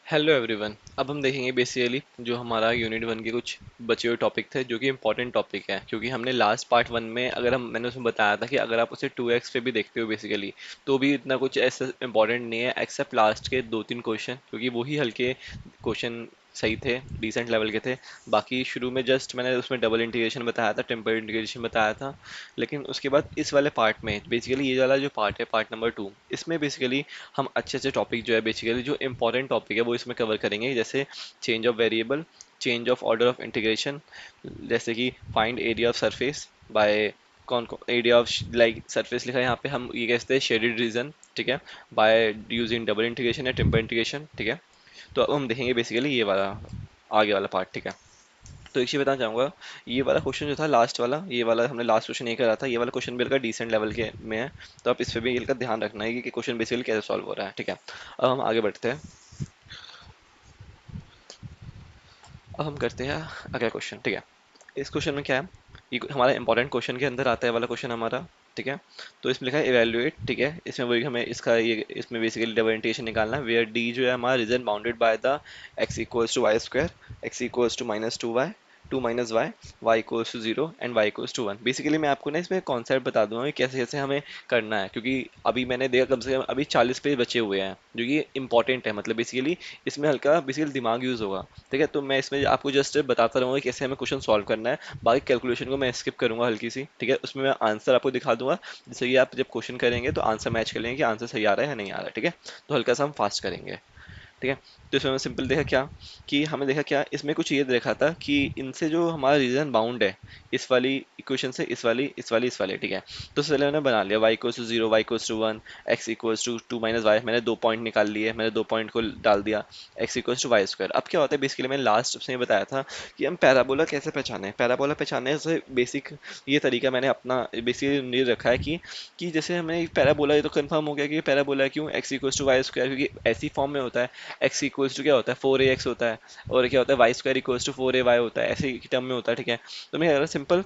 Hello everyone. अब हम देखेंगे बेसिकली जो हमारा यूनिट वन के कुछ बचे हुए टॉपिक थे जो कि इंपॉर्टेंट टॉपिक है, क्योंकि हमने लास्ट पार्ट वन में अगर हम मैंने उसमें बताया था कि अगर आप उसे 2x पे भी देखते हो बेसिकली तो भी इतना कुछ ऐसा इंपॉर्टेंट नहीं है एक्सेप्ट लास्ट के दो तीन क्वेश्चन, क्योंकि वही हल्के क्वेश्चन सही थे, डिसेंट लेवल के थे। बाकी शुरू में जस्ट मैंने उसमें डबल इंटीग्रेशन बताया था, टेम्पल इंटीग्रेशन बताया था। लेकिन उसके बाद इस वाले पार्ट में बेसिकली ये वाला जो पार्ट है, पार्ट नंबर टू, इसमें बेसिकली हम अच्छे अच्छे टॉपिक जो है बेसिकली जो इंपॉर्टेंट टॉपिक है वो इसमें कवर करेंगे, जैसे change of variable, change of order of integration, जैसे कि find area of surface by कौन कौन एरिया ऑफ लाइक सरफेस लिखा है यहाँ पे, हम ये कहते हैं शेडेड रीजन, ठीक है, बाय यूजिंग डबल इंटीग्रेशन या टेम्पल इंटीग्रेशन, ठीक है। तो अब हम देखेंगे बेसिकली ये वाला आगे वाला पार्ट, ठीक है। तो एक चीज़ बताना चाहूँगा, ये वाला क्वेश्चन जो था लास्ट वाला, ये वाला हमने लास्ट क्वेश्चन ये करा था, ये वाला क्वेश्चन भी हल्का डिसेंट लेवल के में है। तो आप इस पे भी इनका ध्यान रखना है कि क्वेश्चन बेसिकली कैसे सॉल्व हो रहा है, ठीक है। अब हम आगे बढ़ते हैं। अब हम करते हैं अगला क्वेश्चन, ठीक है। इस क्वेश्चन में क्या है, ये हमारा इंपॉर्टेंट क्वेश्चन के अंदर आता है वाला क्वेश्चन हमारा, ठीक है। तो इसमें लिखा है इवेल्युएट, ठीक है। इसमें वही हमें इसका ये इसमें बेसिकली डिफरेंशिएशन निकालना है, वेयर डी जो है हमारा region bounded by the x equals to y square, x equals to minus two y, two minus y, y equals to zero and y equals to one. Basically मैं आपको ना इसमें concept बता दूंगा कि कैसे कैसे हमें करना है, क्योंकि अभी मैंने देखा कम से कम अभी 40 पेज बचे हुए हैं जो कि इंपॉर्टेंट है, मतलब बेसिकली इसमें हल्का बेसिकली दिमाग यूज़ होगा, ठीक है। तो मैं इसमें आपको जस्ट बताता रहूँगा कि कैसे हमें क्वेश्चन सॉल्व करना है। बाकी कैलकुलेशन को मैं स्किप करूँगा हल्की सी, ठीक है। उसमें मैं आंसर आपको दिखा दूंगा, जैसे कि आप जब क्वेश्चन करेंगे तो आंसर मैच कर लेंगे कि आंसर सही आ रहा है या नहीं आ रहा है, ठीक है। तो हल्का सा हम फास्ट करेंगे, ठीक है। तो इसमें सिंपल देखा क्या कि हमें देखा क्या, इसमें कुछ ये देखा था कि इनसे जो हमारा रीजन बाउंड है, इस वाली इक्वेशन से इस वाली, ठीक है। तो इससे पहले मैंने बना लिया y equals to zero, y equals to one, x equals to two minus y, मैंने दो पॉइंट निकाल लिए, मैंने दो पॉइंट को डाल दिया, x equals to y square. अब क्या होता है बेसिकली मैंने लास्ट में बताया था कि हम पैराबोला कैसे पहचाने, पैराबोला पहचानने से बेसिक ये तरीका मैंने अपना बेसिकली नहीं रखा है कि जैसे हमें एक पैराबोला, ये तो कंफर्म हो गया कि पैराबोला क्यों, x equals to y square, क्योंकि ऐसी फॉर्म में होता है। एक्स इक्वल्स टू क्या होता है, 4ax होता है, और क्या होता है Y square equals to 4ay होता है, ऐसे टर्म में होता है, ठीक है। तो मैं सिंपल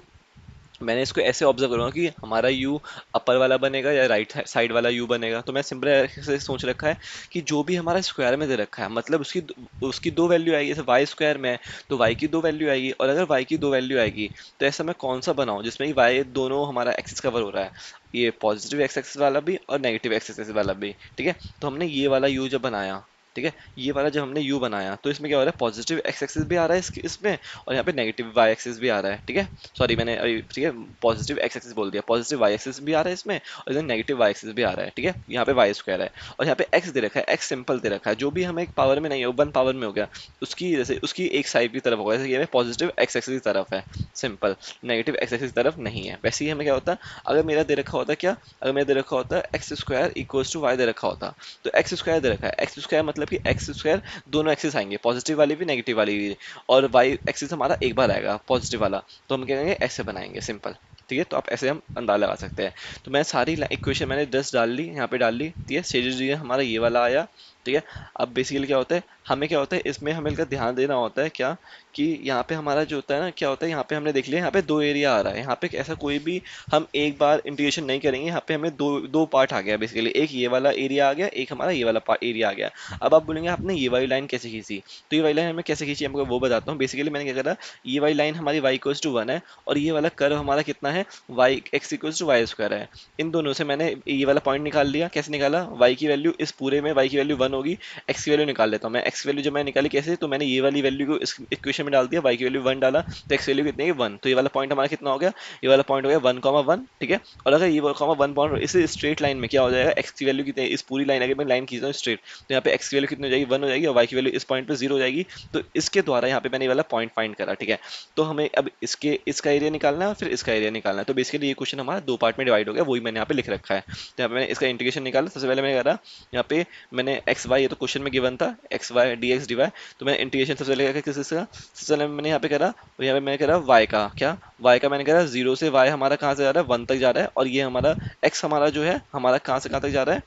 मैंने इसको ऐसे ऑब्जर्व करूंगा कि हमारा यू अपर वाला बनेगा या राइट साइड वाला यू बनेगा। तो मैं सिंपल ऐसे सोच रखा है कि जो भी हमारा स्क्वायर में दे रखा है, मतलब उसकी दो वैल्यू आएगी, जैसे वाई स्क्वायर में है तो वाई की दो वैल्यू आएगी, और अगर वाई की दो वैल्यू आएगी तो ऐसा मैं कौन सा बनाऊं जिसमें कि वाई दोनों हमारा एक्सिस कवर हो रहा है, ये पॉजिटिव एक्स एक्सिस वाला भी और नेगेटिव एक्स एक्सिस वाला भी, ठीक है। तो हमने ये वाला यू जब बनाया, ठीक है, ये वाला जब हमने u बनाया तो इसमें क्या हो रहा है, पॉजिटिव एक्स एक्सिस भी आ रहा है इसमें, और यहाँ पे नेगेटिव वाई एक्सिस भी आ रहा है, ठीक है। सॉरी मैंने अभी, ठीक है, पॉजिटिव एक्स एक्सिस बोल दिया, पॉजिटिव वाई एक्सिस भी आ रहा है इसमें, और इधर नेगेटिव वाई एक्सिस भी आ रहा है, ठीक है। यहाँ पे वाई स्क्वायर है और यहाँ पे एक्स दे रखा है, एक्स सिंपल दे रखा है, जो भी हमें एक पावर में नहीं है वो वन पावर में हो गया, उसकी जैसे उसकी एक साइड की तरफ होगा, जैसे ये पॉजिटिव एक्स एक्सिस की तरफ है सिंपल, नेगेटिव एक्स एक्सिस की तरफ नहीं है। वैसे ही हमें क्या होता, अगर मेरा दे रखा होता क्या, अगर मेरा दे रखा होता x square equals to y दे रखा होता, तो एक्स स्क्वायर दे रखा है, एक्स स्क्वायर मतलब कि एक्स स्क्वायर दोनों एक्सिस आएंगे, पॉजिटिव वाली भी नेगेटिव वाली भी, और वाई एक्सिस हमारा एक बार आएगा पॉजिटिव वाला, तो हम क्या करेंगे ऐसे बनाएंगे सिंपल, ठीक है। तो आप ऐसे हम अंदाजा लगा सकते हैं। तो मैं सारी इक्वेशन मैंने 10 डाल ली, यहाँ पे डाल ली, ठीक है। स्टेजेस हमारा ये वाला आया, ठीक है। अब बेसिकली क्या होता है, हमें क्या होता है इसमें हमें का ध्यान देना होता है क्या, कि यहाँ पे हमारा जो होता है ना, क्या होता है यहाँ पे हमने देख लिया यहाँ पे दो एरिया आ रहा है, यहाँ पे ऐसा कोई भी हम एक बार इंटीग्रेशन नहीं करेंगे, यहाँ पे हमें दो दो पार्ट आ गया बेसिकली, एक ये वाला एरिया आ गया, एक हमारा ये वाला एरिया आ गया। अब आप बोलेंगे आपने ये वाली लाइन कैसे खींची, तो ये वाली लाइन हमें कैसे खींची हमको वो बताता हूँ। बेसिकली मैंने क्या करा, ये वाली लाइन हमारी वाई इक्वल्स टू वन है, और ये वाला कर्व हमारा कितना है, y x equals to y square है। इन दोनों से मैंने ये वाला पॉइंट निकाल लिया, कैसे निकाला, वाई की वैल्यू इस पूरे में वाई की वैल्यू वन होगी, एक्स की वैल्यू निकाल लेता हूँ मैं, एक्स की वैल्यू जब मैं निकाली कैसे, तो मैंने ये वाली वैल्यू को इस इक्वेशन में डाल दिया, वाई की वैल्यू वन डाला, तो एक्स वैल्यू कितनी है वन, तो ये वाला पॉइंट हमारा कितना हो गया, ये वाला पॉइंट हो गया वन कॉमा वन, ठीक है। और अगर ये कॉमा वन पॉइंट इस स्ट्रेट लाइन में क्या हो जाएगा, एक्स की वैल्यू कितनी है, इस पूरी लाइन अगर मैं लाइन खींचता हूँ स्ट्रेट, तो यहाँ पे एक्स की वैल्यू कितनी हो जाएगी, वन हो जाएगी, और वाई की वैल्यू इस पॉइंट पे जीरो हो जाएगी। तो इसके द्वारा यहाँ पे मैंने ये वाला पॉइंट फाइंड करा, ठीक है। तो हमें अब इसका एरिया निकालना है और फिर इसका एरिया निकालना है। तो बेसिकली ये क्वेश्चन हमारा दो पार्ट में डिवाइड हो गया, वही मैंने यहाँ पे लिख रखा है। तो यहाँ पे मैंने इसका इंटीग्रेशन निकाला, सबसे पहले मैंने करा यहाँ पे मैंने एक्स वाई, ये तो क्वेश्चन में गिवन था, x y d x D y, तो मैंने इंटीग्रेशन सबसे पहले किसका, सबसे पहले मैंने यहाँ पे करा, और यहाँ पे मैंने करा वाई का, क्या वाई का मैंने करा, जीरो से वाई हमारा कहाँ से जा रहा है, वन तक जा रहा है, और ये हमारा एक्स हमारा जो है हमारा कहाँ से कहाँ तक जा रहा है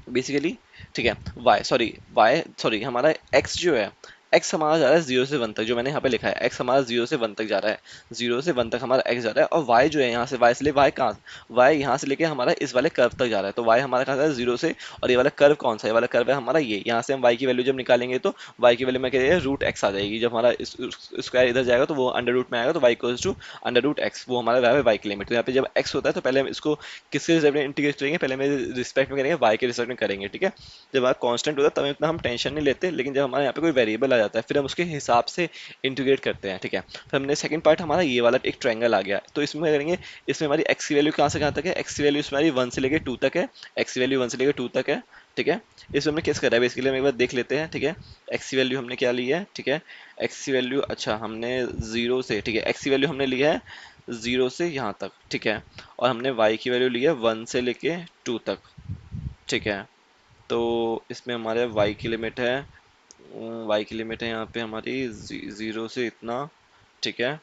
बेसिकली, ठीक है। वाई सॉरी हमारा एक्स जो है, एक्स हमारा जा रहा है 0 से 1 तक, जो मैंने यहाँ पे लिखा है एक्स हमारा 0 से 1 तक जा रहा है, 0 से 1 तक हमारा एक्स जा रहा है, और वाई जो है यहाँ से वाई से ले वाई कहाँ, वाई यहाँ से लेके हमारा इस वाले कर्व तक जा रहा है, तो वाई हमारा कहाँ जा रहा है 0 से, और ये वाला कर्व कौन सा है, ये वाला कर्व है हमारा ये, यहाँ से हम वाई की वैल्यू जब निकालेंगे तो वाई की वैल्यू में क्या है रूट एक्स आ जाएगी, जब हमारा स्क्वायर इधर जाएगा तो वो अंडर रूट में आएगा, तो y equals to under root x, वो हमारा है वाई की लिमिट। तो यहाँ पे जब एक्स होता है तो पहले हम इसको किसके रिस्पेक्ट में इंटीग्रेट करेंगे, पहले हम रिस्पेक्ट में करेंगे वाई के रिस्पेक्ट में करेंगे, ठीक है। जब हमारा कांस्टेंट होता है तब इतना हम टेंशन नहीं लेते, लेकिन जब हमारे यहाँ पे कोई वेरिएबल आ जाता है फिर हम उसके हिसाब से इंटीग्रेट करते हैं, ठीक है। फिर हमने सेकंड पार्ट हमारा ये वाला एक ट्रायंगल आ गया, तो इसमें करेंगे, इसमें हमारी एक्स की वैल्यू कहाँ से कहाँ तक है, एक्स की वैल्यू इसमें हमारी 1 से लेके 2 तक है, एक्स की वैल्यू 1 से लेके 2 तक है, ठीक है। इसमें हमने किस करा है बेसिकली हम एक बार देख लेते हैं, ठीक है। एक्स की वैल्यू हमने क्या ली है, ठीक है, एक्स की वैल्यू अच्छा हमने 0 से, ठीक है, एक्स की वैल्यू हमने ली है 0 से यहाँ तक, ठीक है, और हमने वाई की वैल्यू ली है 1 से लेके 2 तक, ठीक है। तो इसमें हमारे वाई की लिमिट है, वाई की लिमिट है यहाँ पे हमारी 0 से इतना, ठीक है।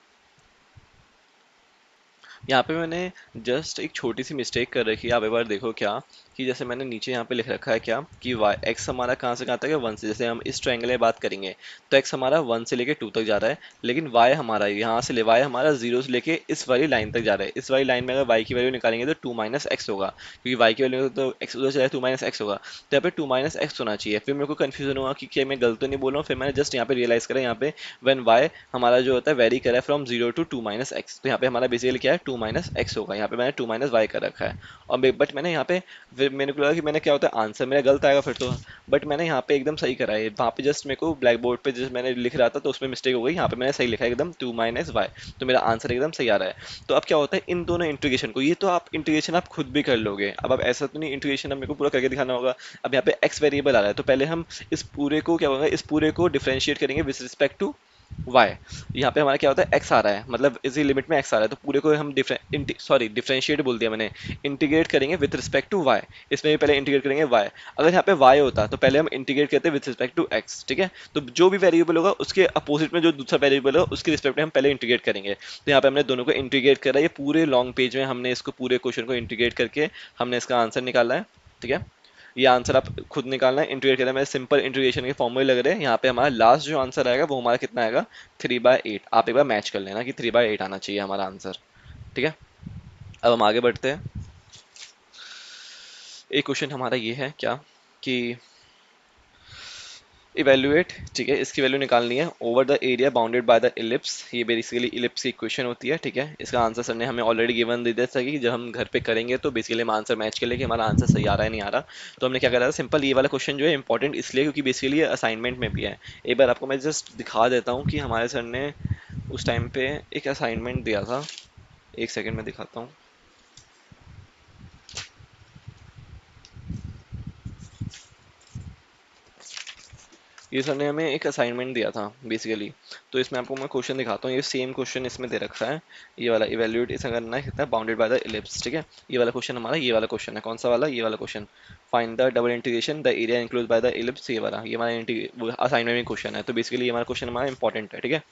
यहाँ पे मैंने जस्ट एक छोटी सी मिस्टेक कर रखी है, आप एक बार देखो क्या, कि जैसे मैंने नीचे यहाँ पे लिख रखा है क्या कि वाई एक्स हमारा कहाँ से कहाँ तक है 1 से, जैसे हम इस ट्रायंगल में बात करेंगे तो एक्स हमारा 1 से लेके 2 तक जा रहा है, लेकिन वाई हमारा यहाँ से ले वाई हमारा 0 से लेके इस वाली लाइन तक जा रहा है, इस वाली लाइन में अगर वाई की वैल्यू निकालेंगे तो 2 - एक्स होगा, क्योंकि वाई की वैल्यू तो एक्स उधर चला है, 2 - एक्स होगा, तो यहाँ पे 2 - एक्स होना चाहिए। फिर मेरे को कन्फ्यूजन हुआ कि क्या मैं गलत तो नहीं बोल रहा हूँ, फिर मैंने जस्ट यहाँ पे रियलाइज करा यहाँ पे व्हेन वाई हमारा जो होता है वेरी करा है फ्रॉम 0 to 2 - एक्स, तो यहाँ पे हमारा बेसिकली क्या है 2 - एक्स होगा, यहाँ पे मैंने 2 - वाई कर रखा है, और बट मैंने यहाँ पे फिर मैंने को लगा कि मैंने क्या होता है आंसर मेरा गलत आएगा फिर तो, बट मैंने यहाँ पे एकदम सही करा है, वहाँ पे जस्ट मेरे को ब्लैक बोर्ड पे जस्ट मैंने लिख रहा था तो उसमें मिस्टेक हो गई, यहाँ पे मैंने सही लिखा है एकदम 2 - वाई, तो मेरा आंसर एकदम सही आ रहा है। तो अब क्या होता है इन दोनों इंटीग्रेशन को, ये तो आप इंटीग्रेशन आप खुद भी कर लोगे, अब आप ऐसा तो नहीं इंटीग्रेशन अब मेरे को पूरा करके दिखाना होगा, अब यहाँ पे एक्स वेरिएबल आ रहा है तो पहले हम इस पूरे को क्या होगा, इस पूरे को डिफरेंशिएट करेंगे विद रिस्पेक्ट टू वाई, यहाँ पे हमारा क्या होता है एक्स आ रहा है, मतलब इसी लिमिट में एक्स आ रहा है, तो पूरे को हम डिफरेंशिएट बोल दिया मैंने, इंटीग्रेट करेंगे विद रिस्पेक्ट टू वाई, इसमें भी पहले इंटीग्रेट करेंगे वाई, अगर यहाँ पे वाई होता तो पहले हम इंटीग्रेट करते विद रिस्पेक्ट टू एक्स, ठीक है। तो जो भी वेरिएबल होगा उसके अपोजिट में जो दूसरा वेरिएबल होगा उसके रिस्पेक्ट में हम पहले इंटीग्रेट करेंगे, तो यहाँ पे हमने दोनों को इंटीग्रेट करा, ये पूरे लॉन्ग पेज में हमने इसको पूरे क्वेश्चन को इंटीग्रेट करके हमने इसका आंसर निकाला है, ठीक है। ये आंसर आप खुद निकालना है, इंटीग्रेट करना है, सिंपल इंटीग्रेशन के फॉर्मूले लग रहे हैं, यहाँ पे हमारा लास्ट जो आंसर आएगा वो हमारा कितना आएगा 3/8, आप एक बार मैच कर लेना कि 3/8 आना चाहिए हमारा आंसर, ठीक है। अब हम आगे बढ़ते हैं, एक क्वेश्चन हमारा ये है क्या कि इवेल्युएट, ठीक है, इसकी वैल्यू निकालनी है over the area bounded by the ellipse, ये बेसिकली इलिप्स की इक्वेशन होती है, ठीक है। इसका आंसर सर ने हमें ऑलरेडी गिवन दे दिया था कि जब हम घर पे करेंगे तो बेसिकली हम आंसर मैच कर ले कि हमारा आंसर सही आ रहा है नहीं आ रहा, तो हमने क्या करा था सिंपल, ये वाला क्वेश्चन जो है इंपॉर्टेंट इसलिए क्योंकि बेसिकली ये असाइनमेंट में भी है। एक बार आपको मैं जस्ट दिखा देता हूँ कि हमारे सर ने उस टाइम पे एक असाइनमेंट दिया था, एक सेकेंड में दिखाता हूँ। ये सर ने हमें एक असाइनमेंट दिया था बेसिकली, तो इसमें आपको मैं क्वेश्चन दिखाता हूँ, ये सेम क्वेश्चन इसमें दे रखा है, ये वाला इवेल्युएट इसे करना है कितना बाउंडेड बाय द इलिप्स, ठीक है। ये वाला क्वेश्चन हमारा ये वाला क्वेश्चन है, कौन सा वाला, ये वाला question, find the double integration the area include by the ellipse, ये वाला, ये हमारा असाइनमेंट में क्वेश्चन है, तो बेसिकली ये हमारा क्वेश्चन हमारा इंपॉर्टेंट है, ठीक है।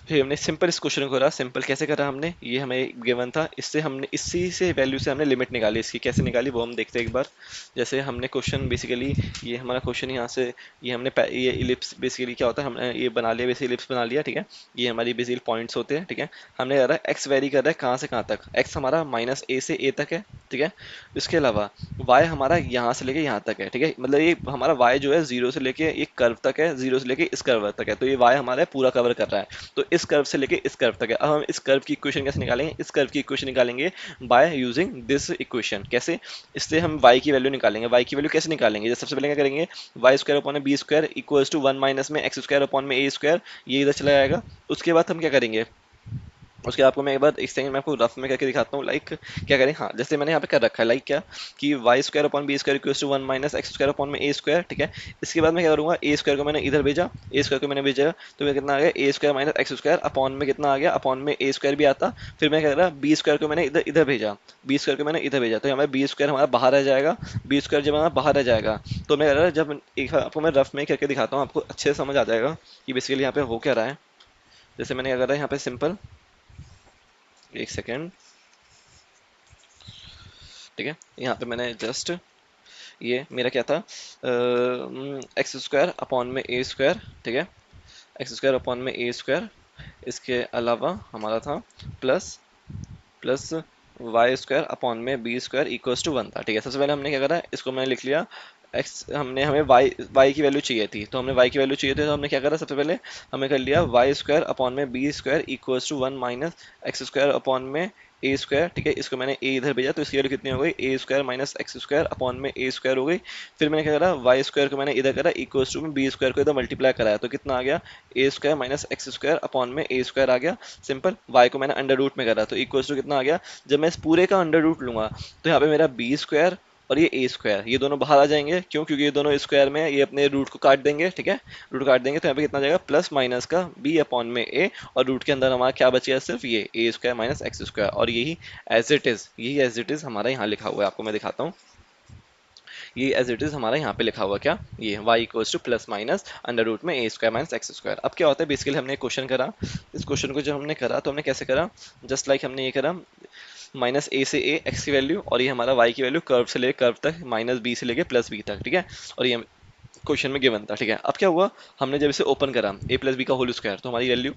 फिर हमने सिंपल इस क्वेश्चन को करा, सिंपल कैसे करा हमने, ये हमें गिवन था, इससे हमने इसी से वैल्यू से हमने लिमिट निकाली, इसकी कैसे निकाली वो हम देखते हैं एक बार। जैसे हमने क्वेश्चन बेसिकली, ये हमारा क्वेश्चन यहाँ से, ये हमने ये इलिप्स बेसिकली क्या होता है, हमने ये बना लिया, बेसिकली इलिप्स बना लिया, ठीक है। ये हमारी बेसिकली पॉइंट्स होते हैं, ठीक है। हमने करा एक्स वेरी कर रहा है कहाँ से कहाँ तक, एक्स हमारा -a से a तक है, ठीक है। इसके अलावा वाई हमारा यहाँ से लेके यहाँ तक है, ठीक है, मतलब ये हमारा वाई जो है 0 से लेके एक कर्व तक है, 0 से लेके इस कर्व तक है, तो ये वाई हमारा पूरा कवर कर रहा है, तो इस कर्व से लेके इस कर्व तक है। अब हम इस कर्व की इक्वेशन कैसे निकालेंगे, इस कर्व की इक्वेशन निकालेंगे बाय यूजिंग दिस इक्वेशन, कैसे, इससे हम y की वैल्यू निकालेंगे, y की वैल्यू कैसे निकालेंगे, जैसे सबसे पहले क्या करेंगे, y square upon b square equals to 1 minus में एक्स स्क्वायर अपॉन में ए स्क्वायर, ये इधर चला जाएगा। उसके बाद हम क्या करेंगे, उसके आपको मैं एक बार एक सेकंड में आपको रफ में करके दिखाता हूँ, लाइक क्या करें, हाँ जैसे मैंने यहाँ पे कर रखा है, लाइक क्या कि y square upon b square equals to 1 minus x square upon में ए स्क्वायर, ठीक है। इसके बाद मैं क्या करूँगा, ए स्क्वायर को मैंने इधर भेजा, ए स्क्वायर को मैंने भेजा, तो मैं कितना आ गया A square minus x square upon में कितना आ गया, अपॉन में ए स्क्वायर भी आता, फिर मैं क्या कर रहा बी स्क्वायर को मैंने इधर इधर भेजा, बी स्क्वायर को मैंने इधर भेजा, तो हमारा बी स्क्वायर हमारा बाहर रह जाएगा, बी स्क्वायर जब हमारा बाहर रह जाएगा, तो मैं कह रहा जब एक आपको मैं रफ में करके दिखाता हूँ, आपको अच्छे से समझ आ जाएगा कि बेसिकली यहाँ पे हो क्या रहा है। जैसे मैंने क्या कर रहा है यहाँ पे सिंपल, एक सेकेंड, ठीक है, यहाँ पे मैंने जस्ट ये मेरा क्या था, एक्स स्क्वायर अपॉन में ए स्क्वायर, ठीक है, एक्स स्क्वायर अपॉन में ए स्क्वायर, इसके अलावा हमारा था plus plus Y square upon में बी स्क्वायर इक्वल्स टू 1 था, ठीक है। सबसे पहले हमने क्या करा, इसको मैंने लिख लिया एक्स, हमने हमें वाई की वैल्यू चाहिए थी, तो हमने वाई की वैल्यू चाहिए थी, तो हमने क्या करा, सबसे पहले हमें कर लिया वाई स्क्वायर अपॉन में B square equals to 1 minus x square upon में ए स्क्वायर, ठीक है। इसको मैंने ए इधर भेजा तो इसकी वैल्यू कितनी हो गई, A square minus x square upon में ए स्क्वायर हो गई। फिर मैंने क्या करा, वाई स्क्वायर को मैंने इधर करा इक्वल्स टू में बी स्क्वायर को इधर मल्टीप्लाई कराया, तो कितना आ गया, A square minus x square upon में ए स्क्वायर आ गया। सिंपल, वाई को मैंने अंडर रूट में करा तो इक्वल्स टू कितना आ गया, जब मैं इस पूरे का अंडर रूट लूंगा तो यहाँ पे मेरा बी स्क्वायर और ये ए स्क्वायर, ये दोनों बाहर आ जाएंगे, क्यों, क्योंकि ये दोनों स्क्वायर में ये अपने रूट को काट देंगे, ठीक है। रूट काट देंगे तो यहाँ पे कितना आ जाएगा, प्लस माइनस का बी अपॉन में ए, और रूट के अंदर हमारा क्या बचेगा, सिर्फ ये ए स्क्वायर माइनस एक्स स्क्वायर, और यही एज इट इज हमारा यहाँ लिखा हुआ है, आपको मैं दिखाता हूँ। ये एज इट इज हमारा यहाँ पे लिखा हुआ क्या, ये y equals to plus minus under root में ए स्क्वायर माइनस एक्स स्क्वायर। अब क्या होता है, बेसिकली हमने एक क्वेश्चन करा, इस क्वेश्चन को जब हमने करा तो हमने कैसे करा, जस्ट लाइक हमने ये करा माइनस ए से ए एक्स की वैल्यू, और ये हमारा वाई की वैल्यू कर्व से लेकर कर्व तक, माइनस बी से लेकर प्लस बी तक, ठीक है। और ये क्वेश्चन में गिवन था, ठीक है। अब क्या हुआ, हमने जब इसे ओपन करा ए प्लस बी का होल स्क्वायर, तो हमारी वैल्यू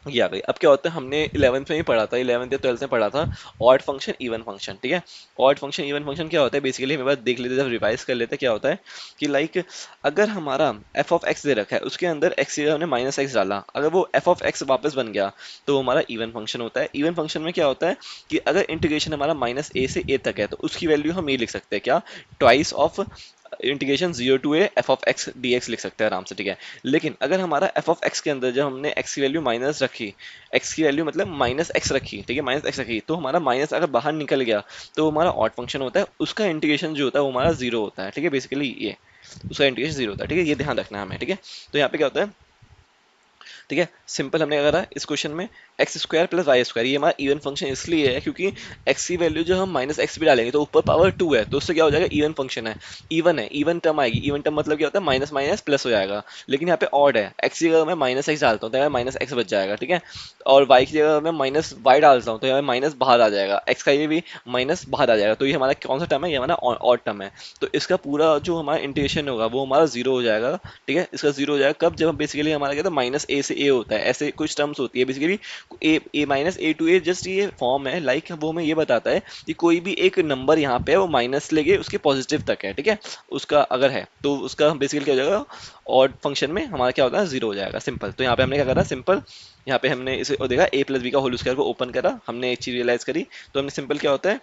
ये आ गई। अब क्या होता है, हमने 11th में ही पढ़ा था, 11th या 12th में पढ़ा था ऑड फंक्शन इवन फंक्शन, ठीक है। ऑड फंक्शन इवन फंक्शन क्या होता है, बेसिकली हमें बात देख लेते, जब रिवाइज कर लेते क्या होता है कि लाइक अगर हमारा एफ ऑफ एक्स दे रखा है, उसके अंदर एक्स की जगह हमने माइनस एक्स डाला, अगर वो एफ ऑफ एक्स वापस बन गया तो वो हमारा इवन फंक्शन होता है। इवन फंक्शन में क्या होता है कि अगर इंटीग्रेशन हमारा माइनस ए से ए तक है तो उसकी वैल्यू हम ये लिख सकते हैं क्या, twice of integration zero to a f of x D x लिख सकते हैं आराम से, ठीक है। लेकिन अगर हमारा एफ ऑफ एक्स के अंदर जब हमने एक्स की वैल्यू माइनस रखी, एक्स की वैल्यू मतलब माइनस एक्स रखी, ठीक है, माइनस एक्स रखी, तो हमारा माइनस अगर बाहर निकल गया तो हमारा ऑड फंक्शन होता है, उसका इंटीग्रेशन जो होता है वो हमारा जीरो होता है, ठीक है। बेसिकली ये उसका इंटीग्रेशन जीरो होता है, ठीक है, ये ध्यान रखना है हमें, ठीक है। तो यहाँ पे क्या होता है, ठीक है, सिंपल हमने क्या करा इस क्वेश्चन में, x square plus Y square, ये हमारा इवन फंक्शन इसलिए है क्योंकि एक्स की वैल्यू जो हम माइनस एक्स भी डालेंगे तो ऊपर पावर 2 है, तो उससे क्या हो जाएगा, इवन फंक्शन है, इवन टर्म आएगी। इवन टर्म मतलब क्या होता है, माइनस माइनस प्लस हो जाएगा। लेकिन यहाँ पे ऑड है, एक्स की जगह मैं माइनस एक्स डालता हूँ तो यहाँ माइनस एक्स बच जाएगा, ठीक है। और वाई की जगह मैं माइनस वाई डालता हूँ तो यहाँ माइनस बाहर आ जाएगा, एक्स का ये भी माइनस बाहर आ जाएगा, तो ये हमारा कौन सा टर्म है, ये हमारा ऑड टर्म है। तो इसका पूरा जो हमारा इंटीग्रेशन होगा वो हमारा जीरो हो जाएगा, ठीक है। इसका जीरो हो जाएगा कब, जब बेसिकली हमारा क्या था, माइनस ए से ए होता है, ऐसे कुछ टर्म्स होती है basically, a minus a to a, just ये फॉर्म है, लाइक वो हमें ये बताता है कि कोई भी एक नंबर यहाँ पे है वो माइनस लेके उसके पॉजिटिव तक है, ठीक है, उसका अगर है तो उसका बेसिकली क्या हो जाएगा, ऑड फंक्शन में हमारा क्या होता है, जीरो हो जाएगा। सिंपल, तो यहाँ पे हमने क्या करा, सिंपल यहाँ पे हमने इसे देखा ए प्लस बी का होल स्क्वायर को ओपन करा, हमने एक चीज रियलाइज करी, तो हमने सिंपल क्या होता है,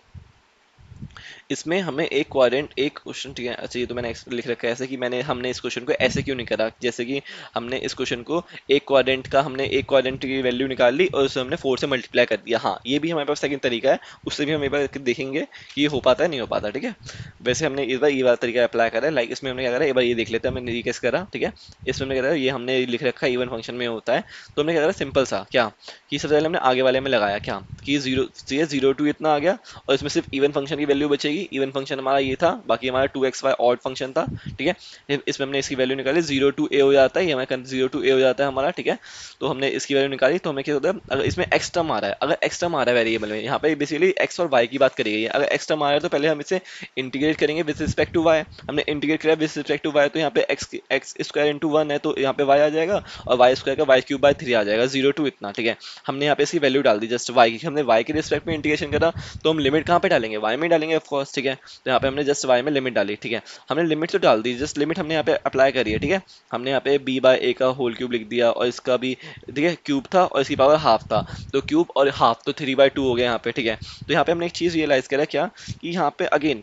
इसमें हमें एक क्वाड्रेंट एक क्वेश्चन, ठीक है। अच्छा, ये तो मैंने लिख रखा है ऐसे कि हमने इस क्वेश्चन को ऐसे क्यों नहीं करा, जैसे कि हमने इस क्वेश्चन को एक क्वाड्रेंट का, हमने एक क्वाड्रेंट की वैल्यू निकाल ली और उसे हमने 4 से मल्टीप्लाई कर दिया। हाँ, ये भी हमारे पास सेकंड तरीका है, उससे भी हम एक बार देखेंगे कि ये हो पाता है नहीं हो पाता, ठीक है। वैसे हमने इस बार ये वाला तरीका अप्लाई करा है, लाइक इसमें हमने क्या करा, एक बार ये देख लेते हैं हमने ये कैसे करा, ठीक है। इसमें हमने क्या करा, ये हमने लिख रखा है इवन फंक्शन में होता है, तो हमने क्या करा, सिंपल सा क्या कि सबसे पहले हमने आगे वाले में लगाया क्या कि जीरो टू इतना आ गया, और इसमें सिर्फ इवन फंक्शन की वैल्यू बचेगी। इवन फंक्शन हमारा ये था, बाकी हमारा 2xy ऑड फंक्शन था, ठीक है। इसमें हमने इसकी वैल्यू निकाली, जीरो टू ए हो जाता है, ये हमारा जीरो टू ए हो जाता है हमारा, ठीक है। तो हमने इसकी वैल्यू निकाली, तो हमें क्या होता है, अगर इसमें एक्स टर्म आ रहा है, अगर एक्स टर्म आ रहा है वेरिएबल में, यहाँ पे बेसिकली एक्स और वाई की बात करी गई है। अगर एक्स टर्म आ रहा है तो पहले हम इसे इंटीग्रेट करेंगे विद रिस्पेक्ट टू वाई, हमने इंटीग्रेट किया विद रिस्पेक्ट टू वाई, तो यहाँ पे एक्स स्क्वायर इंटू वन है तो यहाँ पे वाई आ जाएगा, और वाई स्क्वायर का वाई क्यूब बाय 3 आ जाएगा, जीरो टू इतना, ठीक है। हमने यहाँ पे इसकी वैल्यू डाल दी जस्ट वाई की, हमने वाई के रिस्पेक्ट में इंटीग्रेशन करा, तो हम लिमिट कहाँ पे डालेंगे, वाई में डालेंगे ऑफ कोर्स, ठीक है। तो यहाँ पे हमने जस्ट वाई में लिमिट डाली, ठीक है। हमने लिमिट तो डाल दी, जस्ट लिमिट हमने यहाँ पे अप्लाई करी है, ठीक है। हमने यहाँ पे बी बाय ए का होल क्यूब लिख दिया, और इसका भी, ठीक है, क्यूब था और इसकी पावर हाफ था, तो क्यूब और हाफ तो 3/2 हो गया यहाँ पे, ठीक है। तो यहाँ पे हमने एक चीज रियलाइज करा क्या कि यहाँ पे अगेन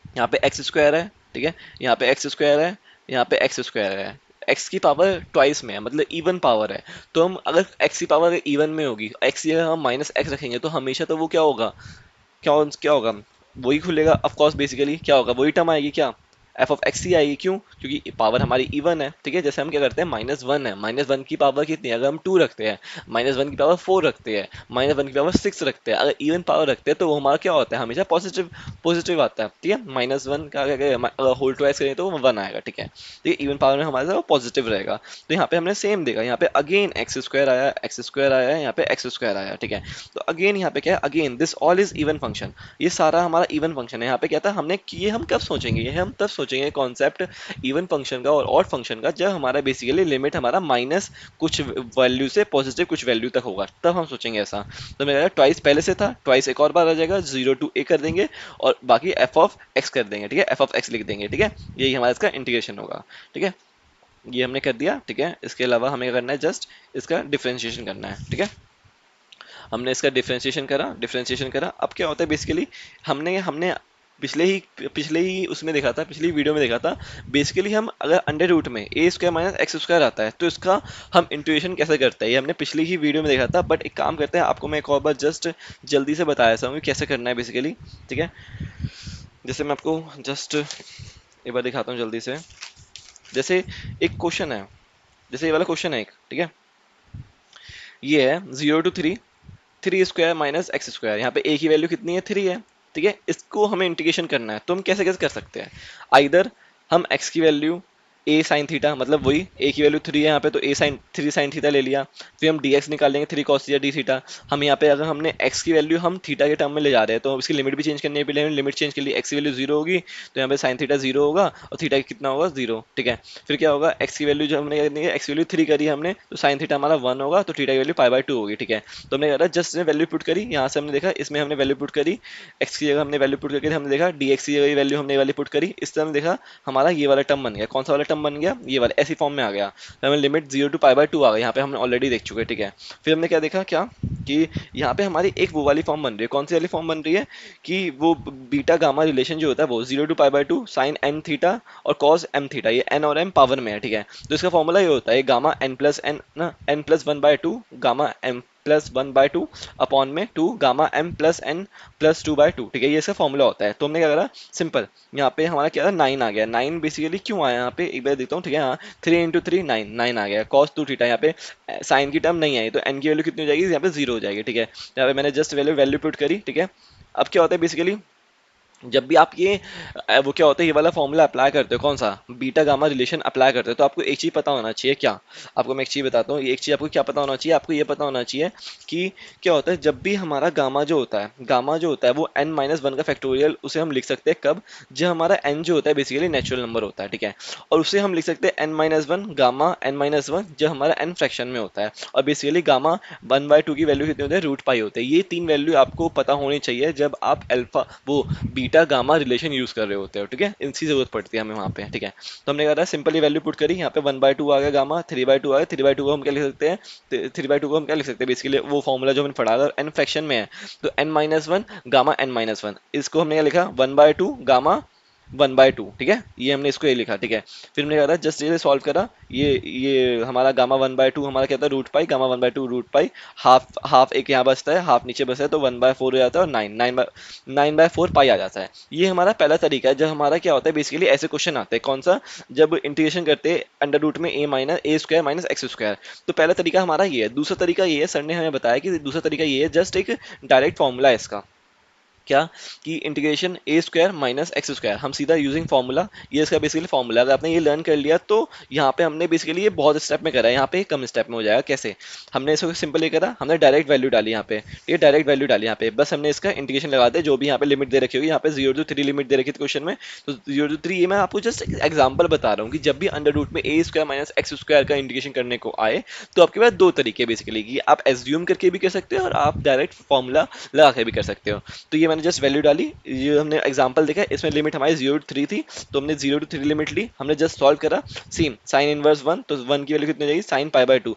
यहाँ पे एक्स स्क्वायर है, ठीक है, यहाँ पे एक्स स्क्वायर है, यहाँ पे एक्स स्क्वायर है, एक्स की पावर ट्वाइस में है, मतलब इवन पावर है। तो हम अगर एक्स की पावर इवन में होगी, एक्स की जगह हम माइनस एक्स रखेंगे तो हमेशा तो वो क्या होगा, क्या क्या होगा, वही खुलेगा ऑफ कोर्स, बेसिकली क्या होगा, वही टर्म आएगी क्या, एफ ऑफ एक्स ही आएगी, क्यों? क्योंकि पावर हमारी इवन है, ठीक है। जैसे हम क्या करते हैं, -1 है, -1 की पावर कितनी है, अगर हम 2 रखते हैं, -1 की पावर 4 रखते हैं, -1 की पावर 6 रखते हैं, अगर इवन पावर रखते हैं तो वो हमारा क्या होता है, हमेशा पॉजिटिव पॉजिटिव आता है, ठीक है। -1 का अगर होल ट्वाइस करें तो वो 1 आएगा, ठीक है। ठीक है, इवन पावर में हमारे साथ वो पॉजिटिव रहेगा। तो यहाँ पे हमने सेम देखा, यहाँ पे अगेन एक्स स्क्वायर आया, एक्स स्क्वायर आया, यहाँ पे एक्स स्क्वायर आया, ठीक है। तो अगेन यहाँ पे क्या है, again this all is even function, ये सारा हमारा इवन फंक्शन है। यहाँ पे क्या था, हमने ये हम कब सोचेंगे, ये हम तब सोचेंगे कॉन्सेप्ट इवन फंक्शन का और ऑड फंक्शन का, जब हमारा बेसिकली लिमिट हमारा माइनस कुछ वैल्यू से पॉजिटिव कुछ वैल्यू तक होगा, तब हम सोचेंगे ऐसा। तो मेरा ट्वाइस पहले से था, ट्वाइस एक और बार आ जाएगा, 0 to a कर देंगे और बाकी एफ ऑफ एक्स कर देंगे, ठीक है, एफ ऑफ एक्स लिख देंगे, ठीक है। यही हमारा इसका इंटीग्रेशन होगा, ठीक है। ये हमने कर दिया, ठीक है। इसके अलावा हमें क्या करना है, जस्ट इसका डिफरेंशिएशन करना है, ठीक है। हमने इसका डिफरेंशिएशन करा। अब क्या होता है बेसिकली, हमने हमने पिछले ही उसमें देखा था, पिछली वीडियो में देखा था, बेसिकली हम अगर अंडर रूट में ए स्क्वायर माइनस एक्स स्क्वायर आता है तो इसका हम इंट्यूएशन कैसे करते हैं, ये हमने पिछली ही वीडियो में देखा था। बट एक काम करते हैं, आपको मैं एक और बार जस्ट जल्दी से बताया था कैसे करना है बेसिकली, ठीक है। जैसे मैं आपको जस्ट एक बार दिखाता हूँ जल्दी से। जैसे एक क्वेश्चन है, जैसे ये वाला क्वेश्चन है एक, ठीक है। ये है 0 to 3, 3 square minus x square, यहाँ पे ए की वैल्यू कितनी है, 3 है, ठीक है। इसको हमें इंटीग्रेशन करना है, तो हम कैसे कैसे कर सकते हैं। आइदर हम एक्स की वैल्यू ए साइन थीटा, मतलब वही ए की वैल्यू 3 है यहाँ पे, तो ए साइन 3 साइन थीटा ले लिया। फिर हम डी एक्स निकाल लेंगे, 3 कॉस थीटा डी थीटा। हम यहाँ पे अगर हमने एक्स की वैल्यू हम थीटा के टर्म में ले जा रहे हैं, तो इसकी लिमिट भी चेंज करनी है, पहले लिमिट चेंज के लिए एक्स की वैल्यू 0 होगी, तो यहाँ पे साइन थीटा 0 होगा और थीटा कितना होगा, 0, ठीक है। फिर क्या होगा, एक्स की वैल्यू जो हमने एक्स की वैल्यू 3 करी हमने, तो साइन थीटा हमारा 1 होगा, तो थीटा की वैल्यू π/2 होगी, ठीक है। तो हमने करा जस्ट वैल्यू पुट करी, यहाँ से हमने देखा इसमें हमने वैल्यू पुट करी, एक्स की जगह हमने वैल्यू पुट करके हमने देखा डी एक्स की जगह वैल्यू हमने वाली पुट करी, इस तरह हमने देखा हमारा ये वाला टर्म बन गया। कौन सा वाला टर्म बन गया, ये वाला, ऐसी फॉर्म में आ गया। तो हमें लिमिट 0 to π/2 आ गई, यहाँ पे हमने ऑलरेडी देख चुके हैं, ठीक है। फिर हमने क्या देखा, क्या कि यहाँ पे हमारी एक वो वाली फॉर्म बन रही है, कौन सी वाली फॉर्म बन रही है, कि वो बीटा गामा रिलेशन जो होता है वो 0 to π/2 साइन एन थीटा और कॉस एम थीटा, ये एन और एम पावर में है, ठीक है। तो इसका फॉर्मूला ये होता है गामा एन प्लस एन ना, n plus 1/2 gamma m plus 1/2 upon में 2 gamma m plus n plus 2/2, ठीक है। ये इसका फॉर्मूला होता है। तो हमने क्या करा, सिंपल, यहाँ पे हमारा क्या था, 9 आ गया। 9 बेसिकली क्यों आया यहाँ पे, एक बार देखता हूँ, ठीक है। हाँ, 3 × 3 9, 9 आ गया। कॉस 2 थीटा, यहाँ पे साइन की टर्म नहीं आई, तो एन की वैल्यू कितनी हो जाएगी, यहाँ पे 0 हो जाएगी, ठीक है। यहाँ पे मैंने जस्ट वैल्यू पुट करी, ठीक है। अब क्या होता है बेसिकली, जब भी आप ये वो क्या होता है, ये वाला फॉर्मूला अप्लाई करते हो, कौन सा, बीटा गामा रिलेशन अप्लाई करते हो, तो आपको एक चीज़ पता होना चाहिए, क्या, आपको मैं एक चीज़ बताता हूँ। ये एक चीज़ आपको क्या पता होना चाहिए, आपको ये पता होना चाहिए कि क्या होता है, जब भी हमारा गामा जो होता है, गामा जो होता है वो n-1 का फैक्टोरियल, उसे हम लिख सकते हैं कब, जब हमारा n जो होता है बेसिकली नेचुरल नंबर होता है, ठीक है। और उसे हम लिख सकते हैं n-1 गामा n-1 जब हमारा n फ्रैक्शन में होता है, और बेसिकली गामा 1/2 की वैल्यू कितनी होती है, √π होते हैं। ये 3 वैल्यू आपको पता होनी चाहिए जब आप अल्फा वो बीटा गामा रिलेशन यूज कर रहे होते हो, ठीक है। इनकी जरूरत पड़ती है हमें वहाँ पे, ठीक है। तो हमने कहा सिंपली वैल्यू पुट करी, यहाँ पे 1/2 आ गया गामा, 3/2 आ गया, 3/2 को हम क्या लिख सकते हैं, 3/2 को हम क्या लिख सकते हैं बेसिकली, वो फॉर्मूला जो हमने पढ़ा था एन फ्रैक्शन में है, तो n-1 गामा n-1, इसको हमने क्या लिखा, 1/2 गामा 1/2, ठीक है। ये हमने इसको ये लिखा, ठीक है। फिर हमने कहा जस्ट ये सॉल्व करा, ये हमारा गामा 1/2 हमारा क्या था, √π, गामा 1/2 √π, हाफ हाफ एक यहाँ बचता है, हाफ नीचे बचता है, तो 1/4 हो जाता है और 9/4 पाई आ जाता है। ये हमारा पहला तरीका है, जब हमारा क्या होता है बेसिकली ऐसे क्वेश्चन आते हैं, कौन सा, जब इंटीग्रेशन करते हैं अंडर रूट में ए स्क्वायर माइनस एक्स स्क्वायर। तो पहला तरीका हमारा ये है। दूसरा तरीका ये है, सर ने हमें बताया कि दूसरा तरीका ये है, जस्ट एक डायरेक्ट फॉर्मूला है इसका, क्या, कि इंटीग्रेशन ए स्क्वायर माइनस एक्स स्क्वायर, हम सीधा यूजिंग फार्मूला, ये इसका बेसिकली फार्मूला है। अगर आपने ये लर्न कर लिया तो यहाँ पे हमने बेसिकली ये बहुत स्टेप में करा है, यहाँ पे कम स्टेप में हो जाएगा। कैसे, हमने इसको सिंपल ये करा, हमने डायरेक्ट वैल्यू डाली यहाँ पे, ये डायरेक्ट वैल्यू डाली यहाँ पे, बस हमने इसका इंटीग्रेशन लगा दिया, जो भी यहाँ पे लिमिट दे रखी होगी, यहाँ पे 0 to 3 लिमिट दे रखी थी क्वेश्चन में, तो 0 to 3, ये मैं आपको जस्ट एग्जाम्पल बता रहा हूँ कि जब भी अंडर रूट में ए स्क्वायर माइनस एक्स स्क्वायर का इंटीग्रेशन करने को आए, तो आपके पास दो तरीके बेसिकली, कि आप एज्यूम करके भी कर सकते हो और आप डायरेक्ट फॉर्मूला लगा के भी कर सकते हो। तो ये मैंने जस्ट वैल्यू डाली, ये हमने एग्जांपल देखा, इसमें लिमिट हमारी 0 to 3 थी, तो हमने 0 to 3 लिमिट ली, हमने जस्ट सॉल्व करा, सेम साइन इनवर्स 1, तो 1 की वैल्यू कितनी हो जाएगी, साइन π/2,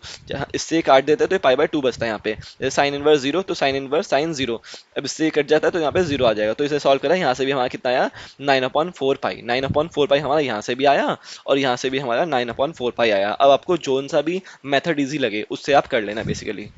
इससे काट देता है तो π/2 बचता है यहाँ पे। साइन इनवर्स 0, तो साइन इनवर्स साइन 0, अब इससे कट जाता है तो यहाँ पे 0 आ जाएगा। तो इसे सॉल्व करा, यहाँ से भी हमारा कितना आया, 9/4 9/4 हमारा यहाँ से भी आया और यहाँ से भी हमारा 9/4 आया। अब आपको जोन सा भी मेथड ईजी लगे उससे आप कर लेना बेसिकली।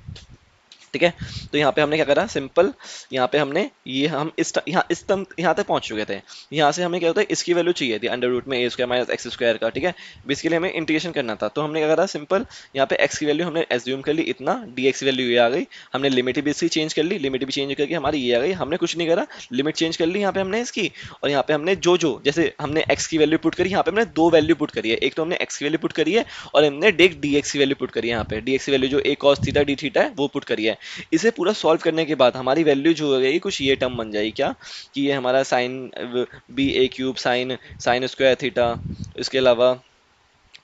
ठीक है। तो यहाँ पे हमने क्या करा सिंपल, यहाँ पे हमने ये हम यहाँ तक पहुंच चुके थे। यहाँ से हमें क्या होता है, इसकी वैल्यू चाहिए थी अंडर रूट में ए स्क्वायर माइनस एक्स स्क्वायर का, ठीक है। बेसिकली हमें इंटीग्रेशन करना था, तो हमने क्या करा सिंपल, यहाँ पे एक्स की वैल्यू हमने एज्यूम कर ली इतना, डी एक्स की वैल्यू ये आ गई। हमने लिमिट भी इसकी चेंज कर ली, लिमिट भी चेंज करके हमारी ये आ गई। हमने कुछ नहीं करा, लिमिट चेंज कर ली यहाँ पे हमने इसकी, और यहाँ पे हमने जो जैसे हमने एक्स की वैल्यू पुट करी, यहाँ पे हमने दो वैल्यू पुट करी है, एक तो हमने एक्स की वैल्यू पुट करी है और हमने डेक डी एक्स की वैल्यू पुट करी है। यहाँ पे डी एक्स की वैल्यू जो ए कॉस थीटा डी थीटा है वो पुट करी है। इसे पूरा सॉल्व करने के बाद हमारी वैल्यू जो हो गई कुछ ये टर्म बन जाएगी क्या, कि ये हमारा sine B A cube sine sine square theta, इसके अलावा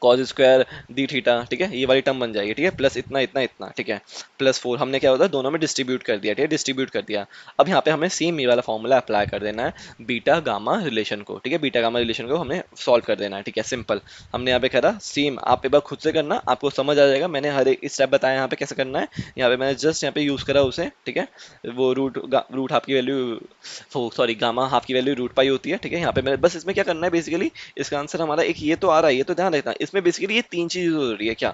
कॉज स्क्वायर डी थीटा, ठीक है, ये वाली टर्म बन जाएगी, ठीक है, प्लस इतना इतना इतना, ठीक है, प्लस 4 हमने क्या होता है दोनों में डिस्ट्रीब्यूट कर दिया, ठीक है, डिस्ट्रीब्यूट कर दिया। अब यहाँ पे हमें सेम ये वाला फॉर्मूला अप्लाई कर देना है बीटा गामा रिलेशन को, ठीक है, बीटा गामा रिलेशन को हमें सॉल्व कर देना है, ठीक है, सिंपल। हमने यहाँ पे करा सेम, आप एक बार खुद से करना, आपको समझ आ जाएगा, मैंने हर एक स्टेप बताया यहाँ पे कैसे करना है। यहाँ पे मैंने जस्ट यहाँ पे यूज करा उसे, ठीक है, वो रूट हाफ की वैल्यू, सॉरी गामा हाफ की वैल्यू रूट पाई होती है, ठीक है। यहाँ पे मैंने बस इसमें क्या करना है बेसिकली, इसका आंसर हमारा एक ये तो आ रहा है, ये तो ध्यान रखना इसमें बेसिकली ये तीन चीज जरूरी है क्या,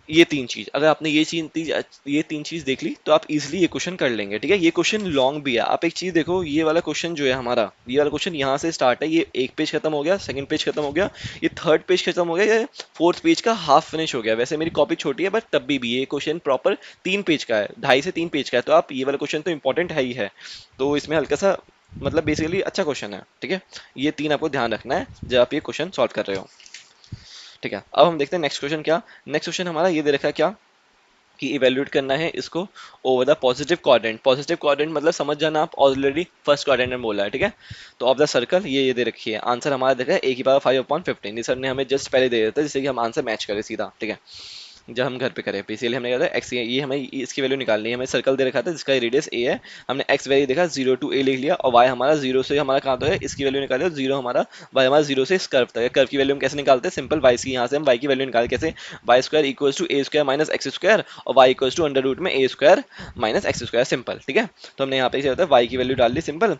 ये तीन चीज, अगर आपने ये तीन चीज देख ली तो आप इजीली ये क्वेश्चन कर लेंगे, ठीक है। ये क्वेश्चन लॉन्ग भी है, आप एक चीज देखो, ये वाला क्वेश्चन जो है हमारा, ये वाला क्वेश्चन यहाँ से स्टार्ट है, ये एक पेज खत्म हो गया, सेकंड पेज खत्म हो गया, ये थर्ड पेज खत्म हो गया, ये फोर्थ पेज का हाफ फिनिश हो गया। वैसे मेरी कॉपी छोटी है बट तब भी ये क्वेश्चन प्रॉपर 3 पेज का है, 2.5 से 3 पेज का है, तो आप ये वाला क्वेश्चन तो इंपॉर्टेंट है ही है, तो इसमें हल्का सा मतलब बेसिकली अच्छा क्वेश्चन है, ठीक है। ये तीन आपको ध्यान रखना है जब आप ये क्वेश्चन सॉल्व कर रहे हो, ठीक है। अब हम देखते हैं नेक्स्ट क्वेश्चन क्या, नेक्स्ट क्वेश्चन हमारा ये दे रखा है क्या, कि इवेल्युएट करना है इसको over the positive quadrant. Positive quadrant मतलब समझ जाना आप, ऑलरेडी फर्स्ट क्वाड्रेंट में बोला है, ठीक है। तो ऑफ द सर्कल ये दे रखी है, आंसर हमारा देखा है a⁵ 5/15, सर ने हमें जस्ट पहले दे देता है जिससे कि हम आंसर मैच करें सीधा, ठीक है, जब हम घर पे करें। इसीलिए हमने कहा था एक्स, ये हमें इसकी वैल्यू निकालनी है, हमें सर्कल दे रखा था जिसका रेडियस ए है, हमने एक्स वैल्यू देखा 0 to a लिख लिया, और वाई हमारा 0 से हमारा कहाँ तक है, इसकी वैल्यू निकाले, और 0 हमारा वाई हमारा 0 से इस कर्व तक है। कर्व की वैल्यू हम कैसे निकालते हैं, सिंपल वाई सी, यहाँ से हम वाई की वैल्यू निकाल कैसे, Y square equals to A square minus x square, और Y equals to under root में ए square minus x square, simple, ठीक है। तो हमने यहाँ पे क्या होता है वाई की वैल्यू डाल दी सिंपल,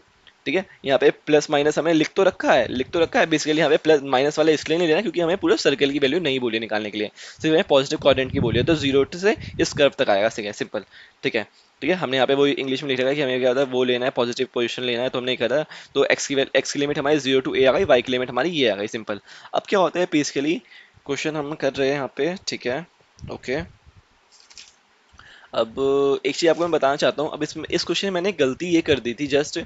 ठीक है। यहाँ पे प्लस माइनस हमें लिख तो रखा है बेसिकली, यहाँ पे प्लस माइनस वाला इसलिए नहीं लेना क्योंकि हमें पूरा सर्कल की वैल्यू नहीं बोली निकालने के लिए, सिर्फ हमें पॉजिटिव क्वाड्रेंट की बोली है, तो 0 से इस कर्व तक आएगा, ठीक है, सिंपल, ठीक है। ठीक है, हमने यहाँ पे वो इंग्लिश में लिख रखा है कि हमें क्या होता है वो लेना है, पॉजिटिव पोजीशन लेना है, तो हमने करा, तो एक्स की लिमिट हमारी 0 to a आ गई, वाई की लिमिट हमारी ये आ गई, सिंपल। अब क्या होता है बेसिकली क्वेश्चन हम कर रहे हैं यहाँ पे, ठीक है, ओके। अब एक चीज आपको मैं बताना चाहता हूँ, अब इसमें इस क्वेश्चन में मैंने गलती ये कर दी थी जस्ट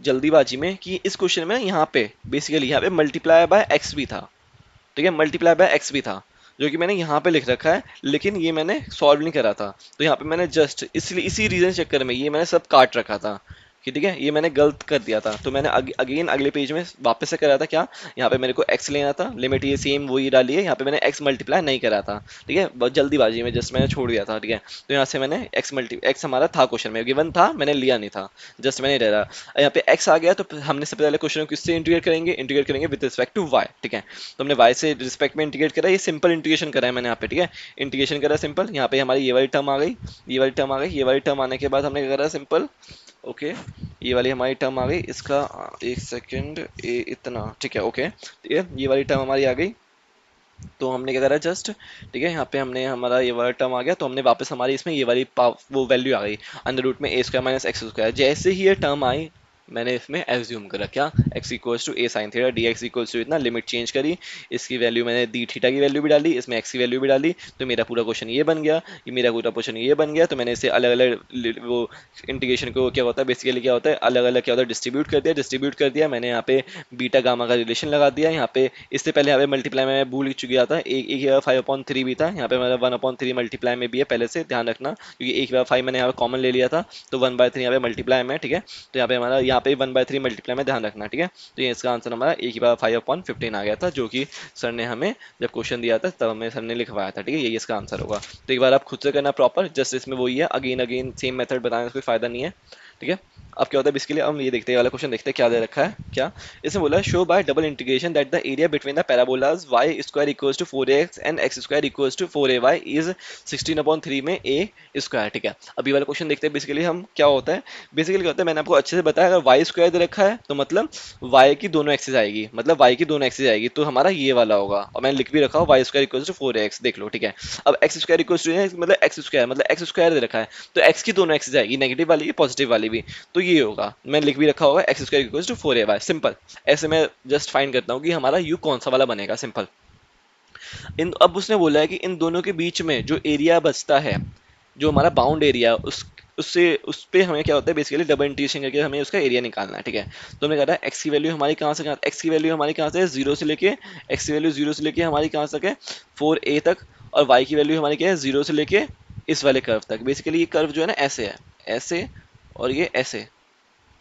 जल्दीबाजी में, कि इस क्वेश्चन में यहाँ पे बेसिकली यहाँ पे मल्टीप्लाई बाय एक्स भी था, ठीक है, मल्टीप्लाई बाय एक्स भी था, जो कि मैंने यहाँ पे लिख रखा है, लेकिन ये मैंने सॉल्व नहीं करा था, तो यहाँ पे मैंने जस्ट इसलिए इसी रीजन चक्कर में ये मैंने सब काट रखा था, कि ठीक है, ये मैंने गलत कर दिया था, तो मैंने अगेन अगले पेज में वापस से करा था क्या, यहाँ पे मेरे को x लेना था, लिमिट ये सेम वही डाली है, यहाँ पे मैंने x मल्टीप्लाई नहीं करा था, ठीक है, बहुत जल्दीबाजी में जस्ट मैंने छोड़ दिया था, ठीक है। तो यहाँ से मैंने x हमारा था क्वेश्चन में गिवन था, मैंने लिया नहीं था, जस्ट मैंने ले रहा, यहाँ पे x आ गया, तो हमने सबसे पहले क्वेश्चन को किससे इंटीग्रेट करेंगे विद रिस्पेक्ट टू y, ठीक है। तो हमने y से रिस्पेक्ट में इंटीग्रेट करा, ये सिंपल इंटीग्रेशन करा है मैंने यहाँ पे, ठीक है, इंटीग्रेशन करा सिंपल, यहाँ पे हमारी ये वाली टर्म आ गई, ये वाली टर्म आ गई, ये वाली टर्म आने के बाद हमने क्या करा सिंपल, ओके, ये वाली हमारी टर्म आ गई, इसका एक सेकंड, ये इतना, ठीक है, ओके, ठीक है, ये वाली टर्म हमारी आ गई, तो हमने क्या करा जस्ट, ठीक है, यहाँ पे हमने हमारा ये वाला टर्म आ गया, तो हमने वापस हमारी इसमें ये वाली वो वैल्यू आ गई अंडर रूट में ए स्क्वायर माइनस एक्स स्क्वायर, जैसे ही ये टर्म आई मैंने इसमें एज्यूम करा क्या, x equals to a sine theta d x equals to इतना, लिमिट चेंज करी, इसकी वैल्यू मैंने दी थीटा की वैल्यू भी डाली, इसमें x की वैल्यू भी डाली, तो मेरा पूरा क्वेश्चन ये बन गया, ये मेरा पूरा क्वेश्चन ये बन गया। तो मैंने इसे अलग अलग वो इंटीग्रेशन को क्या होता है बेसिकली क्या होता है अलग अलग क्या होता है डिस्ट्रीब्यूट कर दिया मैंने, यहाँ पे बीटा गामा का रिलेशन लगा दिया, यहाँ पे इससे पहले यहाँ पे मल्टीप्लाई में मैं भूल चुका था, एक 5/3 भी था, यहाँ पे मेरा 1/3 मल्टीप्लाई में भी है, पहले से ध्यान रखना, क्योंकि 1/5 मैंने यहाँ पे कॉमन ले लिया था, तो 1/3 यहाँ पे मल्टीप्लाई में, ठीक है। तो यहाँ पे हमारा यहाँ पे 1/3 मल्टीप्लाई में ध्यान रखना, ठीक है। तो ये इसका आंसर हमारा 1/5/15 आ गया था, जो कि सर ने हमें जब क्वेश्चन दिया था तब हमें सर ने लिखवाया था, ठीक है, यही इसका आंसर होगा। तो एक बार आप खुद से करना प्रॉपर, जस्ट इसमें वही है, अगेन अगेन सेम मेथड बताने का कोई फायदा नहीं है, ठीक है। अब क्या होता है बेसिकली, हम ये देखते हैं, ये वाला क्वेश्चन देखते हैं क्या दे रखा है। क्या इसमें बोला है, show by double integration that the area between the parabolas y square equals to 4x and x square equals to 4ay is 16/3 में ए स्क्वायर। ठीक है, अब ये वाला क्वेश्चन देखते हैं बेसिकली हम क्या होता है। बेसिकली क्या होता है, मैंने आपको अच्छे से बताया, अगर वाई स्क्वायर दे रखा है तो मतलब वाई की दोनों एक्सिस आएगी, मतलब वाई की दोनों एक्सिस आएगी, तो हमारा ये वाला होगा। और मैंने लिख भी रखा हो Y square equals to 4x, देख लो। ठीक है, अब एक्स स्क्वायर इक्वल्स टू मतलब एक्स स्क्वायर दे रखा है, तो एक्स की दोनों एक्सिस आएगी, नेगेटिव वाली की पॉजिटिव वाली भी, तो ये होगा। मैंने लिख भी रखा होगा x square equals to 4ay, simple. ऐसे मैं जस्ट फाइंड करता हूँ कि हमारा यू कौन सा वाला बनेगा, सिंपल। इन अब उसने बोला है कि इन दोनों के बीच में जो एरिया बचता है, जो हमारा बाउंड एरिया, उससे उस पे हमें क्या होता है बेसिकली डबल इंटीग्रेशन करके हमें उसका एरिया निकालना है। ठीक है, तो हमने कहा था एक्स की वैल्यू हमारी कहाँ से, एक्स की वैल्यू हमारी कहाँ से है, जीरो से लेके, एक्स की वैल्यू जीरो से लेके हमारी कहाँ तक है, 4a तक, और वाई की वैल्यू हमारी क्या है, जीरो से लेके इस वाले कर्व तक। बेसिकली ये कर्व जो है ना ऐसे है, ऐसे, और ये ऐसे।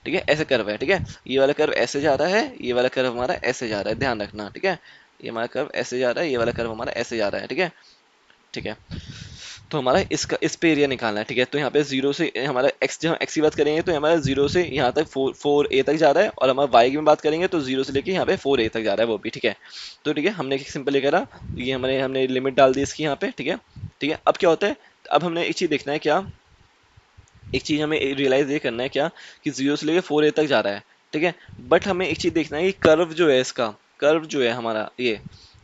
ठीक है, ऐसे कर्व है। ठीक है, ये वाला कर्व ऐसे जा रहा है, ये वाला कर्व हमारा ऐसे जा रहा है, ध्यान रखना। ठीक है, ये हमारा कर्व ऐसे जा रहा है, ये वाला कर्व हमारा ऐसे जा रहा है। ठीक है, ठीक है, तो हमारा इसका इस पे एरिया निकालना है। ठीक है, तो यहाँ पे जीरो से हमारा एक्स, जब एक्स की बात करेंगे तो हमारा जीरो से यहाँ तक 4a तक जा रहा है, और हमारा वाई की बात करेंगे तो जीरो से लेके यहाँ पे 4a तक जा रहा है वो भी। ठीक है, तो ठीक है, हमने सिंपल ये करा, ये हमने हमने लिमिट डाल दी इसकी यहाँ पे। ठीक है, ठीक है, अब क्या होता है, अब हमने एक चीज़ देखना है क्या, एक चीज़ हमें रियलाइज ये करना है क्या, कि जीरो से लेके 4a तक जा रहा है। ठीक है, बट हमें एक चीज़ देखना है कि कर्व जो है इसका, कर्व जो है हमारा ये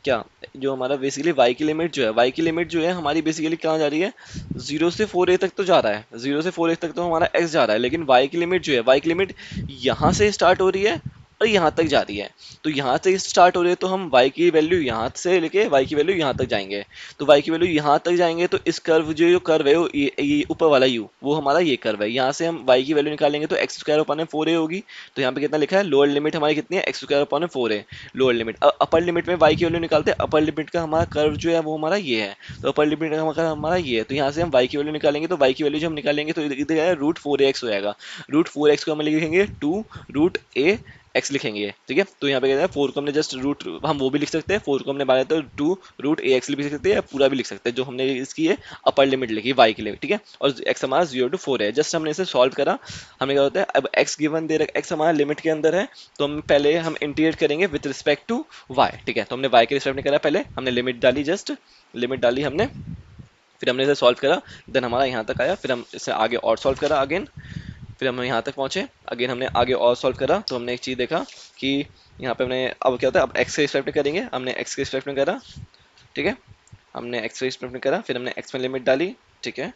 क्या, जो हमारा बेसिकली y की लिमिट जो है, y की लिमिट जो है हमारी बेसिकली कहाँ जा रही है, जीरो से 4a तक तो जा रहा है, जीरो से 4a तक तो हमारा x जा रहा है, लेकिन y की लिमिट जो है, y की लिमिट यहाँ से स्टार्ट हो रही है और यहाँ तक जा रही है। तो यहाँ से स्टार्ट हो रही है तो हम y की वैल्यू यहाँ से लेके y की वैल्यू यहाँ तक जाएंगे, तो y की वैल्यू यहाँ तक जाएंगे, तो इस कर्व जो कर्व है वो ये ऊपर वाला u, वो हमारा ये कर्व है। यहाँ से हम y की वैल्यू निकालेंगे तो एक्स स्क्वायर अपॉन 4a होगी। तो यहाँ पे कितना लिखा है, लोअर लिमिट हमारी कितनी है, x square upon 4a, lower limit. अब अपर लिमिट में y की वैल्यू निकालते हैं, अपर लिमिट का हमारा कर्व जो है वो हमारा ये है, तो अपर लिमिट का हमारा ये है, तो यहाँ से हम y की वैल्यू निकालेंगे, तो y की वैल्यू जो हम निकालेंगे तो इधर √4x हो जाएगा। √4x को हम लिखेंगे 2√a एक्स लिखेंगे। ठीक है, तो यहाँ पे कहते हैं 4 को हमने जस्ट रूट, हम वो भी लिख सकते हैं, 4 को हमने माना तो 2√ax भी लिख सकते हैं, या पूरा भी लिख सकते हैं, जो हमने इसकी है अपर लिमिट लिखी y के लिए। ठीक है, और x हमारा 0 to 4 है, जस्ट हमने इसे सॉल्व करा। हमें क्या होता है, अब x गिवन दे रखा, x हमारा लिमिट के अंदर है, तो हम पहले हम इंटीग्रेट करेंगे विद रिस्पेक्ट टू y। ठीक है, तो हमने y के रिस्पेक्ट में करा, पहले हमने लिमिट डाली, जस्ट लिमिट डाली हमने, फिर हमने इसे सॉल्व करा, देन हमारा यहाँ तक आया, फिर हम इसे आगे और सॉल्व करा अगेन, फिर हम यहाँ तक पहुंचे, अगेन हमने आगे और सॉल्व करा, तो हमने एक चीज़ देखा कि यहाँ पे हमने, अब क्या होता है, अब एक्स के रिस्पेक्ट में करेंगे, हमने एक्स के रिस्पेक्ट में करा। ठीक है, हमने एक्स के रिस्पेक्ट में करा, फिर हमने एक्स में लिमिट डाली। ठीक है,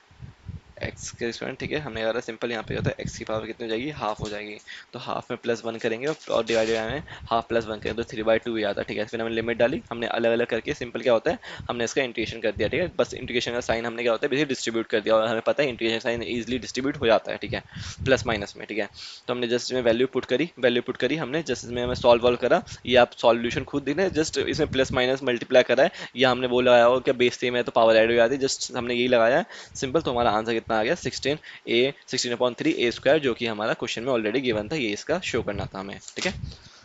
एक्स के रिस्पेक्ट, ठीक है, हमने करा सिंपल, यहाँ पे होता है एक्स की पावर कितनी हो जाएगी, हाफ हो जाएगी, तो हाफ में +1 करेंगे और डिवाइडेड में हाफ +1 करेंगे तो 3/2 ही आता है। ठीक है, फिर हमने लिमिट डाली, हमने अलग अलग करके सिंपल क्या होता है, हमने इसका इंटीग्रेशन कर दिया। ठीक है, बस इंटीग्रेशन का साइन हमने क्या होता है बेसिकली डिस्ट्रीब्यूट कर दिया, और हमें पता है इंटीग्रेशन साइन इजीली डिस्ट्रीब्यूट हो जाता है। ठीक है, प्लस माइनस में। ठीक है, तो हमने जस्ट इसमें वैल्यू पुट करी, वैल्यू पुट करी हमने, जस्ट इसमें हमें सॉल्व वॉल्व करा, ये आप सॉल्यूशन खुद देखें, जस्ट इसमें प्लस माइनस मल्टीप्लाई करा है, या हमने वो लगाया हो क्या बेस सेम है तो पावर ऐड हो जाती है, जस्ट हमने यही लगाया है सिंपल, तो हमारा आंसर कितना आ गया, 16/3 a स्क्वायर, जो कि हमारा क्वेश्चन में ऑलरेडी गिवन था, ये इसका शो करना था हमें। ठीक है,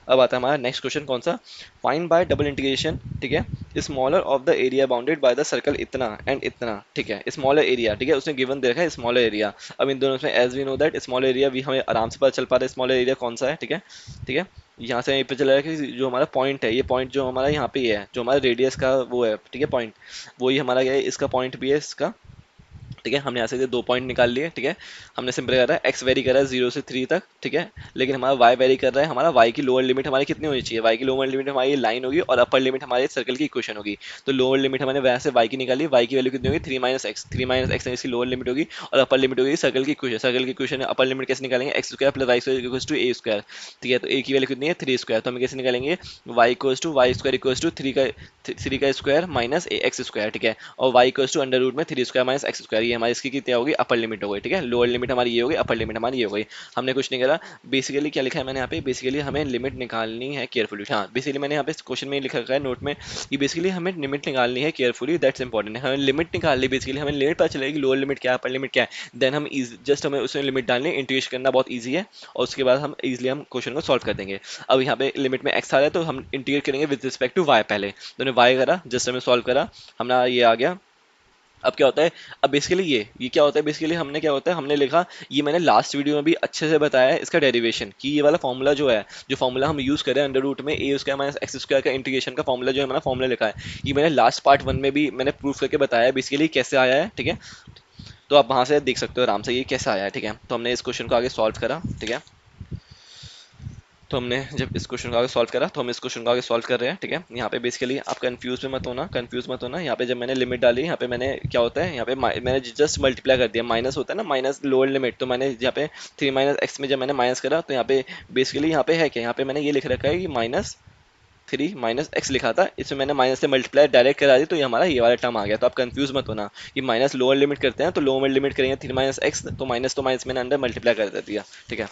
अब आता है हमारा नेक्स्ट क्वेश्चन कौन सा, फाइंड बाय डबल इंटीग्रेशन। ठीक है, smaller of the area bounded by the circle इतना एंड इतना। ठीक है, स्मॉलर एरिया, ठीक है, उसने गिवन दे रखा है स्मॉलर एरिया। अब इन दोनों में as we know that smaller area भी हमें आराम से पता चल पा रहा है स्मॉलर एरिया कौन सा है। ठीक है, ठीक है, यहाँ से पे चला रहा है कि जो हमारा पॉइंट है, ये पॉइंट जो हमारा यहाँ पे है, जो हमारा रेडियस का वो है, ठीक है, पॉइंट, वही हमारा क्या है, इसका पॉइंट भी है इसका। ठीक है, हमने यहाँ से 2 पॉइंट निकाल लिए। ठीक है, हमने सिंपल कर रहा है एक्स वेरी कर रहा है 0 से 3 तक। ठीक है, लेकिन हमारा वाई वेरी कर रहा है, हमारा वाई की लोअर लिमिट हमारी कितनी होनी चाहिए, वाई की लोअर लिमिट हमारी लाइन होगी और अपर लिमिट हमारे सर्कल की इक्वेशन होगी। तो लोअर लिमिट हमने वहाँ से वाई की निकाली, वाई की वैल्यू कितनी होगी 3 - x इसकी लोअर लिमिट होगी, और अपर लिमिट होगी सर्कल की इक्वेशन, सर्कल की इक्वेशन अपर लिमिट कैसे निकालेंगे, x square plus Y square equals to A square. ठीक है, तो ए की वैल्यू कितनी है 3 स्क्वायर, तो हम कैसे निकालेंगे, y equals to y square equals to 3 का स्क्वायर माइनस एक्स स्क्वायर। ठीक है, और Y equals to under root में 3 स्क्वायर माइनस एक्स स्क्वायर, ये हमारी इसकी कितनी होगी, अपर लिमिट हो गई। ठीक है, लोअर लिमिट हमारी ये होगी, अपर लिमिट हमारी ये हो गई। हमने कुछ नहीं करा, बेसिकली क्या लिखा है मैंने यहाँ पे, बेसिकली हमें लिमिट निकालनी है केयरफुली। हाँ, बेसिकली मैंने यहाँ पे क्वेश्चन में लिखा है नोट में कि बेसिकली हमें लिमिट निकालनी है केयरफुली, दैट्स इंपॉर्टेंट है। हमें लिमिट निकाल ली, बेसिकली हमें लिमिट पता चलेगी लोअर लिमिट क्या है, अपर लिमिट क्या है, देन हम जस्ट हमें उसमें लिमिट डालनी है, इंटीग्रेशन करना बहुत ईजी है, और उसके बाद हम इजिली हम क्वेश्चन को सॉल्व कर देंगे। अब यहाँ पे लिमिट में एक्स आ रहा है, तो हम इंटीग्रेट करेंगे विद रिस्पेक्ट टू वाई, पहले तो हमने वाई करा, जस्ट हमें सॉल्व करा, हमारा ये आ गया अब क्या होता है, अब बेसिकली ये क्या होता है, बेसिकली हमने क्या होता है, हमने लिखा, ये मैंने लास्ट वीडियो में भी अच्छे से बताया है इसका डेरिवेशन, कि ये वाला फॉर्मूला जो है, जो फॉर्मूला हम यूज करें अंडर रूट में ए स्क्वायर माइनस एक्स स्क्वायर का इंटीग्रेशन का फॉर्मूला जो है, मैंने फॉर्मूला लिखा है, ये मैंने लास्ट पार्ट 1 में भी मैंने प्रूफ करके बताया है बेसिकली कैसे आया है, ठीक है। तो आप वहां से देख सकते हो आराम से ये कैसे आया है, ठीक है। तो हमने इस क्वेश्चन को आगे सॉल्व करा, ठीक है। तो हमने जब इस क्वेश्चन को आगे सॉल्व करा, तो हम इस क्वेश्चन को आगे सॉल्व कर रहे हैं, ठीक है। यहाँ पे बेसिकली आप कंफ्यूज में मत होना, कंफ्यूज मत होना। यहाँ पे जब मैंने लिमिट डाली, यहाँ पे मैंने क्या होता है, यहाँ पे मैंने जस्ट मल्टीप्लाई कर दिया, माइनस होता है ना, माइनस लोअर लिमिट, तो मैंने यहाँ पे 3 - x में जब मैंने माइनस करा, तो यहाँ पे बेसिकली यहाँ पे है क्या, यहाँ पे मैंने ये लिख रखा है कि -3 - x लिखा था, इसमें मैंने माइनस से मल्टीप्लाई डायरेक्ट करा दी, तो ये हमारा ये वाला टर्म आ गया। तो आप कंफ्यूज मत होना कि माइनस लोअर लिमिट करते हैं, तो लोअर लिमिट करेंगे 3 - x, तो माइनस मैंने अंदर मल्टीप्लाई कर दिया, ठीक है।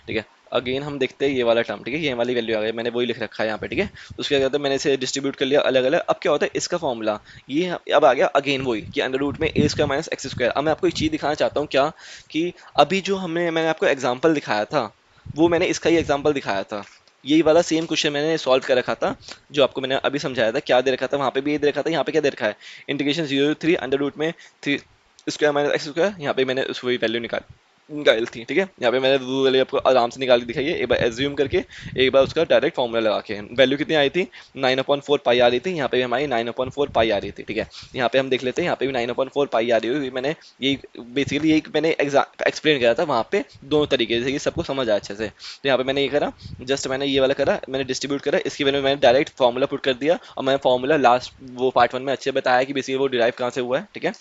ठीक है, अगेन हम देखते हैं ये वाला टर्म, ठीक है, ये वाली वैल्यू आ गई, मैंने वही लिख रखा है यहाँ पे, ठीक है। उसके क्या होता है, मैंने इसे डिस्ट्रीब्यूट कर लिया अलग अलग। अब क्या होता है, इसका फॉर्मूला ये अब आ गया अगेन वही, कि अंडर रूट में ए स्क्वायर माइनस एक्स स्क्वायर। अब मैं आपको एक चीज़ दिखाना चाहता हूँ क्या, कि अभी जो मैंने आपको एग्जाम्पल दिखाया था, वो मैंने इसका ही एग्जाम्पल दिखाया था, यही वाला सेम क्वेश्चन मैंने सॉल्व कर रखा था, जो आपको मैंने अभी समझाया था, क्या दे रखा था वहाँ पे भी ये दे रखा था, यहाँ पे क्या दे रखा है, इंटीग्रेशन 0 to 3 अंडर रूट में 3 स्क्वायर माइनस एक्स स्क्वायर, यहाँ पे मैंने उस वही वैल्यू निकाल थी, ठीक है। यहाँ पे मैंने वो वाली आपको आराम से निकाल के दिखाई है, एक बार एज्यूम करके, एक बार उसका डायरेक्ट फॉर्मूला लगा के। वैल्यू कितनी आई थी, 9/4 पाई आ रही थी, यहाँ पे भी हमारी 9/4 पाई आ रही थी, ठीक है। यहाँ पे हम देख लेते हैं, यहाँ पे भी 9/4 पाई आ रही हुई, मैंने यही बेसिकली यही मैंने एक्सप्लेन किया था वहाँ पे दोनों तरीके से, कि सबको समझ आया अच्छे से। तो यहाँ पे मैंने ये करा, जस्ट मैंने ये वाला करा, मैंने डिस्ट्रीब्यूट करा, इसकी वैल्यू मैंने डायरेक्ट फॉर्मूला पुट कर दिया, और मैंने फॉर्मूला लास्ट वो पार्ट 1 में अच्छे बताया कि बेसिकली वो डिराइव कहाँ से हुआ है, ठीक है।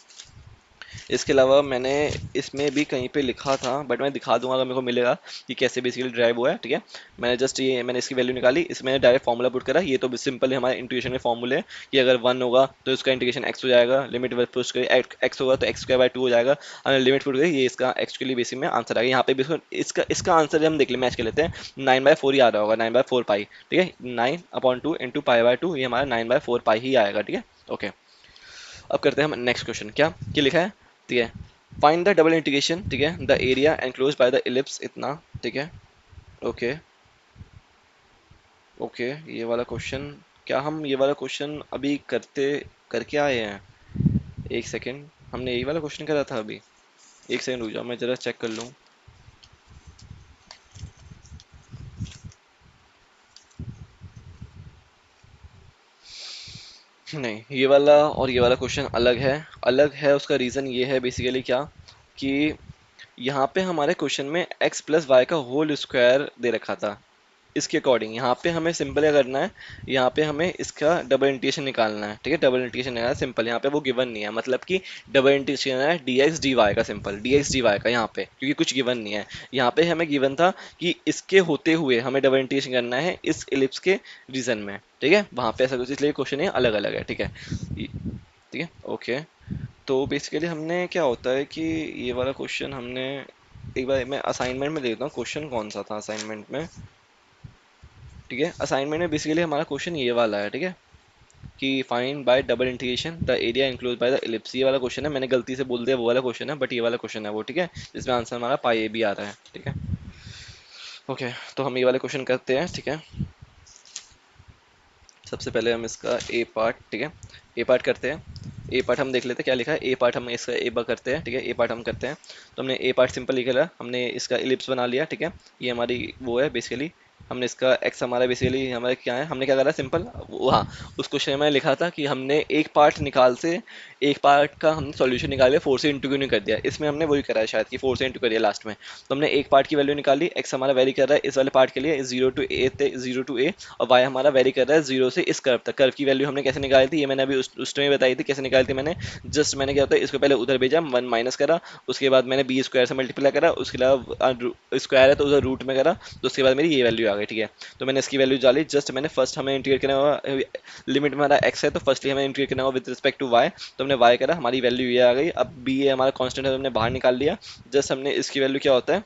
इसके अलावा मैंने इसमें भी कहीं पे लिखा था, बट मैं दिखा दूंगा अगर मेरे को मिलेगा कि कैसे बेसिकली ड्राइव हुआ है, ठीक है। मैंने जस्ट ये मैंने इसकी वैल्यू निकाली, इसमें डायरेक्ट फॉर्मूला पुट करा, ये तो सिंपल है हमारे इंटीग्रेशन के फॉर्मूले, कि अगर 1 होगा तो इसका इंटीग्रेशन x हो जाएगा, लिमिट पुट करिए x होगा तो x² 2 हो जाएगा, हमने लिमिट पुट करी, ये इसका एक्चुअली बेसिक में आंसर आ गया। यहाँ पे भी इसका इसका आंसर जब हम देख ले मैच कर लेते हैं, 9/4 ही आ रहा होगा, 9/4 पाई, ठीक है। 9/2 इंटू पाई/2, ये हमारा 9/4 पाई ही आएगा, ठीक है, ओके। अब करते हैं हम नेक्स्ट क्वेश्चन, क्या क्या लिखा है, ठीक है। फाइंड द डबल इंटीग्रेशन, ठीक है, the area enclose by the ellipse इतना, ठीक है, ओके। ओके, ये वाला क्वेश्चन, क्या हम ये वाला क्वेश्चन अभी करके आए हैं, एक सेकेंड, हमने यही वाला क्वेश्चन करा था अभी, एक सेकंड रुक जाओ मैं जरा चेक कर लूँ। नहीं, ये वाला और ये वाला क्वेश्चन अलग है, अलग है। उसका रीज़न ये है बेसिकली क्या, कि यहाँ पे हमारे क्वेश्चन में x प्लस वाई का होल स्क्वायर दे रखा था, इसके अकॉर्डिंग यहाँ पे हमें सिंपल क्या करना है, यहाँ पे हमें इसका डबल इंटीग्रेशन निकालना है, ठीक है। डबल इंटीग्रेशन निकालना है सिंपल, यहाँ पे वो गिवन नहीं है, मतलब कि डबल इंटीग्रेशन है dx dy का, सिंपल dx dy का यहाँ पे, क्योंकि कुछ गिवन नहीं है। यहाँ पे हमें गिवन था कि इसके होते हुए हमें डबल इंटीग्रेशन करना है इस इलिप्स के रीजन में, ठीक है, वहाँ पे ऐसा कुछ, इसलिए क्वेश्चन ये अलग अलग है, ठीक है, ठीक है, ओके। तो बेसिकली हमने क्या होता है कि ये वाला क्वेश्चन हमने, एक बार मैं असाइनमेंट में देखता हूँ क्वेश्चन कौन सा था असाइनमेंट में, ठीक है। असाइनमेंट में बेसिकली हमारा क्वेश्चन ये वाला है, ठीक है, कि find by double integration the area enclose by the ellipse, ये वाला क्वेश्चन है, मैंने गलती से बोल दिया वो वाला क्वेश्चन है, बट ये वाला क्वेश्चन है वो, ठीक है, जिसमें आंसर हमारा पाई ए भी आ रहा है, ठीक है, ओके। तो हम ये वाले क्वेश्चन करते हैं, ठीक है। सबसे पहले हम इसका ए पार्ट, ठीक है, ए पार्ट करते हैं। ए पार्ट हम देख लेते हैं क्या लिखा है, ए पार्ट हम इसका ए बार करते हैं, ठीक है, ए पार्ट हम करते हैं। तो हमने ए पार्ट सिंपल लिखा है, हमने इसका इलिप्स बना लिया, ठीक है, ये हमारी वो है बेसिकली, हमने इसका एक्स हमारा बेसिकली हमारा क्या है, हमने क्या करा सिंपल वो, हाँ, उस क्वेश्चन में लिखा था कि हमने एक पार्ट निकाल से, एक पार्ट का हमने सॉल्यूशन निकाल लिया, 4 से इंटू क्यों नहीं कर दिया, इसमें हमने वही करा है शायद कि 4 से इंटू करिए लास्ट में। तो हमने एक पार्ट की वैल्यू निकाली, एक्स हमारा वेरी कर रहा है इस वाले पार्ट के लिए 0 to a, और वाई हमारा वेरी कर रहा है 0 से इस कर्व तक। कर्व की वैल्यू हमने कैसे निकाली थी, ये मैंने अभी उस टाइम बताई थी कैसे निकाली थी मैंने, जस्ट मैंने क्या होता है इसको पहले उधर भेजा, 1 माइनस करा, उसके बाद मैंने बी स्क्वायर से मल्टीप्लाई करा, उसके अलावा स्क्वायर है तो उधर रूट में करा, तो उसके बाद मेरी ये वैल्यू आ गई, ठीक है। तो मैंने इसकी वैल्यू डाली, जस्ट मैंने फर्स्ट हमें इंटीग्रेट करना होगा, लिमिट में हमारा एक्स है तो फर्स्टली हमें इंटीग्रेट करना होगा विद रिस्पेक्ट टू वाई, तो हमने वाई करा, हमारी वैल्यू ये आ गई। अब बी ए हमारा कांस्टेंट है तो हमने बाहर निकाल लिया, जस्ट हमने इसकी वैल्यू क्या होता है,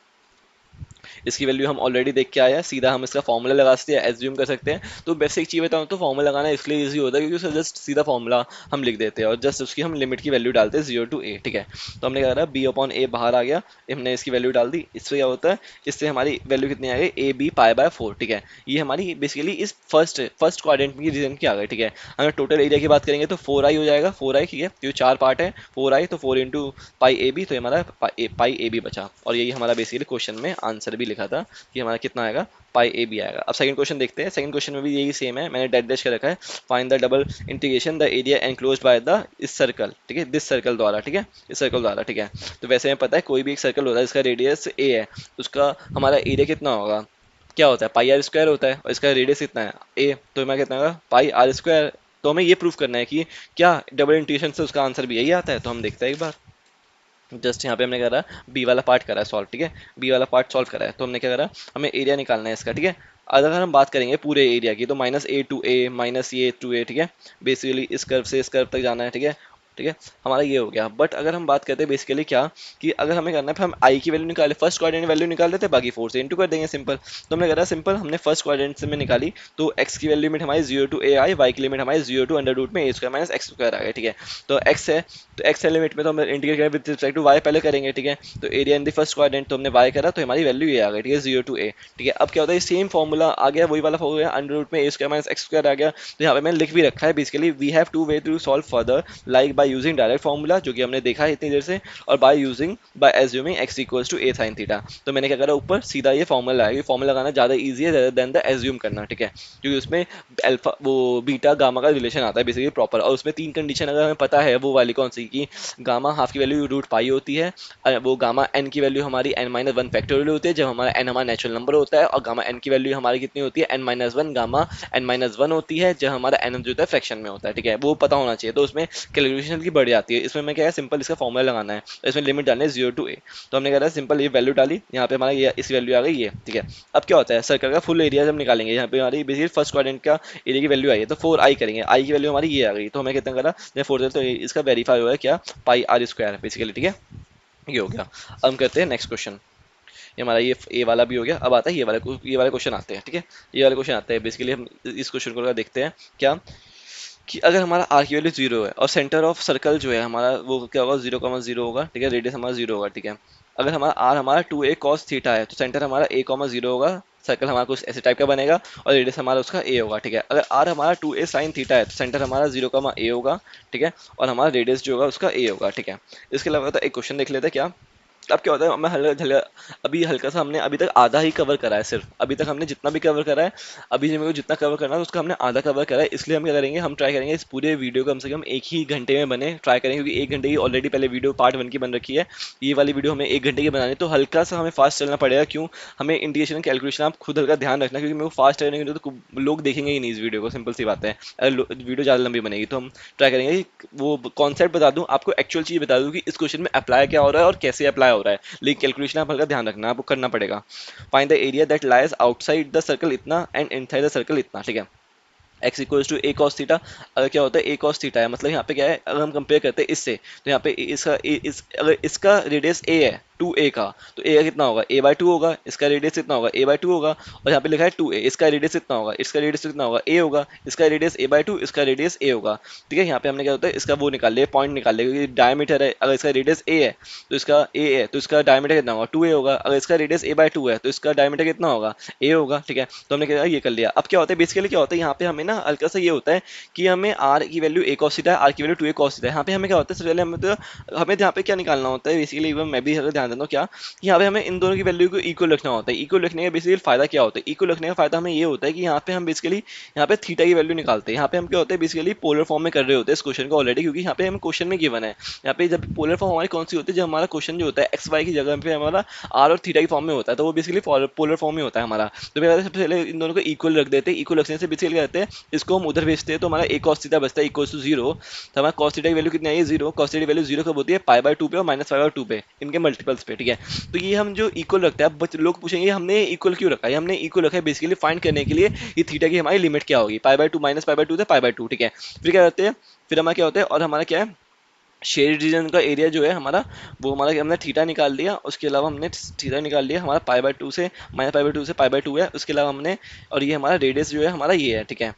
इसकी वैल्यू हम ऑलरेडी देख के आए हैं, सीधा हम इसका फॉर्मूला लगा सकते हैं, एज्यूम कर सकते हैं। तो बेसिक चीज़ बताऊँ तो फॉर्मूला लगाना इसलिए ईजी होता है क्योंकि उसका जस्ट सीधा फॉर्मूला हम लिख देते हैं और जस्ट उसकी हम लिमिट की वैल्यू डालते हैं 0 to a, ठीक है। तो हमने क्या करा, b/a बाहर आ गया, हमने इसकी वैल्यू डाल दी। इससे क्या होता है, इससे हमारी वैल्यू कितनी आ गई, ab π/4, ठीक है। ये हमारी बेसिकली इस फर्स्ट क्वाड्रेंट की रीजन की आ गई, ठीक है। अगर टोटल एरिया की बात करेंगे तो 4i हो जाएगा, 4i, ठीक है, क्योंकि 4 पार्ट है, 4i तो 4 इंटू पाई ए बी, तो ये हमारा पाई ए बी बचा। और यही हमारा बेसिकली क्वेश्चन में आंसर भी लिखा था कि हमारा कितना आएगा, पाई ए बी आएगा। अब सेकंड क्वेश्चन देखते हैं। सेकंड क्वेश्चन में भी यही सेम है, मैंने डेट डैश कर रखा है, find the double integration the area enclosed by the इस सर्कल, ठीक है, दिस सर्कल द्वारा, ठीक है, इस सर्कल द्वारा, ठीक है। तो वैसे हमें पता है कोई भी एक सर्कल होता है जिसका रेडियस ए है, तो उसका हमारा एरिया कितना होगा, क्या होता है, पाई आर स्क्वायर होता है, और इसका रेडियस कितना है, ए, तो हमारा कितना होगा, पाई आर स्क्वायर। तो हमें ये प्रूफ करना है कि क्या डबल इंटीग्रेशन से उसका आंसर भी यही आता है। तो हम देखते हैं एक बार, जस्ट यहाँ पे हमने करा बी वाला पार्ट करा है सॉल्व, ठीक है, बी वाला पार्ट सॉल्व करा है। तो हमने क्या करा, हमें एरिया निकालना है इसका, ठीक है। अगर हम बात करेंगे पूरे एरिया की तो -a to a -a to a, ठीक है, बेसिकली इस कर्व से इस कर्व तक जाना है, ठीक है, ठीक है, हमारा ये हो गया। बट अगर हम बात करते हैं बेसिकली क्या, कि अगर हमें करना है, फिर हम आई की वैल्यू निकाले, फर्स्ट क्वाड्रेंट वैल्यू निकाल देते, बाकी 4 से इंटू कर देंगे, सिंपल। तो हमने करा सिंपल, हमने फर्स्ट क्वाड्रेंट से में निकाली, तो x की वैल्यू लिमिट हमारी 0 to a आई, y की लिमिट हमारी 0 to √में a² - x² आ गई, ठीक है। तो x है, तो x है लिमिट में, तो हम इंटीग्रेट करें विद रिस्पेक्ट टू y पहले करेंगे, ठीक है। तो area in the first quadrant, तो हमने y करा, तो हमारी वैल्यू ये आ गई, ठीक है, 0 to a, ठीक है। अब क्या होता है, सेम फॉर्मूला आ गया, वही वाला फॉर्मूला, √में a² - x² आ गया। तो यहाँ पे मैंने लिख भी रखा है, basically we have two way to solve further, like by using direct formula, जो कि हमने देखा है इतनी देर से, और by assuming x equals to a sin theta. तो मैंने क्या करा, ऊपर सीधा ये फॉर्मूला लगाया, फॉर्मूला लगाना ज़्यादा ईजी है रेदर देन द एज्यूम करना, ठीक है, क्योंकि उसमें अल्फा वो बीटा गामा का रिलेशन आता है बेसिकली प्रॉपर, और उसमें 3 कंडीशन अगर हमें पता है, वो वाली कौन सी, कि गामा हाफ की वैल्यू √π होती है, वो गामा n की वैल्यू हमारी n-1 फैक्टोरियल होती है जब हमारा n हमारा नेचुरल नंबर होता है, और गामा n की वैल्यू हमारी कितनी होती है, n-1 गामा n-1 होती है जब हमारा n जो होता है फ्रैक्शन में होता है, ठीक है, वो पता होना चाहिए। तो उसमें कैलकुलेशन की बढ़ जाती है। इसमें मैं क्या है, सिंपल इसका फॉर्मूला लगाना है, तो इसमें लिमिट डालनी है 0 to a। तो हमने कहा सिंपल ये वैल्यू डाली, यहाँ पे हमारा ये इस वैल्यू आ गई ये, ठीक है। अब क्या होता है, सर्कल का फुल एरिया जब निकालेंगे, यहाँ पे हमारी बेसिकली फर्स्ट क्वाड्रेंट का एरिया की वैल्यू आई है, तो 4i करेंगे, आई की वैल्यू हमारी ये आ गई, तो हमें कितना करा, जब 4 तो इसका वेरीफाई हुआ है क्या, पाई आर स्क्वायर बेसिकली, ठीक है, ये हो गया। अब हम करते हैं नेक्स्ट क्वेश्चन। ये हमारा ये ए वाला भी हो गया। अब आता है ये वाले क्वेश्चन आते हैं, ठीक है, ये वाले क्वेश्चन आते हैं। बेसिकली हम इस क्वेश्चन को देखते हैं क्या, कि अगर हमारा आर की वैल्यू 0 है और सेंटर ऑफ सर्कल जो है हमारा वो क्या होगा, 0,0 होगा, ठीक है, रेडियस हमारा 0 होगा, ठीक है। अगर हमारा आर हमारा 2a cos थीटा है, तो सेंटर हमारा a,0 होगा, सर्कल हमारा कुछ ऐसे टाइप का बनेगा, और रेडियस हमारा उसका a होगा, ठीक है। अगर आर हमारा 2a sin थीटा है, तो सेंटर हमारा 0,a होगा, ठीक है, और हमारा रेडियस जो होगा उसका a होगा, ठीक है। इसके अलावा तो एक क्वेश्चन देख लेते हैं क्या। अब क्या होता है, मैं अभी हल्का सा हमने अभी तक आधा ही कवर करा है, सिर्फ अभी तक हमने जितना भी कवर करा है, अभी जो मेरे को जितना कवर करना है उसका हमने आधा कवर करा है। इसलिए हम क्या करेंगे, हम ट्राई करेंगे इस पूरे वीडियो को कम से कम 1 ही घंटे में बने, ट्राई करेंगे, क्योंकि 1 घंटे की ऑलरेडी पहले वीडियो पार्ट 1 की बन रखी है, ये वाली वीडियो हमें 1 घंटे की बनानी है, तो हल्का सा हमें फास्ट चलना पड़ेगा। क्यों, हमें इंटीग्रेशन कैलकुलेशन आप खुद हल्का ध्यान रखना, क्योंकि मेरे को फास्ट चलने के तो लोग देखेंगे ही नहीं इस वीडियो को, सिंपल सी बात है। अगर वीडियो ज़्यादा लंबी बनेगी तो हम ट्राई करेंगे कि वो कॉन्सेप्ट बता दूँ आपको, एक्चुअल चीज़ बता दूँ कि इस क्वेश्चन में अप्लाई क्या हो रहा है और कैसे अप्लाई हो रहा है, लेकिन कैलकुलेशन आप हल्का ध्यान रखना, आपको करना पड़ेगा। Find the area that lies outside the circle इतना एंड इनसाइड द सर्कल इतना, ठीक है। x equals to a cos theta, अगर क्या होता है a cos थीटा है, मतलब यहाँ पे क्या है, अगर हम कंपेयर करते हैं इससे, तो यहाँ पे अगर इसका रेडियस a है 2a का, तो a का कितना होगा, a/2 होगा, इसका रेडियस कितना होगा, a/2 होगा, और यहाँ पे लिखा है 2a, इसका रेडियस कितना होगा, इसका रेडियस कितना होगा, a होगा, इसका रेडियस a/2, इसका रेडियस a होगा, ठीक है। यहाँ पे हमने क्या होता है, इसका वो निकाल लिया, पॉइंट निकाल लिया, क्योंकि डायमीटर है, अगर इसका रेडियस a है तो इसका a है, तो इसका डायमीटर कितना होगा, 2a होगा, अगर इसका रेडियस a/2 है तो इसका डायमीटर कितना होगा, a होगा, ठीक है। तो हमने क्या ये कर लिया। अब क्या होता है, बेसिकली क्या होता है, यहाँ पे हमें ना हल्का सा ये होता है कि हमें r की वैल्यू a cos थीटा है, r की वैल्यू 2a cos थीटा है। यहाँ पे हमें क्या होता है, सबसे पहले हमें यहाँ पे क्या निकालना होता है, बेसिकली मैं भी ध्यान देता हूँ क्या, यहाँ पे हमें इन दोनों की वैल्यू को इक्वल रखना होता है। इक्वल रखने का बेसिकली फायदा क्या होता है, इक्वल रखने का फायदा हमें ये होता है कि यहाँ पे हम बेसिकली यहाँ पे थीटा की वैल्यू निकालते हैं। यहाँ पे हम क्या होता है, बेसिकली पोलर फॉर्म में कर रहे होते हैं इस क्वेश्चन को ऑलरेडी, क्योंकि यहाँ पे हम क्वेश्चन में गिवन है। यहाँ पे जब पोलर फॉर्म हमारी कौन सी होती है, जब हमारा क्वेश्चन जो होता है एक्स वाई की जगह पे हमारा आर और थीटा की फॉर्म में होता है, तो वो बेसिकली पोलर फॉर्म में होता है हमारा। तो सबसे पहले इन दोनों को इक्वल रख देते हैं। इक्वल रखने से बेसिकली क्या करते हैं, इसको हम उधर भेजते हैं, तो हमारा a cos थीटा बचता है इक्वल टू 0। तो हमारा cos थीटा की वैल्यू कितनी आई है, 0। cos थीटा की वैल्यू 0 कब होती है, π/2 पे और -π/2 पे, इनके मल्टीपल्स पे, ठीक है। तो ये हम जो इक्वल रखते हैं, अब लोग पूछेंगे हमने इक्वल क्यों रखा है, हमने इक्वल रखा है बेसिकली फाइंड करने के लिए ये थीटा की हमारी लिमिट क्या होगी, π/2 -π/2 से π/2, ठीक है। फिर क्या करते हैं, फिर हमारा क्या होता है, और हमारा क्या है, शेड रीजन का एरिया जो है हमारा, वो हमारा हमने थीटा निकाल लिया, उसके अलावा हमने थीटा निकाल लिया हमारा पाई बाय टू से, माइनस पाई बाय टू से पाई बाय टू है, उसके अलावा हमने, और ये हमारा रेडियस जो है हमारा ये है, ठीक है।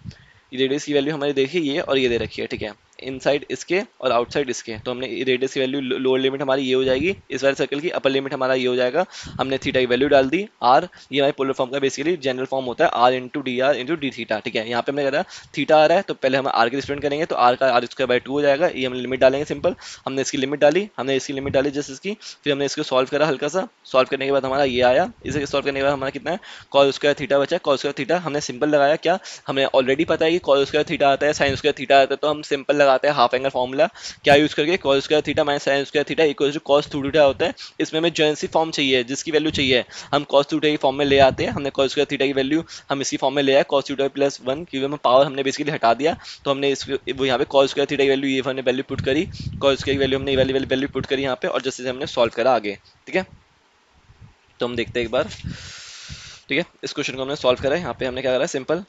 रेडियस की वैल्यू हमारी देखिए ये और ये दे रखी है, ठीक है, इनसाइड इसके और आउटसाइड इसके। तो हमने रेडियस की वैल्यू लोअर लिमिट हमारी ये हो जाएगी इस वाले सर्कल की, अपर लिमिट हमारा ये हो जाएगा। हमने थीटा की वैल्यू डाल दी आर, ये हमारे पोलर फॉर्म का बेसिकली जनरल फॉर्म होता है r into d r into d theta, ठीक है। यहाँ पे हमने कहा थीटा आ रहा है तो पहले हम आर के रिस्पेक्ट करेंगे, तो आर का आर स्क्वायर बाय टू हो जाएगा, ये हम लिमिट डालेंगे सिंपल। हमने इसकी लिमिट डाली, हमने इसकी लिमिट डाली जस्ट इसकी, फिर हमने इसको सॉल्व करा हल्का सा, सॉल्व करने के बाद हमारा ये आया, इसे सॉल्व करने के बाद हमारा कितना है कॉस स्क्वायर थीटा बचा। कॉस स्क्वायर थीटा हमने सिंपल लगाया, क्या हमें ऑलरेडी पता है कि कॉस स्क्वायर थीटा आता है, साइन स्क्वायर थीटा आता है, तो हम सिंपल लगाते हैं हाफ एंगल फॉर्मूला, क्या यूज करके cos square theta minus sine square theta equal to cos two theta होता है। इसमें हमें जोइंसी फॉर्म चाहिए, जिसकी वैल्यू चाहिए हम कॉस टू थीटा की फॉर्म में ले आते हैं। हमने कॉस स्क्वायर थीटा की वैल्यू हम इसी फॉर्म में ले आए कॉस थीटा प्लस वन, क्योंकि हमें पावर हमने बेसिकली हटा दिया, तो हमने इस वो यहाँ पे कॉस स्क्वायर थीटा की वैल्यू ये हमने वैल्यू पुट करी, कॉस स्क्वायर की वैल्यू हमने ये वाली वैल्यू पुट करी यहाँ पे, और जैसे हमने सॉल्व करा आगे, ठीक है। तो हम देखते हैं एक बार, ठीक है, इस क्वेश्चन को हमने सॉल्व करा है। यहाँ पे हमने क्या करा है सिंपल,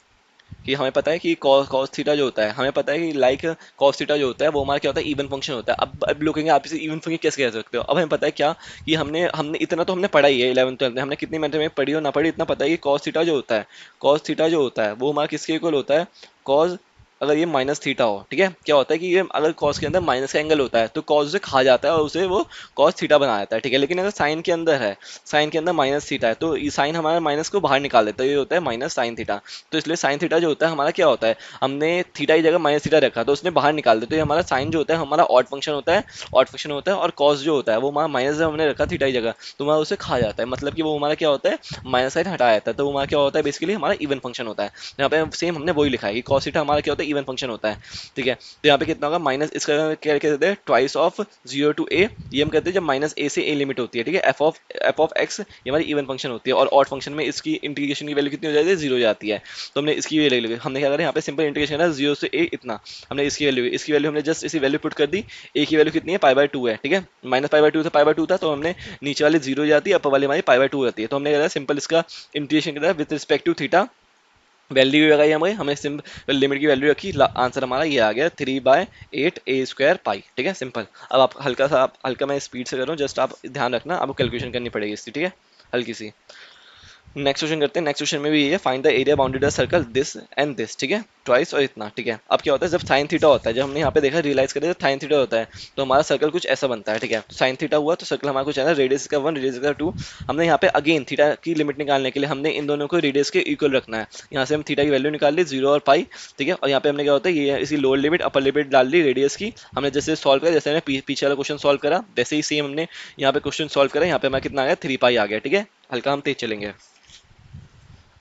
कि हमें पता है कि कॉस थीटा जो होता है, हमें पता है कि लाइक कॉस थीटा जो होता है वो हमारा क्या होता है इवन फंक्शन होता है। अब लोग कहेंगे आप इसे इवन फंक्शन कैसे कह सकते हो, अब हमें पता है क्या कि हमने हमने इतना तो हमने पढ़ा ही है 11th 12th में, हमने कितनी मैथ में पढ़ी हो ना पढ़ी, इतना पता है कि कॉस थीटा जो होता है, कॉस थीटा जो होता है वो हमारा किसके इक्वल होता है, कॉस, अगर ये माइनस थीटा हो, ठीक है, क्या होता है कि ये अगर कॉस के अंदर माइनस का एंगल होता है तो कॉस उसे खा जाता है और उसे वो कॉस थीटा बना देता है, ठीक है। लेकिन अगर साइन के अंदर है, साइन के अंदर माइनस थीटा है, तो ये साइन हमारा माइनस को बाहर निकाल देता है, ये होता है माइनस साइन थीटा। तो इसलिए साइन थीटा जो होता है हमारा क्या होता है, हमने थीटा की जगह माइनस थीटा रखा तो उसने बाहर निकाल दिया, तो ये हमारा साइन जो होता है हमारा ऑड फंक्शन होता है, ऑड फंक्शन होता है, और कॉस जो होता है वो हमारा माइनस जब हमने रखा थीटा की जगह तो हमारा उसे खा जाता है, मतलब कि वो हमारा क्या होता है माइनस साइन हटा जाता है, तो वो हमारा क्या होता है बेसिकली हमारा इवन फंक्शन होता है। यहाँ पे सेम हमने वही लिखा है कि कॉस थीटा हमारा क्या होता है इवन फंक्शन होता है, ठीक है। तो यहाँ पे कितना होगा माइनस, इसका क्या कहते हैं ट्वाइस ऑफ जीरो टू ए, ये हम कहते हैं जब माइनस ए से ए लिमिट होती है, ठीक है। एफ ऑफ एक्स ये हमारी इवन फंक्शन होती है, और ऑड फंक्शन में इसकी इंटीग्रेशन की वैल्यू कितनी हो जाती है जीरो हो जाती है। तो हमने इसकी वैल्यू ले ली, हमने क्या करा यहाँ पे सिंपल इंटीग्रेशन है जीरो से ए इतना, हमने इसकी वैल्यू हमने जस्ट इसी वैल्यू पुट कर दी। ए की वैल्यू कितनी है पाई बाय टू है, ठीक है, माइनस पाई बाय टू से पाई बाय टू था, तो हमने नीचे वाले जीरो जाती है, अपर वाली हमारी पाई बाय टू रहती है। तो हमने करा सिंपल इसका इंटीग्रेशन करा with respect to theta, value लगाई हमें हमने सिंपल लिमिट की वैल्यू रखी, आंसर हमारा ये आ गया 3/8 a² पाई, ठीक है सिंपल। अब आप हल्का सा आप हल्का मैं स्पीड से कर रहा हूँ, जस्ट आप ध्यान रखना, आपको कैलकुलेशन करनी पड़ेगी इसकी, ठीक है, हल्की सी। नेक्स्ट क्वेश्चन करते हैं, नेक्स्ट क्वेश्चन में भी ये है find the area bounded by circle this and this, ठीक है, ट्वाइस और इतना, ठीक है। अब क्या होता है जब साइन थीटा होता है, जब हमने यहाँ पे देखा रियलाइज करें जब साइन थीटा होता है तो हमारा सर्कल कुछ ऐसा बनता है, ठीक है। तो साइन थीटा हुआ तो सर्कल हमारा कुछ है ना, रेडियस का 1 रेडियस का 2, हमने यहाँ पे अगेन थीटा की लिमिट निकालने के लिए हमने इन दोनों को रेडियस के इक्वल रखना है। यहाँ से हम थीटा की वैल्यू निकाल ली 0 और पाई, ठीक है, और यहाँ पे हमने क्या होता है ये इसी लोअर लिमिट अपर लिमिट डाल ली रेडियस की, हमने जैसे सॉल्व करा, जैसे हमने पीछे वाला क्वेश्चन सॉल्व करा वैसे ही सेम हमने यहाँ पे क्वेश्चन सॉल्व करा, यहाँ पे हमारा कितना आ गया 3 पाई आ गया, ठीक है। हल्का हम तेज चलेंगे।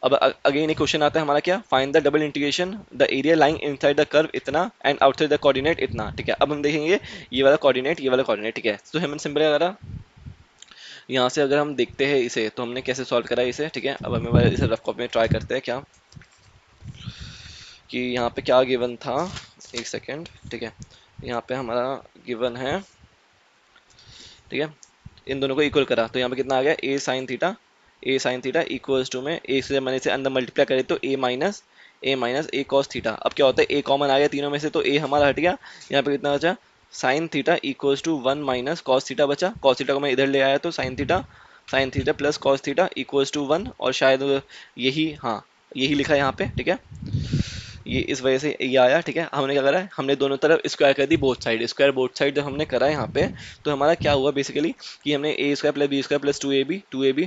अब अगेन एक क्वेश्चन आता है हमारा क्या, find the double integration the area lying inside the curve इतना एंड आउटसाइड द कोऑर्डिनेट इतना, ठीक है। अब हम देखेंगे ये वाला कोऑर्डिनेट ये वाला कोऑर्डिनेट, ठीक है। तो हमने सिंपल क्या करा, यहाँ से अगर हम देखते हैं इसे तो हमने कैसे सॉल्व करा इसे, ठीक है। अब हमें इसे रफ कॉपी में ट्राई करते हैं क्या, कि यहाँ पे क्या गिवन था, एक सेकेंड, ठीक है। यहाँ पे हमारा गिवन है, ठीक है, इन दोनों को इक्वल करा तो यहाँ पे कितना आ गया ए साइन थीटा इक्वल्स टू में ए से मैंने से अंदर मल्टीप्लाई करे तो ए माइनस ए कॉस थीटा। अब क्या होता है ए कॉमन आ गया तीनों में से तो ए हमारा हट गया, यहाँ पे कितना बचा sine theta equals to 1 minus cos theta बचा, कॉस थीटा को मैं इधर ले आया तो sine theta plus cos theta equals to 1, और शायद यही, हाँ यही लिखा है यहाँ पे, ठीक है, ये इस वजह से ये आया, ठीक है। हमने क्या करा है हमने दोनों तरफ स्क्वायर कर दी, बोथ साइड जब हमने करा है यहाँ पे तो हमारा क्या हुआ बेसिकली कि हमने A square plus B square plus two A B,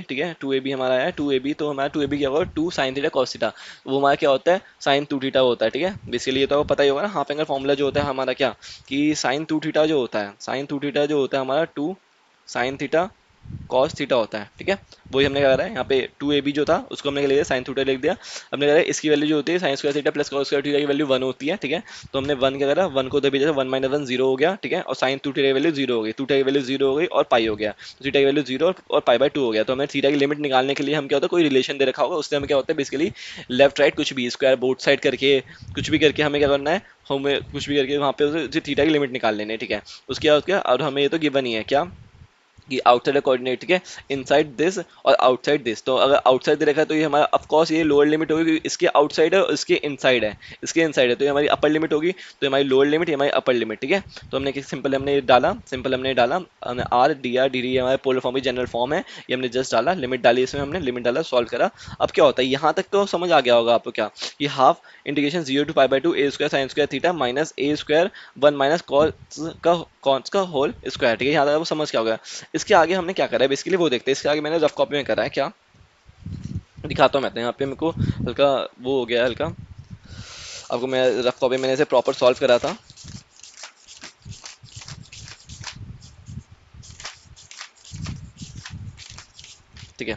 ठीक है, टू ए बी हमारा आया, टू ए बी, तो हमारा टू ए बी क्या होगा two sine theta cos theta, वो हमारा क्या होता है साइन टू थीटा होता है, ठीक है। बेसिकली ये तो आपको पता ही होगा ना, हाफ एंगल फॉर्मूला जो होता है हमारा क्या, कि साइन टू थीटा जो होता है हमारा two sine theta cos theta होता है, ठीक है। वही हमने क्या करा है यहाँ पे टू ए बी जो था उसको हमने ले लिया साइन थीटा लिख दिया। हमने कहा इसकी वैल्यू जो होती है sign square theta plus cos square theta की वैल्यू 1 होती है, ठीक है। तो हमने 1 क्या करा, 1 को उधर भेजा, 1 माइनस 1 जीरो हो गया, ठीक है, और साइन टू थीटा की वैल्यू जीरो हो गई, टू थीटा की वैल्यू जीरो हो गई और पाई हो गया, तो थीटा की वैल्यू जीरो और पाई बाय टू हो गया। तो हमें थीटा की लिमिट निकालने के लिए हम क्या होता है कोई रिलेशन दे रखा होगा, उससे हमें क्या होता है बेसिकली लेफ्ट राइट कुछ भी स्क्वायर बोथ साइड करके कुछ भी करके हमें क्या करना है, हमें कुछ भी करके वहाँ पे थीटा की लिमिट निकाल लेनी है, ठीक है। उसके बाद क्या, और हमें ये तो गिवन ही है क्या कि आउटसाइड कोऑर्डिनेट, ठीक है, इनसाइड दिस और आउटसाइड दिस। तो अगर आउटसाइड दे रखा है तो ये हमारा ऑफ कोर्स ये लोअर लिमिट होगी, क्योंकि इसके आउटसाइड है और इसके इनसाइड है, इसके इनसाइड है, तो ये हमारी अपर लिमिट होगी, तो ये हमारी लोअर लिमिट, ये हमारी अपर लिमिट, ठीक है। तो हमने सिंपल हमने डाला, सिंपल हमने डाला, हमने are d r D D हमारे पोलर फॉर्म की जनरल फॉर्म है, ये हमने जस्ट डाला, लिमिट डाली, इसमें हमने लिमिट डाला, सॉल्व करा। अब क्या होता है, यहाँ तक तो समझ आ गया होगा आपको क्या, ये half integration 0 to π/2 A square sine square theta minus A square 1 minus cos का होल स्क्वायर, ठीक है, यहाँ तक आपको समझ क्या होगा। इसके आगे हमने क्या करा है बेसिकली वो देखते हैं। इसके आगे मैंने रफ कॉपी में करा है क्या, दिखाता हूँ मैं, तो यहाँ पे मेरे को हल्का वो हो गया है हल्का, आपको मैं रफ कॉपी मैंने इसे प्रॉपर सॉल्व करा था, ठीक है,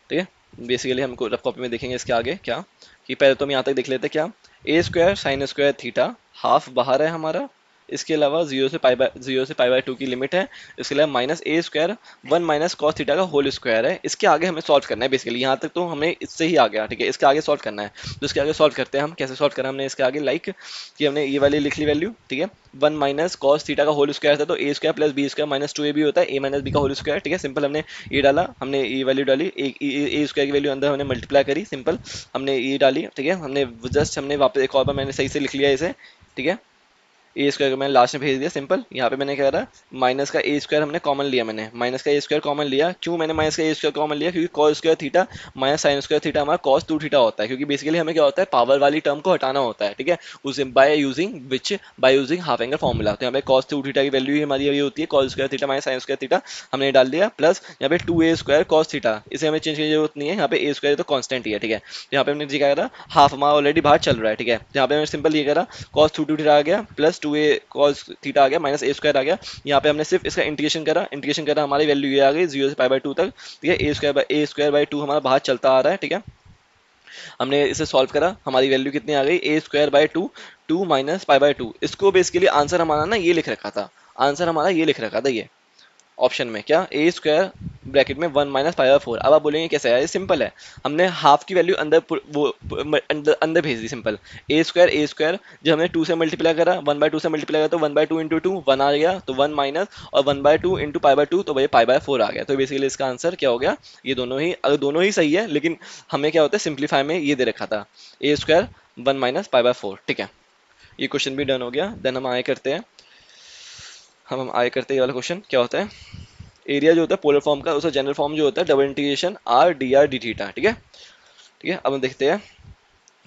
ठीक है। बेसिकली हमको रफ कॉपी में देखेंगे इसके आगे क्या, कि पहले तो हम यहाँ तक देख लेते हैं क्या, A square sine square theta half बाहर है हमारा, इसके अलावा 0 से π/2 की लिमिट है, इसके अलावा माइनस ए स्क्वायर 1 माइनस कॉस थीटा का होल स्क्वायर है। इसके आगे हमें सॉल्व करना है बेसिकली, यहाँ तक तो हमें इससे ही आ गया, ठीक है, इसके आगे सॉल्व करना है। तो इसके आगे सॉल्व करते हैं हम, कैसे सॉल्व करना है हमने इसके आगे, लाइक कि हमने ये वाली लिख ली वैल्यू, ठीक है, 1 माइनस कॉस थीटा का होल स्क्वायर था, तो A square plus B square minus 2ab होता है, ए माइनस बी का होल स्क्वायर, ठीक है, सिंपल हमने ये डाला, हमने ये वैल्यू डाली, ए स्क्वायर की वैल्यू अंदर हमने मल्टीप्लाई करी, सिंपल हमने ये डाली, ठीक है, हमने जस्ट हमने वापस एक और बार मैंने सही से लिख लिया इसे, ठीक है, ए स्क्वायर को मैंने लास्ट में भेज दिया, सिंपल। यहाँ पे मैंने क्या करा, माइनस का ए स्क्वायर हमने कॉमन लिया, मैंने माइनस का ए स्क्वायर कॉमन लिया, क्यों मैंने माइनस का ए स्क्वायर कॉमन लिया, क्योंकि cos square theta minus sine square theta हमारा कॉस 2 थीटा होता है, क्योंकि बेसिकली हमें क्या होता है, पावर वाली टर्म को हटाना होता है, ठीक है, उस by using half angle formula. तो यहाँ पे कॉस 2 थीटा की वैल्यू ही हमारी ये होती है cos square theta minus sine square theta, हमने डाल दिया, प्लस यहाँ पे 2a स्क्वायर कॉस थीटा, इसे हमें चेंज करने की जरूरत नहीं है, यहाँ पे ए स्क्वायर तो कॉन्स्टेंट ही है, ठीक है। तो यहाँ पे हमने क्या करा, हाफ हमारा ऑलरेडी बाहर चल रहा है, ठीक है, यहाँ पे हमने सिंपल ये करा, cos 2 थीटा आ गया प्लस 2a cos थीटा आ गया माइनस ए स्क्वायर आ गया। यहाँ पे हमने सिर्फ इसका इंटीग्रेशन करा, हमारी वैल्यू ये आ गई 0 से π/2 तक, ठीक है, a स्क्वायर बाई 2 हमारा बाहर चलता आ रहा है, ठीक है। हमने इसे सॉल्व करा, हमारी वैल्यू कितनी आ गई, a² बाई 2, 2 माइनस π/2। इसको बेसिकली आंसर हमारा ना ये लिख रखा था, आंसर हमारा ये लिख रखा था, ये ऑप्शन में क्या, ए स्क्वायर ब्रैकेट में 1 माइनस π/4। अब आप बोलेंगे कैसे है, ये सिंपल है, हमने हाफ की वैल्यू अंदर अंदर भेज दी, सिंपल, ए स्क्वायर जब हमने 2 से मल्टीप्लाई करा, 1/2 से मल्टीप्लाई करा, तो 1/2 इंटू 2 1 आ गया, तो 1 माइनस और 1/2 इंटू π/2, तो भाई π/4 आ गया। तो बेसिकली इसका आंसर क्या हो गया, ये दोनों ही, अगर दोनों ही सही है, लेकिन हमें क्या होता है सिंप्लीफाई में ये दे रखा था, ए स्क्वायर 1 माइनस π/4, ठीक है। ये क्वेश्चन भी डन हो गया। देन हम आए करते हैं, हम आए करते हैं, ये वाला क्वेश्चन क्या होता है, एरिया जो होता है पोलर फॉर्म का, उसका जनरल फॉर्म जो होता है double integration are d r d theta, ठीक है, ठीक है। अब हम देखते हैं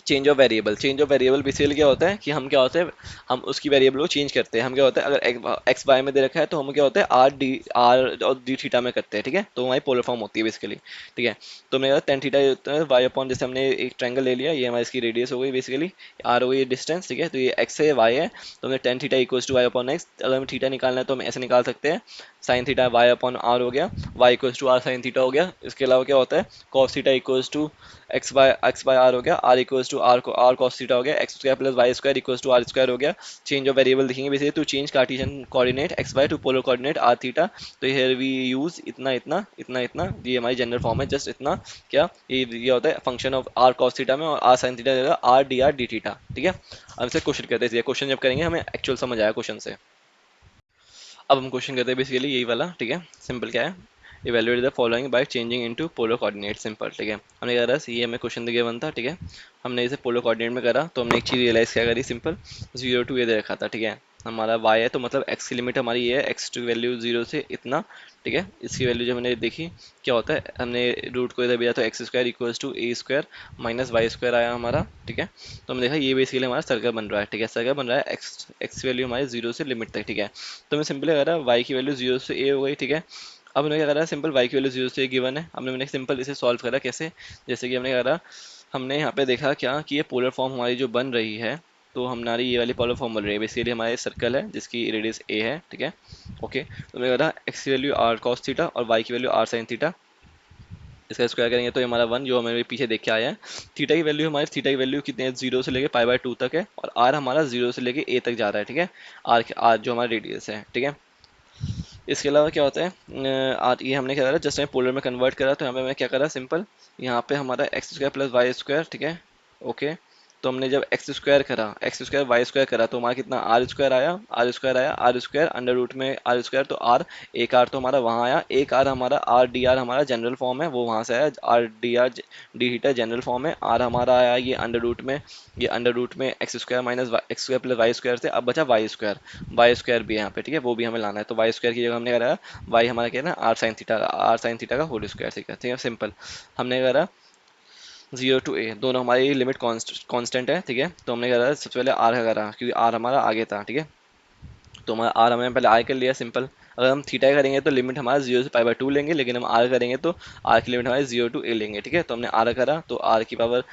चेंज ऑफ वेरिएबल बेसिकली क्या होता है, कि हम क्या होता है, हम उसकी वेरिएबल को चेंज करते हैं, हम क्या होता है, अगर एक्स वाई में दे रखा है तो हम क्या होता है आर और डी थीटा में करते हैं, ठीक है, तो हमारी पोलर फॉर्म होती है बेसिकली, ठीक है। तो हमने कहा टेन थीटा होता है वाई अपॉन, जैसे हमने एक ट्रायंगल ले लिया, ये हमारी इसकी रेडियस हो गई बेसिकली, आर हो गई डिस्टेंस, ठीक है, तो ये एक्स है वाई है, तो हमने tan theta equals to y upon x, अगर हमें थीटा निकालना है तो हम ऐसे निकाल सकते हैं, sine theta y upon r हो गया, y equals to r sine theta हो गया। इसके अलावा क्या होता है, cos theta equals to x by r हो गया, r equals to r cos theta हो गया, x square plus Y square equals to r square हो गया। चेंज ऑफ वेरिएबल देखेंगे basically, to change Cartesian coordinate x y to polar coordinate r theta, तो here we use इतना इतना इतना इतना, ये हमारी जनरल फॉर्म है, जस्ट इतना, क्या ये होता है function of r cos theta में, और आर साइन थीटा देगा आर डी थीटा, ठीक है। अब से क्वेश्चन करते हैं, क्वेश्चन जब करेंगे हमें एक्चुअल समझ आया क्वेश्चन से। अब हम क्वेश्चन करते हैं बेसिकली यही वाला, ठीक है, सिंपल क्या है, evaluate the following by changing into polar coordinate, simple, ठीक है। हमने क्या करा, ये हमें क्वेश्चन दिया वन था, ठीक है, हमने इसे पोलर कोऑर्डिनेट में करा, तो हमने एक चीज़ रियलाइज़ क्या करी, सिंपल 0 to ये दे रखा था, ठीक है, हमारा y है, तो मतलब x की लिमिट हमारी ये है, x की वैल्यू 0 से इतना, ठीक है। इसकी वैल्यू जब हमने देखी क्या होता है, हमने रूट को इधर भेजा तो x square equals to A square minus Y square आया हमारा, ठीक है। तो हमने देखा ये बेसिकली हमारा सर्कल बन रहा है, ठीक है, सर्कल बन रहा है, एक्स की वैल्यू हमारी 0 से लिमिट तक, ठीक है। तो हमें सिंपली करा y की वैल्यू 0 से a हो गई, ठीक है। अब हमने क्या करा, सिंपल y की वैल्यू 0 से a गिवन है, हमने सिंपल इसे सॉल्व करा, कैसे, जैसे कि हमने करा, हमने यहाँ पे देखा क्या, कि ये पोलर फॉर्म हमारी जो बन रही है, तो हमारी ये वाली पोलर फॉर्म बन रही है, बेसिकली हमारे सर्कल है जिसकी रेडियस a है, ठीक है, ओके। तो हमने करा x की वैल्यू r cos थीटा और y की वैल्यू r sin थीटा, इसका स्क्वायर करेंगे तो ये हमारा 1 जो हमारे पीछे देख के आया है। थीटा की वैल्यू कितनी है, 0 से लेके π/2 तक है, और r हमारा 0 से लेके a तक जा रहा है, ठीक है, r जो हमारा रेडियस है, ठीक है। इसके अलावा क्या होता है, ये हमने क्या करा, जस्ट हमें पोलर में कन्वर्ट करा, तो यहाँ पे मैं क्या करा, सिंपल यहाँ पे हमारा x square plus Y square, ठीक है, ओके, तो हमने जब एक्स स्क्वायर करा, एक्स स्क्वायर वाई स्क्वायर करा, तो हमारा कितना आर स्क्वायर आया, आर स्क्वायर आया, आर स्क्वायर अंडर रूट में आर स्क्वायर, तो आर, एक आर तो हमारा वहाँ आया, एक आर हमारा आर डी आर हमारा जनरल फॉर्म है वो वहाँ से आया, r d r d theta general form है, आर हमारा आया ये अंडर रूट में, ये अंडर रूट में x square minus x square plus Y square से, अब बचा वाई स्क्वायर, वाई स्क्वायर भी है यहाँ पे, ठीक है, वो भी हमें लाना है, तो वाई स्क्वायर की जगह हमने करा वाई हमारा क्या है ना आर साइन थीटा का होल स्क्वायर, ठीक है सिंपल। हमने करा 0 to a, दोनों हमारी लिमिट कांस्टेंट है, ठीक है, तो हमने करा सबसे पहले आर का करा क्योंकि आर हमारा आगे था, ठीक है, तो हमारा आर हमने पहले आर कर लिया सिंपल। अगर हम थीटा करेंगे तो लिमिट हमारा 0 से π/2 लेंगे, लेकिन हम आर करेंगे तो आर की लिमिट हमारी 0 to a लेंगे, ठीक है, तो हमने आर करा तो आर की पावर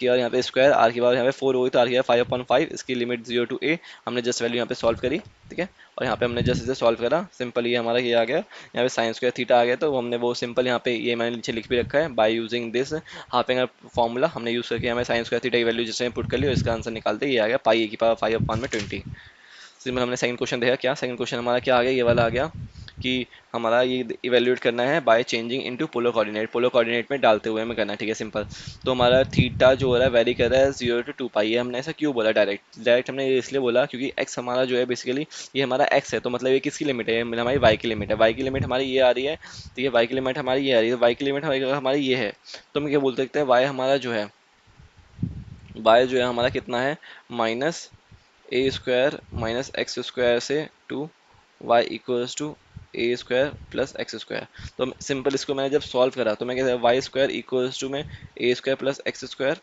यहाँ पे स्क्वायर, आर की पावर यहाँ पे 4 होगी तो आर की पावर 5/5, इसकी लिमिट 0 to a, हमने जस्ट वैल्यू यहाँ पे सॉल्व करी, ठीक है, और यहाँ पे हमने जस्ट इसे सॉल्व करा सिंपल, ये हमारा ये आ गया, यहाँ पे साइन स्क्वायर थीटा आ गया, तो हमने वो सिंपल यहाँ पे ये मैंने नीचे लिख भी रखा है, by using this half angle formula हमने यूज करके हमें साइन स्क्वायर थीटा की वैल्यू जिसमें पुट कर ली और इसका आंसर निकालते ये आ गया पाई ए की पावर 5/20। सिंपल हमने सेकंड क्वेश्चन देखा, क्या सेकंड क्वेश्चन हमारा क्या आ गया, ये वाला आ गया कि हमारा ये इवेल्युएट करना है by changing into polar coordinate, polar coordinate में डालते हुए हमें करना है, ठीक है सिंपल। तो हमारा थीटा जो हो रहा है वेरी कर रहा है 0 to 2 पाई, है हमने ऐसा क्यों बोला डायरेक्ट डायरेक्ट हमने ये इसलिए बोला क्योंकि एक्स हमारा जो है बेसिकली ये हमारा एक्स है, तो मतलब ये किसकी लिमिट है, हमारी वाई की लिमिट है, वाई की लिमिट हमारी ये आ रही है, ठीक है, वाई की लिमिट हमारी ये आ रही है, वाई की लिमिट हमारी ये है, तो हम क्या बोल सकते हैं वाई हमारा जो है, वाई जो है हमारा कितना है माइनस ए स्क्वायर माइनस एक्स स्क्वायर से to y equals to A square plus x square. तो सिंपल इसको मैंने जब सॉल्व करा तो मैं कहता वाई स्क्वायर इक्वल्स टू में ए स्क्वायर प्लस एक्स स्क्वायर,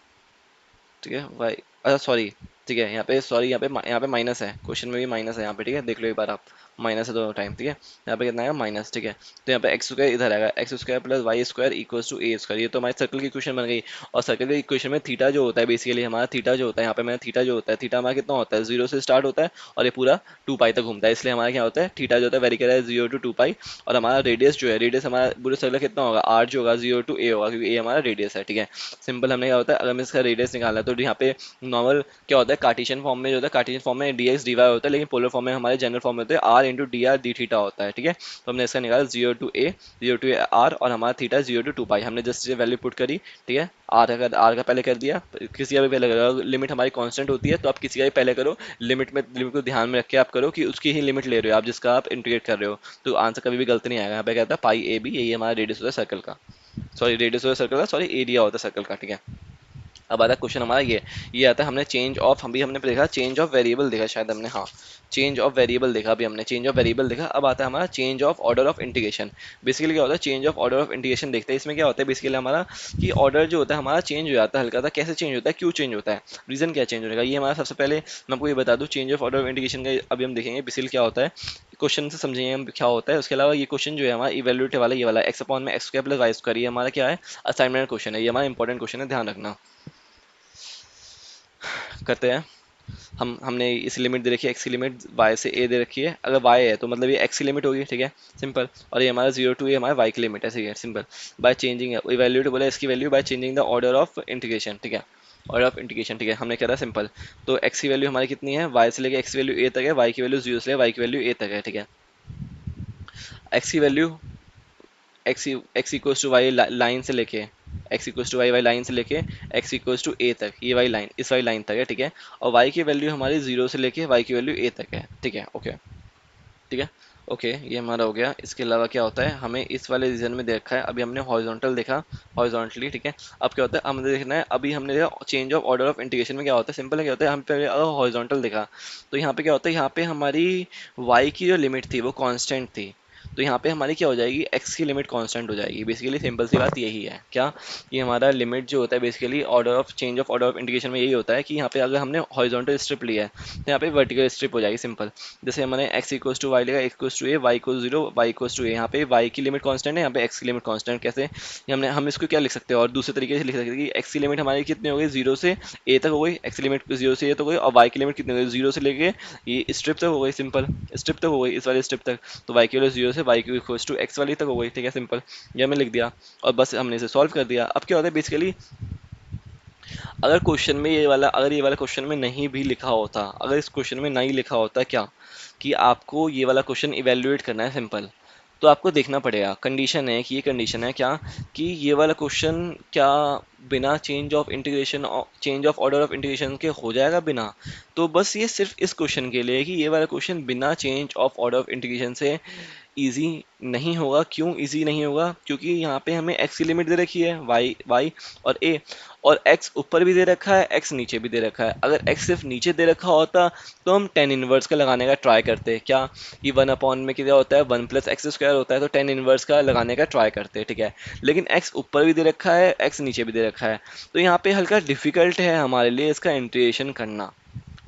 ठीक है, वाई, अच्छा सॉरी, ठीक है, यहाँ पे सॉरी यहाँ पे माइनस है, क्वेश्चन में भी माइनस है यहाँ पे, ठीक है, देख लो एक बार आप, माइनस है दोनों टाइम, ठीक है, यहाँ पे कितना है माइनस, ठीक है, तो यहाँ पे एक्स स्क्वायर इधर आएगा, x square plus Y square equals to A square, ये तो हमारी सर्कल की इक्वेशन बन गई, और सर्कल की इक्वेशन में थीटा जो होता है बेसिकली हमारा थीटा जो होता है यहाँ पे मैंने थीटा जो होता है, थीटा हमारा कितना होता है 0 से स्टार्ट होता है और ये पूरा 2 पाई तक घूमता है, इसलिए हमारा क्या होता है थीटा जो होता है वेरी कर रहा है 0 to 2 पाई, और हमारा रेडियस जो है, रेडियस हमारा पूरे सर्कल कितना होगा आर जो होगा 0 to a होगा क्योंकि ए हमारा रेडियस है, ठीक है, सिंपल। हमने क्या होता है अगर हमें इसका रेडियस निकालना है तो यहाँ पे नॉर्मल क्या होता है कार्टेशियन फॉर्म में जो होता है, कार्टेशियन फॉर्म में डी एक्स डी वाई होता है, लेकिन पोलर फॉर्म में हमारे जनरल फॉर्म में होते हैं r into d r d theta होता है, ठीक है, तो हमने इसका निकाला 0 to a आर और हमारा थीटा 0 to 2 पाई, हमने जस्ट ये वैल्यू पुट करी, ठीक है, आर का पहले कर दिया, किसी का भी पहले करो, लिमिट हमारी कांस्टेंट होती है तो आप किसी का भी पहले करो, लिमिट को ध्यान में रख के आप करो कि उसकी ही लिमिट ले रहे हो आप जिसका आप इंटीग्रेट कर रहे हो, तो आंसर कभी भी गलत नहीं आएगा। यहाँ पे कहता है पाई ए बी, यही हमारा रेडियस होता है सर्कल का, सॉरी रेडियस होता है सर्कल का, सॉरी एरिया होता है सर्कल का, ठीक है। अब आता है क्वेश्चन हमारा ये आता है हमने चेंज ऑफ, हम भी हमने देखा चेंज ऑफ वेरिएबल देखा शायद हमने, हाँ चेंज ऑफ वेरिएबल देखा, अभी हमने चेंज ऑफ वेरिएबल देखा। अब आता है हमारा change of order of integration. Basically क्या होता है change of order of integration देखते हैं, इसमें क्या होता है बेसिकली हमारा कि ऑर्डर जो होता है हमारा चेंज हो जाता है हल्का सा, कैसे चेंज होता है, क्यों चेंज होता है, रीजन क्या चेंज होने का, ये हमारा सबसे पहले मैं आपको ये बता दूं change of order of integration का अभी हम देखेंगे बेसिकली क्या होता है, क्वेश्चन से समझेंगे हम क्या होता है। उसके अलावा ये क्वेश्चन जो है हमारा इवेल्यूएट वाला ये वाला एक्स अपॉन में x square plus Y square, ये हमारा क्या है असाइनमेंट क्वेश्चन है, ये हमारा इंपॉर्टेंट क्वेश्चन है, ध्यान रखना। करते हैं हमने इस लिमिट दे रखी है, एक्स की लिमिट वाई से ए दे रखी है, अगर वाई है तो मतलब ये एक्स की लिमिट होगी, ठीक है सिंपल, और ये हमारा 0 to a हमारा वाई की लिमिट है, ठीक है सिंपल। बाय चेंजिंग इवैल्यूएट बोला इसकी value by changing the order of integration, ठीक है, ऑर्डर ऑफ इंटीग्रेशन, ठीक है, हमने करा सिंपल। तो एक्स की वैल्यू हमारी कितनी है वाई से लेकर एक्स की वैल्यू ए तक है, वाई की वैल्यू 0 से लेकर वाई की वैल्यू ए तक है, ठीक है, एक्स की value x equals to y line से लेके x equals to y y line से लेके एक्स इक्वल्स टू ए तक, ये वाई लाइन इस वाई लाइन तक है, ठीक है, और वाई की वैल्यू हमारी 0 से लेके वाई की वैल्यू ए तक है, ठीक है ओके, ठीक है ओके, ये हमारा हो गया। इसके अलावा क्या होता है हमें इस वाले रीजन में देखा है, अभी हमने हॉरिजॉन्टल देखा हॉरिजॉन्टली, ठीक है, अब क्या होता है हमें देखना है, अभी हमने देखा change of order of integration में क्या होता है, सिंपल है क्या होता है, हम पहले अगर हॉरिजॉन्टल देखा तो यहाँ पे क्या होता है, यहाँ पे हमारी वाई की जो लिमिट थी वो कांस्टेंट थी, तो यहाँ पे हमारी क्या हो जाएगी एक्स की लिमिट कांस्टेंट हो जाएगी, बेसिकली सिंपल सी बात यही है क्या, कि हमारा लिमिट जो होता है basically order of change of order of integration में यही होता है कि यहाँ पे अगर हमने हॉरिजॉन्टल स्ट्रिप लिया है तो यहाँ पे वर्टिकल स्ट्रिप हो जाएगी सिंपल, जैसे हमने एक्स इक्वल्स टू वाई लेगा, X equals to A, Y equals 0, Y equals to A, यहाँ पे वाई की लिमिट कांस्टेंट है, यहाँ पे एक्स की लिमिट कांस्टेंट, कैसे ये हमने हम इसको क्या लिख सकते हैं और दूसरे तरीके से लिख सकते हैं कि एक्स की लिमिट हमारी कितनी हो गई 0 से ए तक हो गई, एक्स की लिमिट 0 से ए तक हो गई, और वाई की लिमिट कितनी हो गई 0 से लेके ये स्ट्रिप तक हो गई, सिंपल स्ट्रिप तक हो गई इस वाले स्ट्रिप तक, तो वाई की वैल्यू 0 से वाई की इक्वल्स टू एक्स वाली तक हो गई, ठीक है सिंपल, ये हमने लिख दिया और बस हमने इसे सॉल्व कर दिया। अब क्या होता है बेसिकली अगर क्वेश्चन में ये वाला क्वेश्चन में नहीं भी लिखा होता, अगर इस क्वेश्चन में नहीं लिखा होता क्या कि आपको ये वाला क्वेश्चन इवेल्युएट करना है सिंपल, तो आपको देखना पड़ेगा, कंडीशन है कि ये कंडीशन है क्या, कि ये वाला क्वेश्चन क्या बिना change of order of integration के हो जाएगा बिना। तो बस ये सिर्फ इस क्वेश्चन के लिए है कि ये वाला क्वेश्चन बिना change of order of integration से इजी नहीं होगा। क्यों इजी नहीं होगा? क्योंकि यहाँ पे हमें x की लिमिट दे रखी है, y और a, और x ऊपर भी दे रखा है, x नीचे भी दे रखा है। अगर x सिर्फ नीचे दे रखा होता तो हम टेन इनवर्स का लगाने का ट्राई करते। क्या ये वन अपॉन में क्या होता है, वन प्लस एक्स स्क्वायर होता है, तो टेन इनवर्स का लगाने का ट्राई करते, ठीक है। लेकिन x ऊपर भी दे रखा है, x नीचे भी दे रखा है, तो यहाँ पे हल्का डिफिकल्ट है हमारे लिए इसका इंटीग्रेशन करना,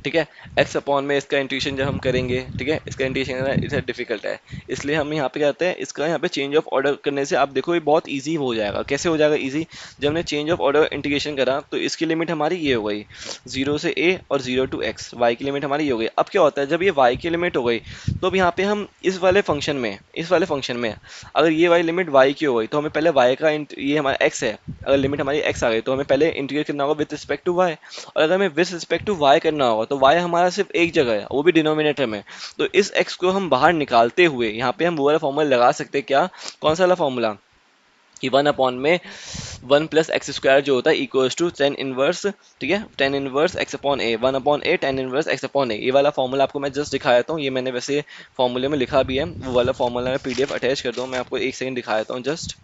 ठीक है। एक्स अपॉन में इसका इंटीग्रेशन जब हम करेंगे, ठीक है, इसका इंटीग्रेशन करना इतना डिफिकल्ट है, इसलिए हम यहाँ पे क्या कहते हैं, इसका यहाँ पे चेंज ऑफ ऑर्डर करने से आप देखो ये बहुत इजी हो जाएगा। कैसे हो जाएगा इजी? जब हमने चेंज ऑफ ऑर्डर इंटीग्रेशन करा तो इसकी लिमिट हमारी ये हो गई 0 से a और 0 टू x, y की लिमिट हमारी ये हो गई। अब क्या होता है, जब ये y की लिमिट हो गई तो अब यहाँ पे हम इस वाले फंक्शन में अगर ये वाली लिमिट y की हो गई तो हमें पहले y का ये हमारा x है, अगर लिमिट हमारी x आ गई तो हमें पहले इंटीग्रेट करना होगा विद रिस्पेक्ट टू y, और अगर हमें विद रिस्पेक्ट टू y करना होगा तो y हमारा सिर्फ एक जगह है, वो भी डिनोमिनेटर में। तो इस x को हम बाहर निकालते हुए यहाँ पे हम वो वाला फॉर्मूला लगा सकते हैं। क्या? कौन सा वाला फॉर्मूला? कि वन अपॉन में वन प्लस एक्स स्क्वायर जो होता है इक्वल्स टू टेन इनवर्स, ठीक है, ten inverse X upon A, one upon A tan inverse X upon ए। ये वाला फॉर्मूला आपको मैं जस्ट दिखा देता हूँ, ये मैंने वैसे फॉर्मूले में लिखा भी है, वो वाला फॉर्मूला मैं पीडीएफ अटैच कर दूँ, मैं आपको एक सेकंड दिखा देता हूँ जस्ट।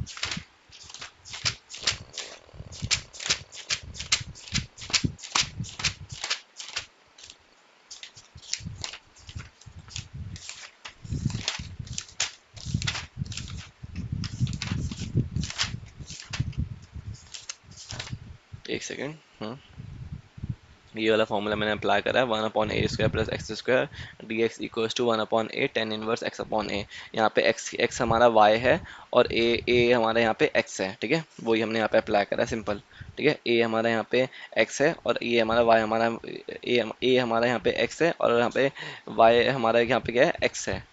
एक सेकेंड। ये वाला फॉर्मूला मैंने अप्लाई करा है, one upon A square plus x square D x equals to one upon A tan inverse X upon A. यहाँ पे एक्स हमारा वाई है और ए हमारा यहाँ पे एक्स है, ठीक है, वही हमने यहाँ पे अप्लाई करा है, सिंपल, ठीक है। ए हमारा यहाँ पे एक्स है और ये हमारा वाई हमारा ए हमारा यहाँ पे एक्स है और यहाँ पे वाई हमारा यहाँ पे क्या है, एक्स है।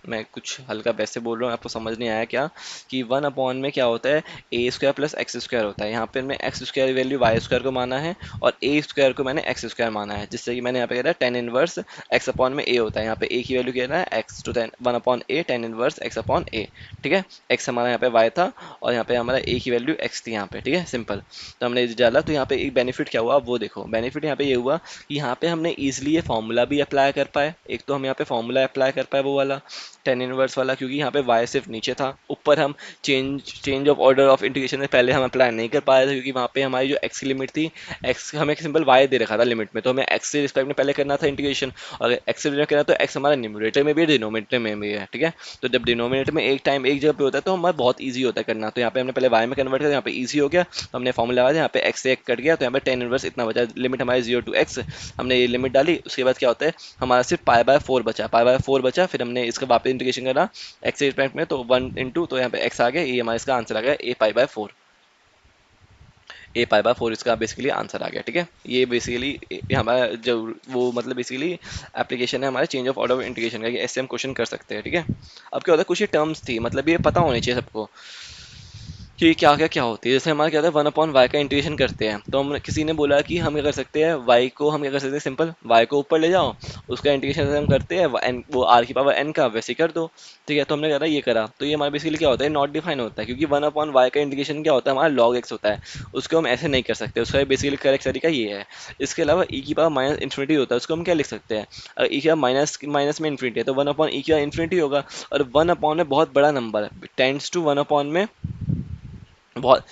मैं कुछ हल्का वैसे बोल रहा हूँ, आपको समझ नहीं आया क्या? कि वन अपॉन में क्या होता है, a square plus x square होता है। यहाँ पे मैं x square value y square को माना है और ए स्क्वायर को मैंने एक्स स्क्वायर माना है, जिससे कि मैंने यहाँ पे कह रहा है टेन इनवर्स एक्स अपॉन में ए होता है। यहाँ पे ए की वैल्यू क्या है, X to tan one upon A tan inverse X upon A, ठीक है। एक्स हमारा यहाँ पे वाई था और यहाँ पे हमारा ए की वैल्यू एक्स थी यहाँ पे, ठीक है, सिंपल। तो हमने डाला, तो यहाँ पे एक बेनिफिट क्या हुआ वो देखो। बेनिफिट यहाँ पे ये हुआ कि यहाँ पे हमने ईजिली ये फॉर्मूला भी अप्लाई कर पाए। एक तो हम यहाँ पे फॉर्मूला अप्लाई कर पाए वो वाला टेन इनवर्स वाला, क्योंकि यहाँ पे y सिर्फ नीचे था, ऊपर हम change of order of integration से पहले हम अप्लाई नहीं कर पाए थे, क्योंकि वहाँ पे हमारी जो x की लिमिट थी, x हमें सिंपल y दे रखा था लिमिट में, तो हमें x के रिस्पेक्ट में पहले करना था इंटीग्रेशन। और अगर x से डिनोमिनेट करना तो x हमारा न्यूमरेटर में भी है डिनोमिनेटर में भी है, ठीक है। तो जब डिनोमिनेटर में एक टाइम एक जगह पे होता है तो हमारा बहुत ईजी होता है करना। तो यहाँ पे हमने पहले y में कन्वर्ट किया, यहाँ पे ईजी हो गया, तो हमने फॉर्मूला लगाया, यहाँ पे x से एक कट गया, तो यहाँ पे टेन इनवर्स इतना बचा, लिमिट हमारी 0 टू x, हमने ये लिमिट डाली। उसके बाद क्या होता है, हमारा सिर्फ पाई बाय फोर बचा, पाई बाय फोर बचा, फिर हमने इसका वापस इंटीग्रेशन करा एक्स रिस्पेक्ट में, तो वन इंटू, तो यहाँ पे एक्स आ गया, ये हमारा इसका आंसर आ गया A pi by four. A pi by four इसका बेसिकली आंसर आ गया, ठीक है। ये बेसिकली हमारा जो वो मतलब बेसिकली एप्लीकेशन है हमारे change of order of integration का, कि ऐसे हम क्वेश्चन कर सकते हैं, ठीक है। अब क्या होता है, कुछ ये टर्म्स थी, मतलब ये पता होनी चाहिए सबको कि क्या क्या क्या होती है। जैसे हमारा क्या होता है, वन अपॉन वाई का इंटीग्रेशन करते हैं, तो हम किसी ने बोला कि हम क्या कर सकते हैं, वाई को हम क्या कर सकते हैं, सिंपल वाई को ऊपर ले जाओ, उसका इंटीग्रेशन हम करते हैं एन, वो आर की पावर एन का वैसे ही कर दो, ठीक है। तो हमने करा ये करा, तो ये हमारा बेसिकली क्या होता है, नॉट डिफाइन होता है, क्योंकि वन अपॉन वाई का इंटीग्रेशन क्या होता है, हमारा लॉग एक्स होता है, उसको हम ऐसे नहीं कर सकते, उसका बेसिकली करेक्ट तरीका ये है। इसके अलावा ई की पावर माइनस इन्फिनिटी होता है, उसको हम क्या लिख सकते हैं, अगर ई की पावर माइनस माइनस में इन्फिनिटी है तो वन अपॉन ई की पावर इन्फिनिटी होगा, और वन अपॉन में बहुत बड़ा number tends to one upon में बहुत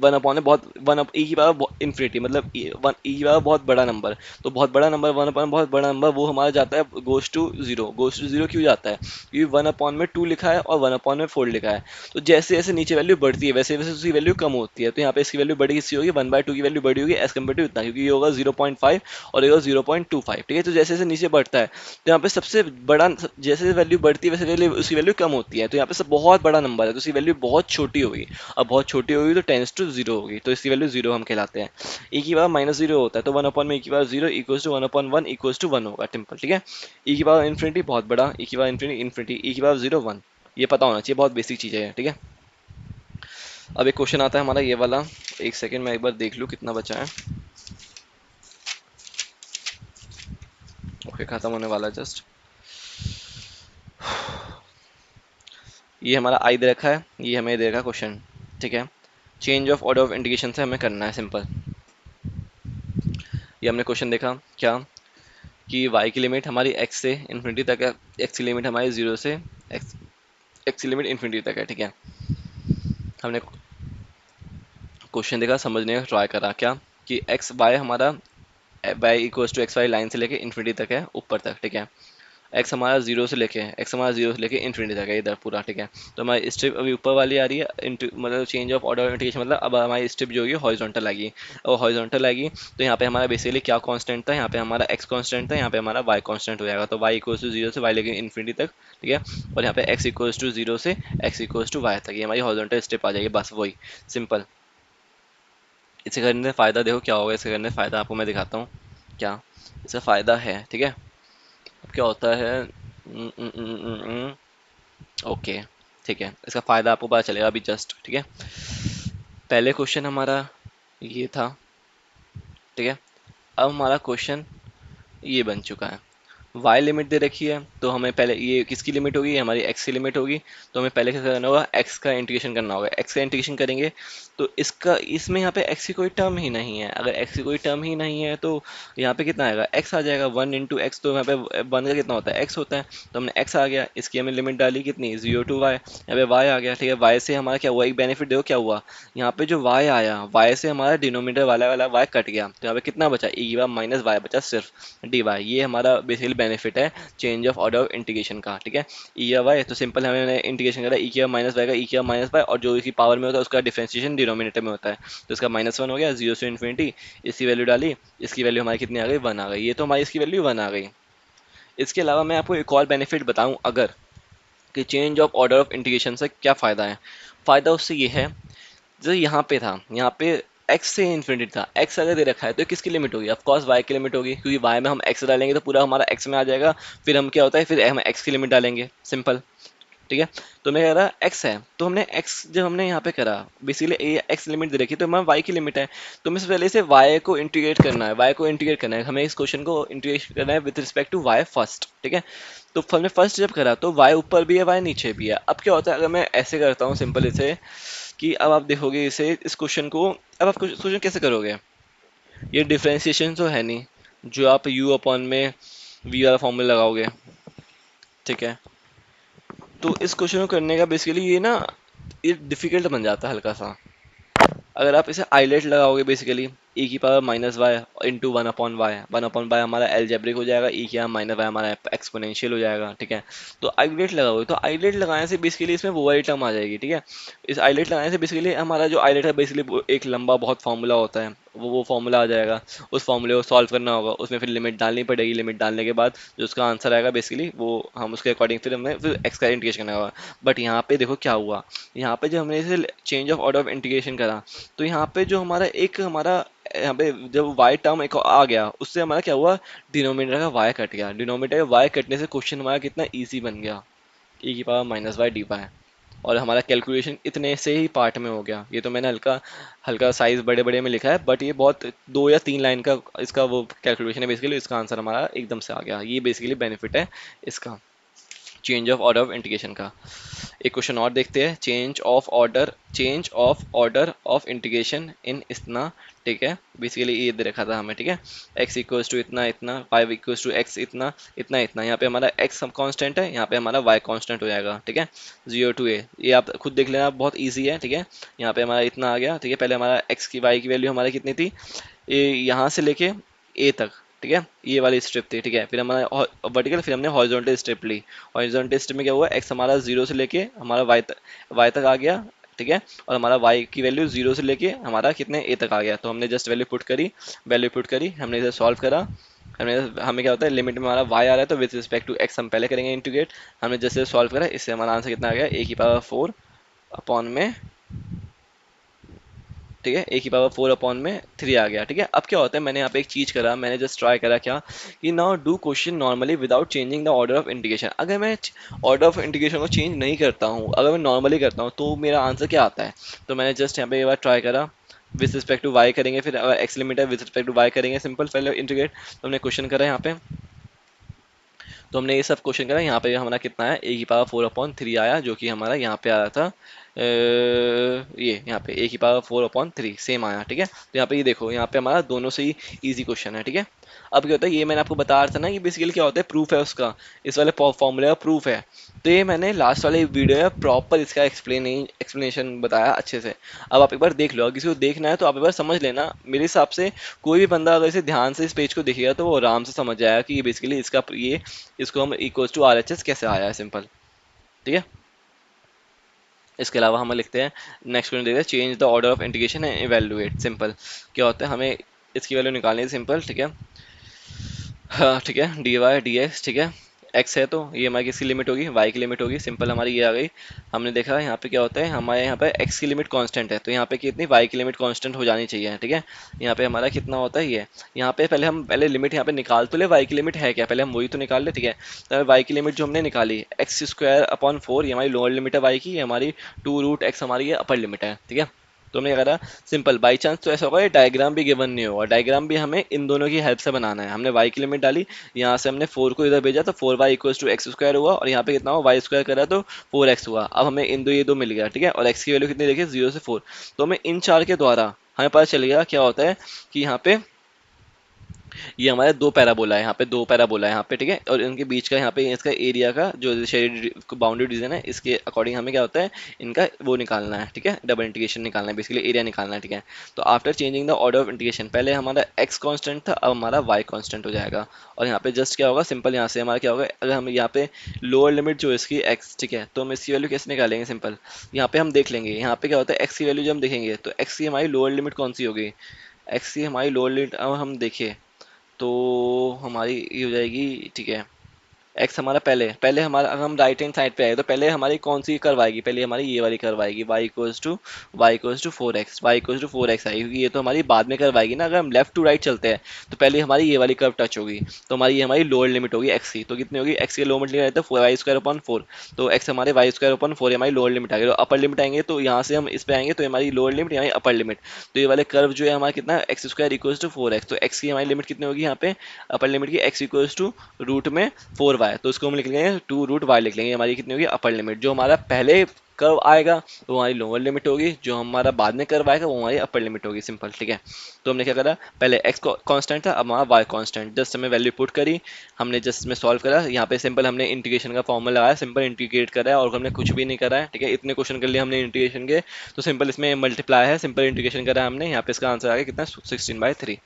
वन अपॉन है, बहुत वन ई की पावर इन्फिनिटी, मतलब वन ई की पावर बहुत बड़ा नंबर, तो बहुत बड़ा नंबर वन अपॉन बहुत बड़ा नंबर वो हमारा जाता है goes to zero. Goes to zero क्यों जाता है, क्योंकि वन अपॉन में टू लिखा है और वन अपॉन में फोर लिखा है, तो जैसे जैसे नीचे वैल्यू बढ़ती है वैसे वैसे उसकी वैल्यू कम होती है। तो यहाँ पे इसकी वैल्यू बड़ी किसकी होगी, वन बाय टू की वैल्यू बड़ी होगी एज कम्पेयर टू इतना, क्योंकि ये होगा 0.5 और ये होगा 0.25, ठीक है। तो जैसे जैसे नीचे बढ़ता है तो यहाँ पे सबसे बड़ा, जैसे वैल्यू बढ़ती है वैसे वैल्यू उसकी वैल्यू कम होती है, तो यहाँ पे सब बहुत बड़ा नंबर है तो उसकी वैल्यू बहुत छोटी होगी, अब बहुत छोटी होगी तो टेंस टू जीरो होगी, तो इसकी वैल्यू जीरो हम कहलाते हैं। ई की पावर माइनस जीरो होता है तो वन अपॉन में ई की power zero equals to one upon one equals to one होगा, टिम्पल, ठीक है। ई की पावर इन्फिनिटी बहुत बड़ा, ई की पावर इन्फिनिटी इन्फिनिटी, ई की पावर जीरो वन, ये पता होना चाहिए, बहुत बेसिक चीज़ें हैं, ठीक है। अब एक क्वेश्चन आता है हमारा ये वाला, एक सेकेंड मैं एक बार देख लूँ कितना बचा है। ओके, खत्म होने वाला है जस्ट। ये हमारा आई दे रखा है, ये हमें दे रखा क्वेश्चन, ठीक है। Change of order of integration से हमें करना है सिंपल। ये हमने क्वेश्चन देखा क्या, कि y की लिमिट हमारी x से इन्फिनिटी तक है, x की लिमिट हमारी 0 से x की लिमिट इन्फिनिटी तक है, ठीक है। हमने क्वेश्चन देखा, समझने का ट्राई करा क्या, कि एक्स वाई हमारा y equals to x y line से लेके इन्फिनिटी तक है, ऊपर तक, ठीक है। एक्स हमारा जीरो से लेके इन्फिनिटी तक है इधर पूरा, ठीक है। तो हमारी स्ट्रिप अभी ऊपर वाली आ रही है, मतलब चेंज ऑफ ऑर्डर इंटीग्रेशन, मतलब अब हमारी स्ट्रिप जो होगी हॉरिजॉन्टल आएगी, और हॉरिजॉन्टल आएगी तो यहाँ पे हमारा बेसिकली क्या कांस्टेंट था, यहाँ पे हमारा एक्स कांस्टेंट था, यहाँ पे हमारा वाई कांस्टेंट हो जाएगा। तो वाई इक्वल्स टू जीरो से वाई लेके इन्फिनिटी तक, ठीक है। और यहाँ पे एक्स इक्वल्स टू जीरो से एक्स इक्वल्स टू वाई तक, ये हमारी हॉरिजॉन्टल स्ट्रिप आ जाएगी, बस वही सिंपल। इसे करने से फ़ायदा देखो क्या होगा, इसे करने से फ़ायदा आपको मैं दिखाता हूँ क्या इसका फ़ायदा है, ठीक है। अब क्या होता है, ओके, ठीक है, इसका फ़ायदा आपको पता चलेगा अभी जस्ट, ठीक है। पहले क्वेश्चन हमारा ये था, ठीक है। अब हमारा क्वेश्चन ये बन चुका है, y लिमिट दे रखी है, तो हमें पहले ये किसकी लिमिट होगी, ये हमारी x की लिमिट होगी। तो हमें पहले क्या करना होगा, x का इंटीग्रेशन करना होगा। x का इंटीग्रेशन करेंगे तो इसका इसमें यहाँ पे x की कोई टर्म ही नहीं है, अगर x की कोई टर्म ही नहीं है तो यहाँ पे कितना आएगा, x आ जाएगा, 1 × x, तो यहाँ पे 1 का कितना होता है, x होता है। तो हमने x आ गया, इसकी हमने लिमिट डाली कितनी, 0 to y, यहाँ पे y आ गया, ठीक है। y से हमारा क्या हुआ, एक बेनिफिट देखो क्या हुआ, यहाँ पे जो y आया, y से हमारा डिनोमिनेटर वाला वाला y कट गया, तो यहाँ पे कितना बचा, e माइनस y बचा सिर्फ dy। ये हमारा बेसिकली बेनिफिट है change of order of integration का, ठीक है। ई या वाई, तो सिंपल हमने इंटीग्रेशन करा, ई की माइनस वाई का, ई की माइनस वाई, और जो इसकी पावर में होता है उसका डिफरेंशिएशन डिनोमिनेटर में होता है। तो इसका -1 हो गया, 0 से इन्फिनिटी, इसकी वैल्यू डाली, इसकी वैल्यू हमारी कितनी आ गई, 1 आ गई। ये तो हमारी इसकी वैल्यू 1 आ गई। इसके अलावा मैं आपको एक और बेनिफिट बताऊं अगर, कि change of order of integration से क्या फ़ायदा है। फ़ायदा उससे ये है, जो यहाँ पे था, यहाँ पे x से इन्फिनिटी था, x अगर दे रखा है तो किसकी लिमिट होगी, ऑफ कोर्स y की लिमिट होगी, क्योंकि y में हम x डालेंगे तो पूरा हमारा x में आ जाएगा। फिर हम क्या होता है, फिर हम x की लिमिट डालेंगे, सिंपल, ठीक है। तो मैं कह रहा x है, तो हमने x जब हमने यहाँ पे करा, बेसिकली ये x लिमिट दे रखी है, तो हमारा y की लिमिट है, तो हमें सबसे पहले से y को इंटीग्रेट करना है, y को इंटीग्रेट करना है, हमें इस क्वेश्चन को इंटीग्रेट करना है with respect to y first, ठीक है। तो हमने फर्स्ट जब करा तो y ऊपर भी है, y नीचे भी है। अब क्या होता है, अगर मैं ऐसे करता हूँ सिंपल इसे, कि अब आप देखोगे इसे, इस क्वेश्चन को, अब आप क्वेश्चन कैसे करोगे, ये डिफरेंशिएशन तो है नहीं, जो आप u अपॉन में v वाला फॉर्मूला लगाओगे, ठीक है। तो इस क्वेश्चन को करने का बेसिकली ये ना, ये डिफिकल्ट बन जाता है हल्का सा। अगर आप इसे आइलेट लगाओगे, बेसिकली e की power minus y into 1/y, 1/y हमारा एलजेब्रिक हो जाएगा, e की पावर माइनस वाई हमारा एक्सपोनेंशियल हो जाएगा, ठीक है। तो आइलेट लगाओगे, तो आइलेट लगाने से बेसिकली इसमें वो वाली टर्म आ जाएगी, ठीक है। इस आइलेट लगाने से बेसिकली हमारा जो आइलेट है, बेसिकली एक लंबा बहुत फॉर्मूला होता है, वो फॉर्मूला आ जाएगा, उस फॉर्मूले को सॉल्व करना होगा, उसमें फिर लिमिट डालनी पड़ेगी, लिमिट डालने के बाद जो उसका आंसर आएगा बेसिकली वो हम उसके अकॉर्डिंग फिर हमें फिर एक्स का इंटीग्रेशन करना होगा। बट यहाँ पे देखो क्या हुआ, यहाँ पे जब हमने इसे change of order of integration करा, तो यहाँ पे जो हमारा एक हमारा यहाँ पे जब y टर्म एक आ गया, उससे हमारा क्या हुआ, डिनोमिनेटर का y कट गया, डिनोमिनेटर का y कटने से क्वेश्चन हमारा कितना इजी बन गया, e की power minus y d y. और हमारा कैलकुलेशन इतने से ही पार्ट में हो गया। ये तो मैंने हल्का हल्का साइज बड़े बड़े में लिखा है, बट ये बहुत 2 या 3 लाइन का इसका वो कैलकुलेशन है, बेसिकली इसका आंसर हमारा एकदम से आ गया। ये बेसिकली बेनिफिट है इसका, change of order of integration का। एक क्वेश्चन और देखते हैं, change of order of integration in इतना, ठीक है। बेसिकली ये दे रखा था हमें, ठीक है। x इक्वल्स टू इतना इतना, y इक्वल्स टू x इतना इतना इतना, यहाँ पे हमारा x सब कांस्टेंट है, यहाँ पे हमारा y कांस्टेंट हो जाएगा, ठीक है। 0 to a, ये आप खुद देख लेना, बहुत ईजी है, ठीक है। यहाँ पे हमारा इतना आ गया, ठीक है। पहले हमारा x की y की वैल्यू हमारी कितनी थी, ये यहाँ से लेके a तक, ठीक है, ये वाली स्ट्रिप थी, ठीक है। फिर हमारा वर्टिकल, फिर हमने हॉरिजॉन्टल स्ट्रिप ली, हॉरिजॉन्टल स्ट्रिप में क्या हुआ, x हमारा 0 से लेके हमारा y तक आ गया, ठीक है। और हमारा y की वैल्यू 0 से लेके हमारा कितने a तक आ गया, तो हमने जस्ट वैल्यू पुट करी, हमने इसे सॉल्व करा, हमने हमें क्या होता है, लिमिट में हमारा y आ रहा है, तो विद रिस्पेक्ट टू x हम पहले करेंगे इंटीग्रेट, हमने जैसे सॉल्व करा, इससे हमारा आंसर कितना आ गया, a की पावर 4 अपॉन में, ठीक है, a की पावर 4 अपॉन में 3 आ गया, ठीक है। अब क्या होता है, मैंने यहाँ पे एक चीज करा, मैंने जस्ट ट्राई करा क्या, कि now do question normally without changing the order of integration. अगर मैं ऑर्डर ऑफ इंटीग्रेशन को चेंज नहीं करता हूँ, अगर मैं नॉर्मली करता हूँ, तो मेरा आंसर क्या आता है। तो मैंने जस्ट यहाँ पे एक बार ट्राई करा, विद रिस्पेक्ट टू वाई करेंगे, फिर अगर एक्स लिमिट है विद रिस्पेक्ट टू वाई करेंगे, सिंपल पहले इंटीग्रेट। तो हमने क्वेश्चन करा यहाँ पे, तो हमने ये सब क्वेश्चन करा, यहाँ पे हमारा कितना है, ए की पावर 4/3 आया, जो कि हमारा यहाँ पे आ रहा था ये यहाँ पे ए की पावर 4/3 सेम आया, ठीक है। तो यहाँ पे ये देखो, यहाँ पे हमारा दोनों से ही ईजी क्वेश्चन है, ठीक है। अब क्या होता है, ये मैंने आपको बता रहा था ना कि बेसिकली क्या होता है, प्रूफ है उसका, इस वाले फॉर्मूले का प्रूफ है। तो ये मैंने लास्ट वाले वीडियो में प्रॉपर इसका एक्सप्लेनेशन बताया अच्छे से। अब आप एक बार देख लो, अगर किसी को देखना है तो आप एक बार समझ लेना। मेरे हिसाब से कोई भी बंदा अगर इसे ध्यान से इस पेज को देखेगा तो वो आराम से समझ जाएगा कि बेसिकली इसका ये इसको हम equals to R H S कैसे आया है, सिंपल, ठीक है। इसके अलावा हम लिखते हैं नेक्स्ट क्वेश्चन, देखते हैं change the order of integration and evaluate. Simple क्या होता है, हमें इसकी वैल्यू निकालनी है, सिंपल, ठीक है। हाँ ठीक है, डी वाई डी एक्स, ठीक है। एक्स है तो ये हमारी किसकी लिमिट होगी, वाई की लिमिट होगी, सिंपल हमारी ये आ गई। हमने देखा यहाँ पे क्या होता है, हमारे यहाँ पे एक्स की लिमिट कांस्टेंट है, तो यहाँ पे कितनी, वाई की लिमिट कांस्टेंट हो जानी चाहिए, ठीक है। यहाँ पे हमारा कितना होता है ये, यहाँ पे पहले हम पहले लिमिट यहाँ पे निकाल तो ले, वाई की लिमिट है क्या, पहले हम वही तो निकाल ले, ठीक है। तो वाई की लिमिट जो हमने निकाली x² अपॉन 4, ये हमारी लोअर लिमिट है वाई की, ये हमारी 2√x हमारी ये अपर लिमिट है, ठीक है। तो हमने क्या करा, सिंपल बाई चांस तो ऐसा होगा ये डायग्राम भी गिवन नहीं होगा, डायग्राम भी हमें इन दोनों की हेल्प से बनाना है। हमने वाई की लिमिट डाली, यहाँ से हमने 4 को इधर भेजा तो 4y = x² हुआ, और यहाँ पे कितना हुआ, y² करा तो 4x हुआ। अब हमें इन दो ये दो मिल गया, ठीक है। और x की वैल्यू कितनी देखिए, 0 से 4। तो हमें इन चार के द्वारा हमें पता चल गया क्या होता है कि यहाँ पे ये हमारे दो पैराबोला है, यहाँ पे दो पैराबोला है यहाँ पे, ठीक है। और इनके बीच का यहाँ पे इसका एरिया का जो शेडेड बाउंड्री रीजन है, इसके अकॉर्डिंग हमें क्या होता है, इनका वो निकालना है, ठीक है, डबल इंटीग्रेशन निकालना है, बेसिकली एरिया निकालना है, ठीक है। तो after changing the order of integration, पहले हमारा एक्स कांस्टेंट था, अब हमारा वाई कांस्टेंट हो जाएगा। और यहाँ पे जस्ट क्या होगा, सिंपल यहाँ से हमारा क्या होगा, अगर हम यहाँ पे लोअर लिमिट जो इसकी एक्स, ठीक है, तो हम इसकी वैल्यू कैसे निकालेंगे, सिंपल यहाँ पे हम देख लेंगे, यहाँ पे क्या होता है, एक्स की वैल्यू जब हम देखेंगे तो एक्स की हमारी लोअर लिमिट कौन सी होगी, एक्स की हमारी लोअर लिमिट अब हम देखिए तो हमारी ये हो जाएगी, ठीक है। एक्स हमारा पहले पहले हमारा, अगर हम राइट हैंड साइड पे आए तो पहले हमारी कौन सी कर्व आएगी, पहले हमारी ये वाली कर्व आएगी, y = 4x, y = 4x आएगी, क्योंकि ये तो हमारी बाद में कर्व आएगी ना। अगर हम लेफ्ट टू राइट चलते हैं तो पहले हमारी ये वाली कर्व टच होगी, तो हमारी ये हमारी लोअर लिमिट होगी एक्स की, तो कितनी होगी, एक्स की लोअर लिमिट रहता है y²/4, तो एक्स हमारे y²/4 हमारी लोअर लिमिट आ गई। तो अपर लिमिट आएंगे तो यहाँ से हम इस पे आएंगे तो हमारी लोअर लिमिट, हमारी अपर लिमिट, तो ये वाले कर्व जो है हमारा कितना, x² = 4x, तो एक्स की हमारी लिमिट कितनी होगी यहाँ पे, अपर लिमिट की x = √4y, तो उसको हम लिख लेंगे 2√y लिख लेंगे, हमारी कितनी होगी, अपर लिमिट। जो हमारा पहले कर्व आएगा वो हमारी लोअर लिमिट होगी, जो हमारा बाद में कर्व आएगा वो हमारी अपर लिमिट होगी, सिंपल, ठीक है। तो हमने क्या करा, पहले x कांस्टेंट था, अब हमारा y कांस्टेंट, जस्ट हमें वैल्यू पुट करी, हमने जस्ट में सॉल्व करा, यहाँ पे सिंपल हमने इंटीग्रेशन का फॉर्मूला लगाया, सिंपल इंटीग्रेट करा है, और हमने कुछ भी नहीं करा है, ठीक है। इतने क्वेश्चन कर लिए हमने इंटीग्रेशन के, तो सिंपल इसमें मल्टीप्लाई है, सिंपल इंटीग्रेशन करा है हमने, यहाँ पे इसका आंसर आ गया कितना, 16/3,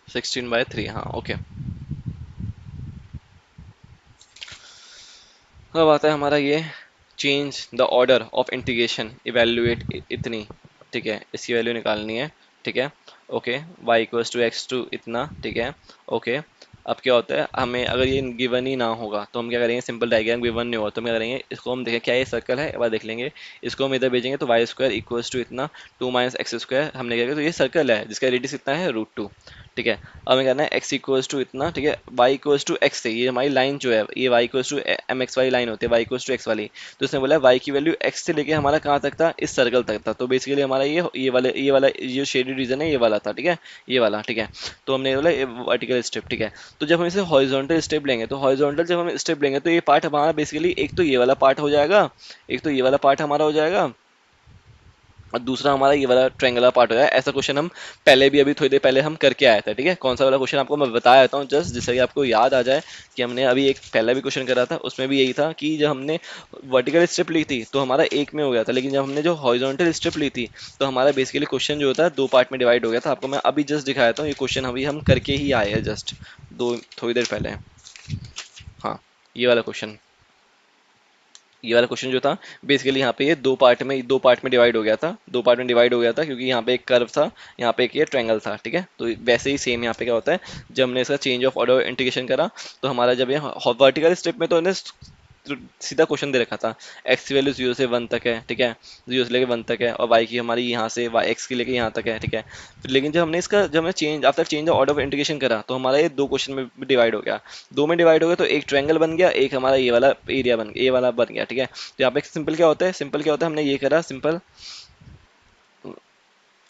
16/3, हाँ ओके। अब आता है हमारा ये change the order of integration evaluate इतनी, ठीक है, इसकी वैल्यू निकालनी है, ठीक है। ओके, y = x2 इतना, ठीक है, ओके। अब क्या होता है, हमें अगर ये गिवन ही ना होगा तो हम क्या करेंगे, सिंपल डायग्राम गिवन नहीं होगा तो हम क्या करेंगे, इसको हम देखें क्या ये सर्कल है, एक बार देख लेंगे। इसको हम इधर भेजेंगे तो y² = इतना 2 - x², हमने क्या किया, तो ये सर्कल है जिसका रेडियस कितना है, √2, ठीक है। अब हमें करना है x = इतना, ठीक है, y = x से, ये हमारी लाइन जो है ये y = mx वाली लाइन होती है, y = x वाली, तो उसने बोला y की वैल्यू x से लेके हमारा कहाँ तक था, इस सर्कल तक था, तो बेसिकली हमारा ये वाला जो शेडेड रीजन है ये वाला था, ठीक है, ये वाला, ठीक है। तो हमने बोला वर्टिकल स्टेप, ठीक है। तो जब हम इसे हॉरिजॉन्टल स्टेप लेंगे, तो हॉरिजॉन्टल जब हम स्टेप लेंगे तो ये पार्ट हमारा बेसिकली, एक तो ये वाला पार्ट हो जाएगा, एक तो ये वाला पार्ट हमारा हो जाएगा, और दूसरा हमारा ये वाला ट्रायंगुलर पार्ट हो जाएगा। ऐसा क्वेश्चन हम पहले भी अभी थोड़ी देर पहले हम करके आए थे, ठीक है। कौन सा वाला क्वेश्चन आपको मैं बता देता हूँ जस्ट, जिससे कि आपको याद आ जाए कि हमने अभी एक पहला भी क्वेश्चन करा था, उसमें भी यही था कि जब हमने वर्टिकल स्ट्रिप ली थी तो हमारा एक में हो गया था, लेकिन जब हमने जो हॉरिजॉन्टल स्ट्रिप ली थी तो हमारा बेसिकली क्वेश्चन जो होता है दो पार्ट में डिवाइड हो गया था। आपको मैं अभी जस्ट दिखाया था, ये क्वेश्चन अभी हम करके ही आए हैं जस्ट दो थोड़ी देर पहले। हाँ, ये वाला क्वेश्चन, ये वाला क्वेश्चन जो था बेसिकली यहाँ पे ये दो पार्ट में डिवाइड हो गया था, दो पार्ट में डिवाइड हो गया था क्योंकि यहाँ पे एक कर्व था, यहाँ पे एक ये ट्रायंगल था, ठीक है। तो वैसे ही सेम यहाँ पे क्या होता है, जब हमने इसका चेंज ऑफ ऑर्डर इंटीग्रेशन करा तो हमारा जब ये वर्टिकल स्टेप में तो सीधा क्वेश्चन दे रखा था, एक्स की वैल्यू 0 से 1 तक है, ठीक है, 0 से लेके 1 तक है, और वाई की हमारी यहाँ से वाई एक्स की लेके यहाँ तक है, ठीक है। फिर लेकिन जब हमने change after change order of integration करा तो हमारा ये दो क्वेश्चन में डिवाइड हो गया, दो में डिवाइड हो गया, तो एक ट्रायंगल बन गया, एक हमारा ये वाला एरिया बन गया, ये वाला बन गया, ठीक है। तो यहाँ पे सिंपल क्या होता है, हमने ये करा सिंपल,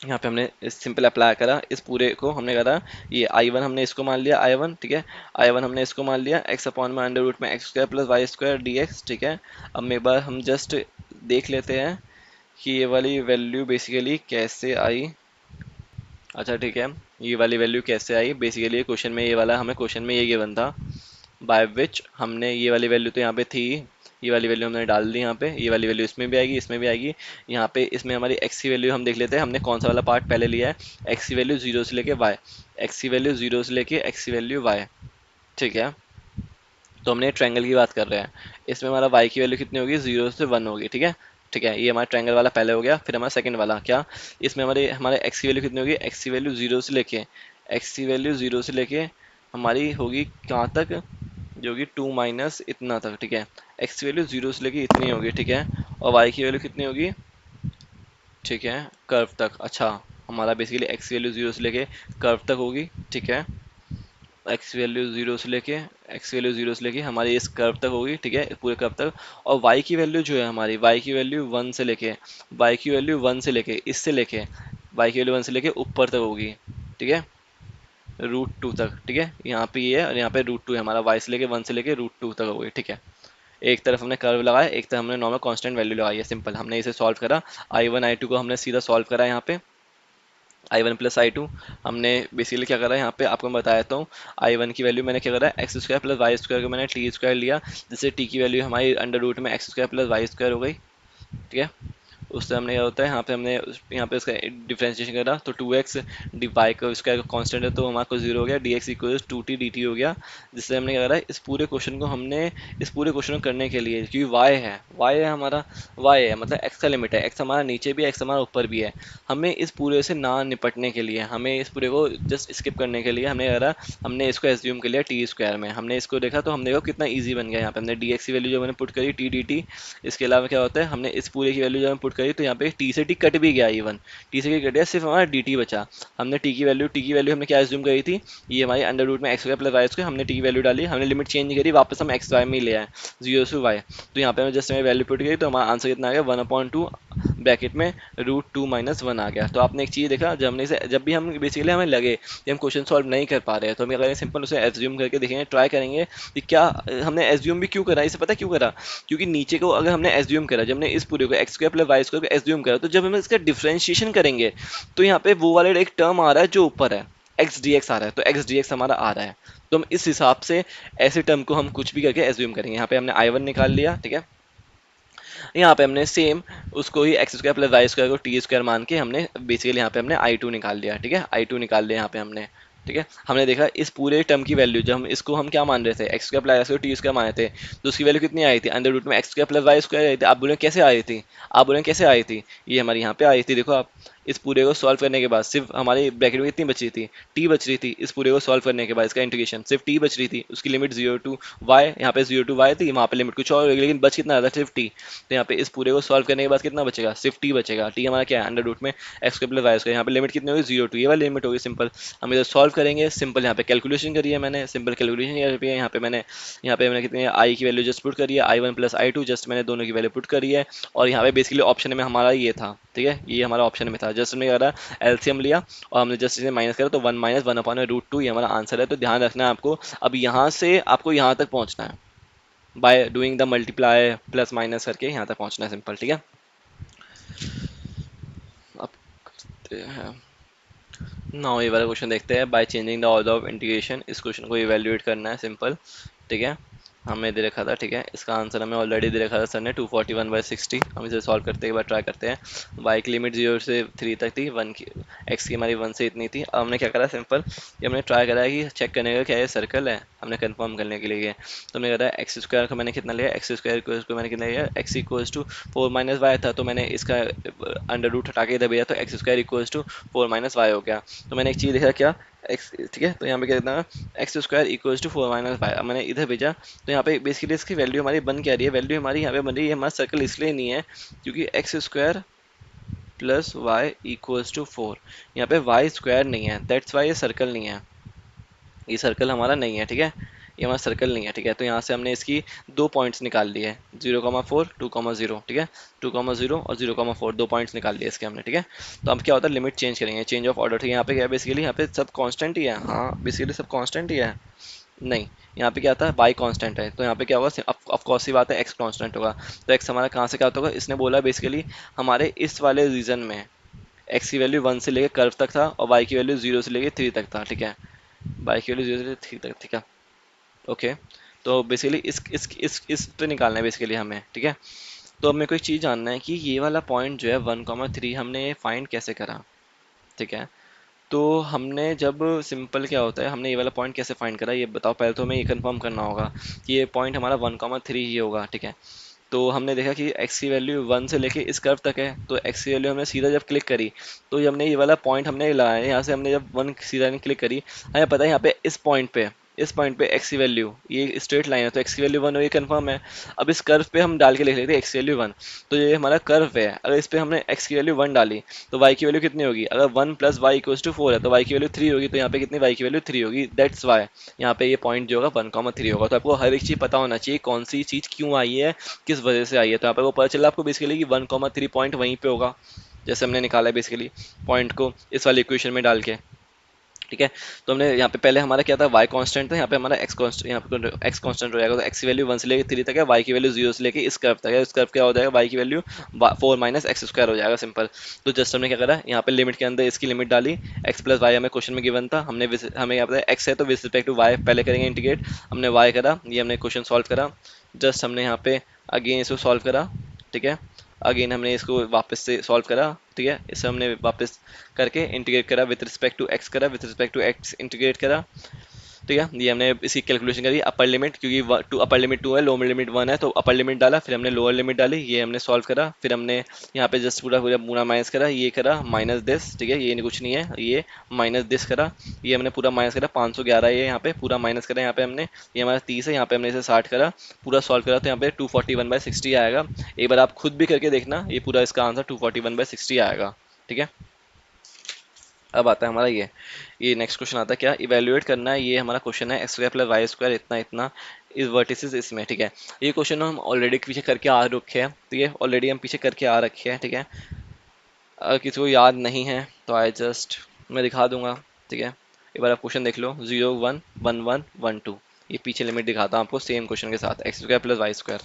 यहाँ पे हमने सिंपल अप्लाई करा, इस पूरे को हमने करा, ये आई वन हमने इसको मान लिया, आई वन ठीक है, आई वन हमने इसको मान लिया, एक्स अपॉन में अंडर रूट में x square plus Y square D x, ठीक है। अब एक बार हम जस्ट देख लेते हैं कि ये वाली वैल्यू बेसिकली कैसे आई। अच्छा ठीक है, ये वाली वैल्यू कैसे आई बेसिकली क्वेश्चन में, ये वाला हमें क्वेश्चन में ये गिवन था, बाय विच हमने ये वाली वैल्यू तो यहाँ पे थी, ये वाली वैल्यू हमने डाल दी यहाँ पे, ये वाली वैल्यू इसमें भी आएगी, इसमें भी आएगी। यहाँ पे इसमें हमारी एक्स की वैल्यू हम देख लेते हैं, हमने कौन सा वाला पार्ट पहले लिया है, एक्स की वैल्यू जीरो से लेके वाई, एक्स की वैल्यू जीरो से लेके एक्स की वैल्यू वाई, ठीक है। तो हमने ट्रायंगल की बात कर रहे हैं, इसमें हमारा वाई की वैल्यू कितनी होगी, जीरो से वन होगी, ठीक है। ठीक है, ये हमारा ट्रायंगल वाला पहले हो गया, फिर हमारा सेकंड वाला क्या, इसमें हमारे हमारे एक्स की वैल्यू कितनी होगी, एक्स की वैल्यू जीरो से लेके, एक्स की वैल्यू जीरो से लेके हमारी होगी कहाँ तक, जो कि टू माइनस इतना तक, ठीक है। एक्स की वैल्यू जीरो से लेके इतनी होगी, ठीक है। और वाई की वैल्यू कितनी होगी, ठीक है, कर्व तक। अच्छा, हमारा बेसिकली एक्स की वैल्यू जीरो से लेके कर्व तक होगी, ठीक है। एक्स वैल्यू जीरो से लेके, एक्स वैल्यू जीरो से लेके हमारी इस कर्व तक होगी, ठीक है, पूरे कर्व तक। और वाई की वैल्यू जो है हमारी, वाई की वैल्यू वन से लेके, वाई की वैल्यू वन से लेके, इससे लेके, वाई की वैल्यू वन से लेके ऊपर तक होगी, ठीक है, रूट टू तक, ठीक है। यहाँ पे ये है और यहाँ पे रूट टू है, हमारा वाई से लेके वन से लेके रूट टू तक होगी, ठीक है। एक तरफ हमने कर्व लगाया, एक तरफ हमने नॉर्मल कांस्टेंट वैल्यू लगाई है, सिंपल हमने इसे सॉल्व करा, आई वन आई टू को हमने सीधा सॉल्व करा यहाँ पे, I one plus I two. हमने बेसिकली क्या करा है यहाँ पे आपको मैं बता देता हूँ, आई वन की वैल्यू मैंने क्या करा है, x square plus Y square को मैंने टी स्क्वायर लिया, जिससे टी की वैल्यू हमारी अंडर रूट में x square plus Y square हो गई, ठीक है। उससे हमने क्या होता है, यहाँ पे हमने यहाँ पे उसका डिफ्रेंशिएशन करा, तो टू एक्स डी वाई का उसका कॉन्स्टेंट है तो हमारा को जीरो हो गया, d x equal to t d t हो गया। जिससे हमने क्या करा, इस पूरे क्वेश्चन को हमने, इस पूरे क्वेश्चन को करने के लिए, क्योंकि वाई है हमारा, वाई है मतलब एक्स का लिमिट है, एक्स हमारा नीचे भी है, एक्स हमारा ऊपर भी है, हमें इस पूरे से ना निपटने के लिए, हमें इस पूरे को जस्ट स्किप करने के लिए हमने करा, हमने इसको एज्यूम कर लिया टी स्क्वायर में, हमने इसको देखा तो हमने देखो कितना ईजी बन गया, यहाँ पे हमने डी एक्स की वैल्यू जो मैंने पुट करी टी डी टी, इसके अलावा क्या होता है, हमने इस पूरे की वैल्यू जब हम पुट करी तो यहाँ पे टी से टी कट भी गया, इवन टी से टी कट गया, सिर्फ हमारा डी टी बचा। हमने टी की वैल्यू हमने क्या एज्यूम करी थी, ये हमारी अंडर रूट में x square plus Y square, हमने टी की वैल्यू डाली, हमने लिमिट चेंज करी, वापस हम एक्स वाई में ही ले आए, जीरो से वाई। तो यहाँ पे हमें जस्ट हमें वैल्यू पुट करी तो हमारा आंसर कितना आ गया, वन अपॉइंट टू ब्रैकेट में रूट टू माइनस वन आ गया। तो आपने एक चीज़ देखा, जब हमने इसे, जब भी हम बेसिकली हमें लगे कि हम क्वेश्चन सॉल्व नहीं कर पा रहे हैं तो हम क्या करेंगे, सिंपल उसे एज्यूम करके देखेंगे, ट्राई करेंगे कि क्या, हमने एज्यूम भी क्यों करा, इसे पता क्यों करा, क्योंकि नीचे को अगर हमने एज्यूम करा, जब हमने इस पूरे को x square plus Y square को एज्यूम करा, तो जब हम इसका डिफरेंशिएशन करेंगे तो यहाँ पे वो वाला एक टर्म आ रहा है जो ऊपर है, एक्स डी एक्स आ रहा है, तो एक्स डी एक्स हमारा आ रहा है, तो हम इस हिसाब से ऐसे टर्म को हम कुछ भी करके एज्यूम करेंगे। यहाँ पे हमने आई वन निकाल लिया, ठीक है। यहाँ पे हमने सेम उसको ही X square plus Y square को टी स्क्वायर मान के हमने बेसिकली यहाँ पे हमने आई टू निकाल लिया, ठीक है, आई टू निकाल लिया यहाँ पे हमने, ठीक है। हमने देखा इस पूरे टर्म की वैल्यू, जब हम इसको हम क्या मान रहे थे, X square plus Y square T square मान रहे थे, तो उसकी वैल्यू कितनी आई थी, अंडर रूट में x square plus Y square आई थी। आप बोले कैसे आई थी, आप बोले कैसे आई थी, ये हमारी यहाँ पे आई थी, देखो आप, इस पूरे को सॉल्व करने के बाद सिर्फ हमारी ब्रैकेट में कितनी बच रही थी, टी बच रही थी, इस पूरे को सॉल्व करने के बाद इसका इंटीग्रेशन सिर्फ टी बच रही थी, उसकी लिमिट जीरो टू वाई, यहाँ पे जीरो टू वाई थी, वहाँ पे लिमिट कुछ और होगी, लेकिन बच कितना था, सिर्फ टी। तो यहाँ पे इस पूरे को सॉल्व करने के बाद कितना बचेगा, सिर्फ टी बचेगा, टी हमारा क्या है, अंडर रूट में एक्स के प्लस वाई स्क्वायर, यहाँ पे लिमिट कितनी होगी, जीरो टू, ये वाली लिमिट होगी, सिंपल। हम इधर सॉल्व करेंगे, सिंपल यहाँ पे कैलकुलेशन करिए, मैंने सिंपल कैलकुलेशन करी है, यहाँ पे मैंने कितनी आई की वैल्यू जस्ट पुट करी है, I one plus I two, just मैंने दोनों की वैल्यू पुट करी है। और यहाँ पे बेसिकली ऑप्शन में हमारा ये था, ठीक है, ये हमारा ऑप्शन में था, जस्ट हमने क्या करा, एलसीएम लिया और हमने जस्ट इसे माइनस करा, तो one minus one upon root two ये हमारा आंसर है। तो ध्यान रखना है आपको, अब यहाँ से आपको यहाँ तक पहुँचना है, by doing the multiply plus minus करके यहाँ तक पहुँचना है, सिंपल, ठीक है। अब करते हैं नाउ ये वाला क्वेश्चन देखते हैं, by changing the order of integration, इस क्वेश्चन को इवेल्युएट करना है, सिंपल, ठीक है। हमें दे रखा था, ठीक है, इसका आंसर हमें ऑलरेडी दे रखा था सर ने, 241/60। हम इसे सॉल्व करते एक बार ट्राई करते हैं। वाई की लिमिट 0 से 3 तक थी, वन की, एक्स की हमारी 1 से इतनी थी। अब हमने क्या करा, सिंपल ये हमने ट्राई करा है कि चेक करने का क्या ये सर्कल है, हमने कंफर्म करने के लिए। तो हमने करा एक्स स्क्वायर को मैंने कितना लिया, एक्स स्क्वायर को मैंने कितना लिया, x equals to 4 minus y था, तो मैंने इसका अंडर रूट हटा के इधर भेजा, तो x square equals to 4 minus y हो गया। तो मैंने एक चीज़ देखा क्या, एक्स, ठीक है, तो यहाँ पे क्या देना, x square equals to 4 minus y, अब मैंने इधर भेजा, तो यहाँ पे बेसिकली इसकी वैल्यू हमारी बन क्या रही है, वैल्यू हमारी यहाँ पे बन रही है, हमारा सर्कल इसलिए नहीं है क्योंकि x square plus y equals to 4, यहाँ पे वाई स्क्वायर नहीं है, दैट्स वाई ये सर्कल नहीं है, ये सर्कल हमारा नहीं है, ठीक है। ये हमारा सर्कल नहीं है, ठीक है। तो यहाँ से हमने इसकी दो पॉइंट्स निकाल लिए, 0,4 2,0, ठीक है। 2,0 और 0,4 दो पॉइंट्स निकाल लिए इसके हमने, ठीक है। तो अब क्या होता है, लिमिट चेंज करेंगे, चेंज ऑफ ऑर्डर, ठीक है। यहाँ पे क्या है बेसिकली, यहाँ पे सब कांस्टेंट ही है, हाँ बेसिकली सब कांस्टेंट ही है। नहीं, यहाँ पे क्या आता है, y कांस्टेंट है, तो यहाँ पे क्या होगा, ऑफ कोर्स सी बात है, x कांस्टेंट होगा। तो x हमारा कहाँ से क्या होगा, इसने बोला बेसिकली हमारे इस वाले रीजन में x की वैल्यू 1 से लेके कर्व तक था और y की वैल्यू 0 से लेके 3 तक था, ठीक है। y की वैल्यू 0 से 3 तक, ठीक है। ओके, तो बेसिकली इस पे निकालना है बेसिकली हमें, ठीक है। तो अब मेरे को एक चीज़ जानना है कि ये वाला पॉइंट जो है 1,3 हमने फाइंड कैसे करा, ठीक है। तो हमने जब सिंपल क्या होता है, हमने ये वाला पॉइंट कैसे फाइंड करा ये बताओ। पहले तो हमें ये कंफर्म करना होगा कि ये पॉइंट हमारा 1,3 ही होगा, ठीक है। तो हमने देखा कि x की वैल्यू 1 से लेके इस कर्व तक है, तो x की वैल्यू हमने सीधा जब क्लिक करी तो ये हमने ये वाला पॉइंट हमने लगाया, यहाँ से हमने जब 1 सीधा क्लिक करी, हमें पता है यहाँ पे इस पॉइंट पे x की वैल्यू, ये स्ट्रेट लाइन है तो x की वैल्यू 1 हो, ये कंफर्म है। अब इस कर्व पे हम डाल के लिख लेते हैं x की वैल्यू 1, तो ये हमारा कर्व है, अगर इस पे हमने x की वैल्यू 1 डाली तो y की वैल्यू कितनी होगी, अगर 1 प्लस वाई इक्वल्स टू 4 है तो y की वैल्यू 3 होगी, तो यहाँ पे कितनी y की वैल्यू 3 होगी, दैट्स वाई यहाँ पे ये पॉइंट जो होगा 1,3 होगा। तो आपको हर एक चीज़ पता होना चाहिए, कौन सी चीज़ क्यों आई है, किस वजह से आई है। तो यहाँ पे वो पता चला आपको बेसिकली कि 1,3 पॉइंट वहीं पे होगा, जैसे हमने निकाला है बेसिकली पॉइंट को इस वाली इक्वेशन में डाल के, ठीक है। तो हमने यहाँ पे पहले हमारा क्या था, y कांस्टेंट था, यहाँ पे हमारा x कांस्टेंट, यहाँ पे x कांस्टेंट हो जाएगा। तो x की वैल्यू 1 से लेकर 3 तक है, y की वैल्यू 0 से लेकर इस कर्व तक है, इस कर्व क्या हो जाएगा, y की वैल्यू 4 माइनस एक्स स्क्वायर हो जाएगा, सिंपल। तो जस्ट हमने क्या करा, यहाँ पे लिमिट के अंदर इसकी लिमिट डाली, x प्लस वाई हमें क्वेश्चन में गिवन था, हमें यहाँ पे x है तो विद रिस्पेक्ट टू y पहले करेंगे इंटीग्रेट, हमने y करा, ये हमने क्वेश्चन सॉल्व करा, जस्ट हमने यहाँ पे अगेन इसको सॉल्व करा, ठीक है। अगेन हमने इसको वापस से सॉल्व करा, ठीक है। इसे हमने वापस करके इंटीग्रेट करा, विद रिस्पेक्ट टू एक्स करा, with respect to x integrate करा, ठीक है। ये हमने इसकी कैलकुलेशन करी, अपर लिमिट क्योंकि टू अपर लिमिट 2 है, लोअर लिमिट 1 है, तो अपर लिमिट डाला, फिर हमने लोअर लिमिट डाली, ये हमने सॉल्व करा, फिर हमने यहाँ पे जस्ट पूरा पूरा पूरा माइनस करा, ये करा माइनस दिस, ठीक है, ये कुछ नहीं है, ये माइनस दिस करा, ये हमने पूरा माइनस करा, 511 ये यहाँ पे पूरा माइनस करा, यहाँ पे हमने ये हमारा 30 है, यहाँ पे हमने इसे 60 करा, पूरा सॉल्व करा, तो यहाँ पे 241/60 आएगा। एक बार आप खुद भी करके देखना, ये पूरा इसका आंसर 241/60 आएगा, ठीक है। अब आता है हमारा ये नेक्स्ट क्वेश्चन आता है, क्या इवेल्युएट करना है, ये हमारा क्वेश्चन है, x square plus Y square इतना इतना इस वर्टिसेस इसमें, ठीक है। ये क्वेश्चन हम ऑलरेडी पीछे करके आ रखे हैं, ठीक है, ऑलरेडी हम पीछे करके आ रखे हैं, ठीक है। अगर किसी को याद नहीं है तो मैं दिखा दूंगा, ठीक है। एक बार आप क्वेश्चन देख लो, 0 1 1 1 1 2, ये पीछे लिमिट दिखाता हूँ आपको सेम क्वेश्चन के साथ, x square plus Y square.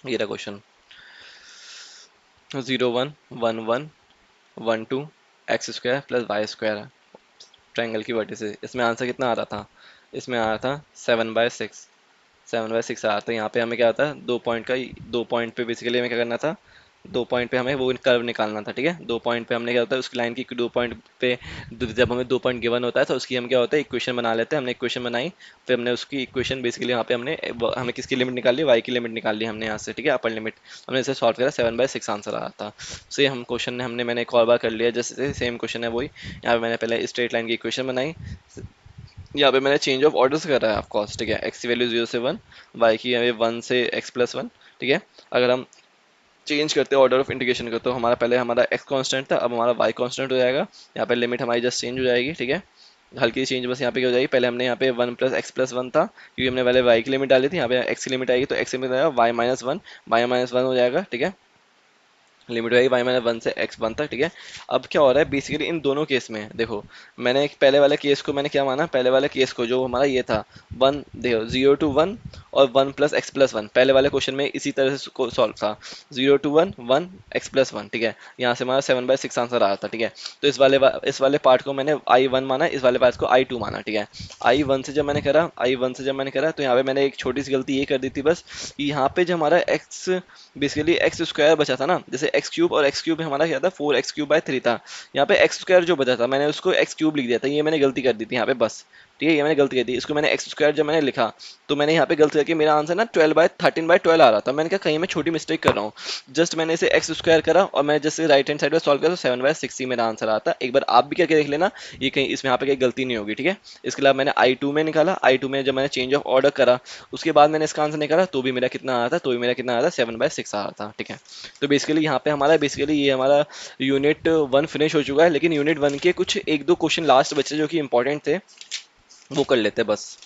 ये रहा question, 0 1 1 1 1 2 x square plus Y square, triangle की वर्टिसेस। इसमें आंसर कितना आ रहा था, इसमें आ रहा था 7/6, 7/6 आ रहा था। यहाँ पे हमें क्या आता है, दो पॉइंट पे बेसिकली हमें क्या करना था, दो पॉइंट पे हमें वो कर्व निकालना था, ठीक है। दो पॉइंट पे हमने क्या होता है, उसकी लाइन की दो पॉइंट पे जब हमें दो पॉइंट गिवन होता है तो उसकी हम क्या होता है इक्वेशन बना लेते हैं, हमने इक्वेशन बनाई, फिर हमने उसकी इक्वेशन बेसिकली यहाँ पे हमें किसकी लिमिट निकाली, वाई की लिमिट निकाली हमने यहाँ से, ठीक है, अपर लिमिट। हमने इसे सॉल्व करा, 7/6 आंसर आ रहा था। से हम क्वेश्चन ने मैंने एक और बार कर लिया, जैसे सेम क्वेश्चन है वही, यहाँ पे मैंने पहले स्ट्रेट लाइन की इक्वेशन बनाई, यहाँ पे मैंने चेंज ऑफ ऑर्डर्स करा है ऑफकोर्स, ठीक है। एक्स की वैल्यू 0 से 1, वाई की हमें 1 से x+1, ठीक है। अगर हम चेंज करते हैं ऑर्डर ऑफ इंटीग्रेशन को, तो हमारा x कांस्टेंट था, अब हमारा y कांस्टेंट हो जाएगा, यहाँ पे लिमिट हमारी जस्ट चेंज हो जाएगी, ठीक है। हल्की चेंज बस यहाँ पे क्या हो जाएगी, पहले हमने यहाँ पे 1 + x+1 था क्योंकि हमने पहले y की लिमिट डाली थी, यहाँ पे x की लिमिट आएगी तो x लिमिट आएगा y-1 हो जाएगा, ठीक है। लिमिट रहेगी y-1 से x1 तक, ठीक है। अब क्या हो रहा है बेसिकली इन दोनों केस में देखो, मैंने एक पहले वाले केस को मैंने क्या माना, पहले वाले केस को जो हमारा ये था 1 देखो 0 to 1 और 1 + x+1, पहले वाले क्वेश्चन में इसी तरह से को सॉल्व था, 0 to 1 1 x+1, ठीक है। यहाँ से हमारा 7/6 आंसर आया था, ठीक है। तो इस वाले पार्ट को मैंने I1 माना, इस वाले पार्ट को I2 माना, ठीक है। I1 से जब मैंने करा तो यहाँ पे मैंने एक छोटी सी गलती ये कर दी थी बस, कि यहाँ पे जो हमारा x बेसिकली एक्स स्क्वायर बचा था ना, जैसे x³ और x³ में हमारा क्या था 4x³/3 था, यहाँ पे x² जो बचा था मैंने उसको x³ लिख दिया था, ये मैंने गलती कर दी थी यहाँ पे बस, ठीक है, ये मैंने गलती की थी, इसको मैंने एक्स स्क्वायर जब मैंने लिखा तो मैंने यहाँ पे गलती करके मेरा आंसर ना 12/13/12 आ रहा था। मैंने कहा कहीं मैं छोटी मिस्टेक कर रहा हूँ, जस्ट मैंने इसे एक्स स्क्वायर करा और मैं जैसे राइट हैंड साइड में सॉल्व किया तो 7/6 ही मेरा आंसर आता। एक बार आप भी करके देख लेना, ये कहीं इसमें यहाँ पे कहीं गलती नहीं होगी, ठीक है। इसके अलावा मैंने I2 में निकाला, I2 में जब मैंने चेंज ऑफ ऑर्डर करा उसके बाद मैंने इसका आंसर निकाला तो भी मेरा कितना आया था, तो भी मेरा कितना आया था 7/6 आ रहा था, ठीक है। तो बेसिकली यहाँ पे हमारा बेसिकली ये हमारा यूनिट 1 फिनिश हो चुका है, लेकिन यूनिट 1 के कुछ एक दो क्वेश्चन लास्ट बचे जो कि इंपॉर्टेंट थे, वो कर लेते हैं बस,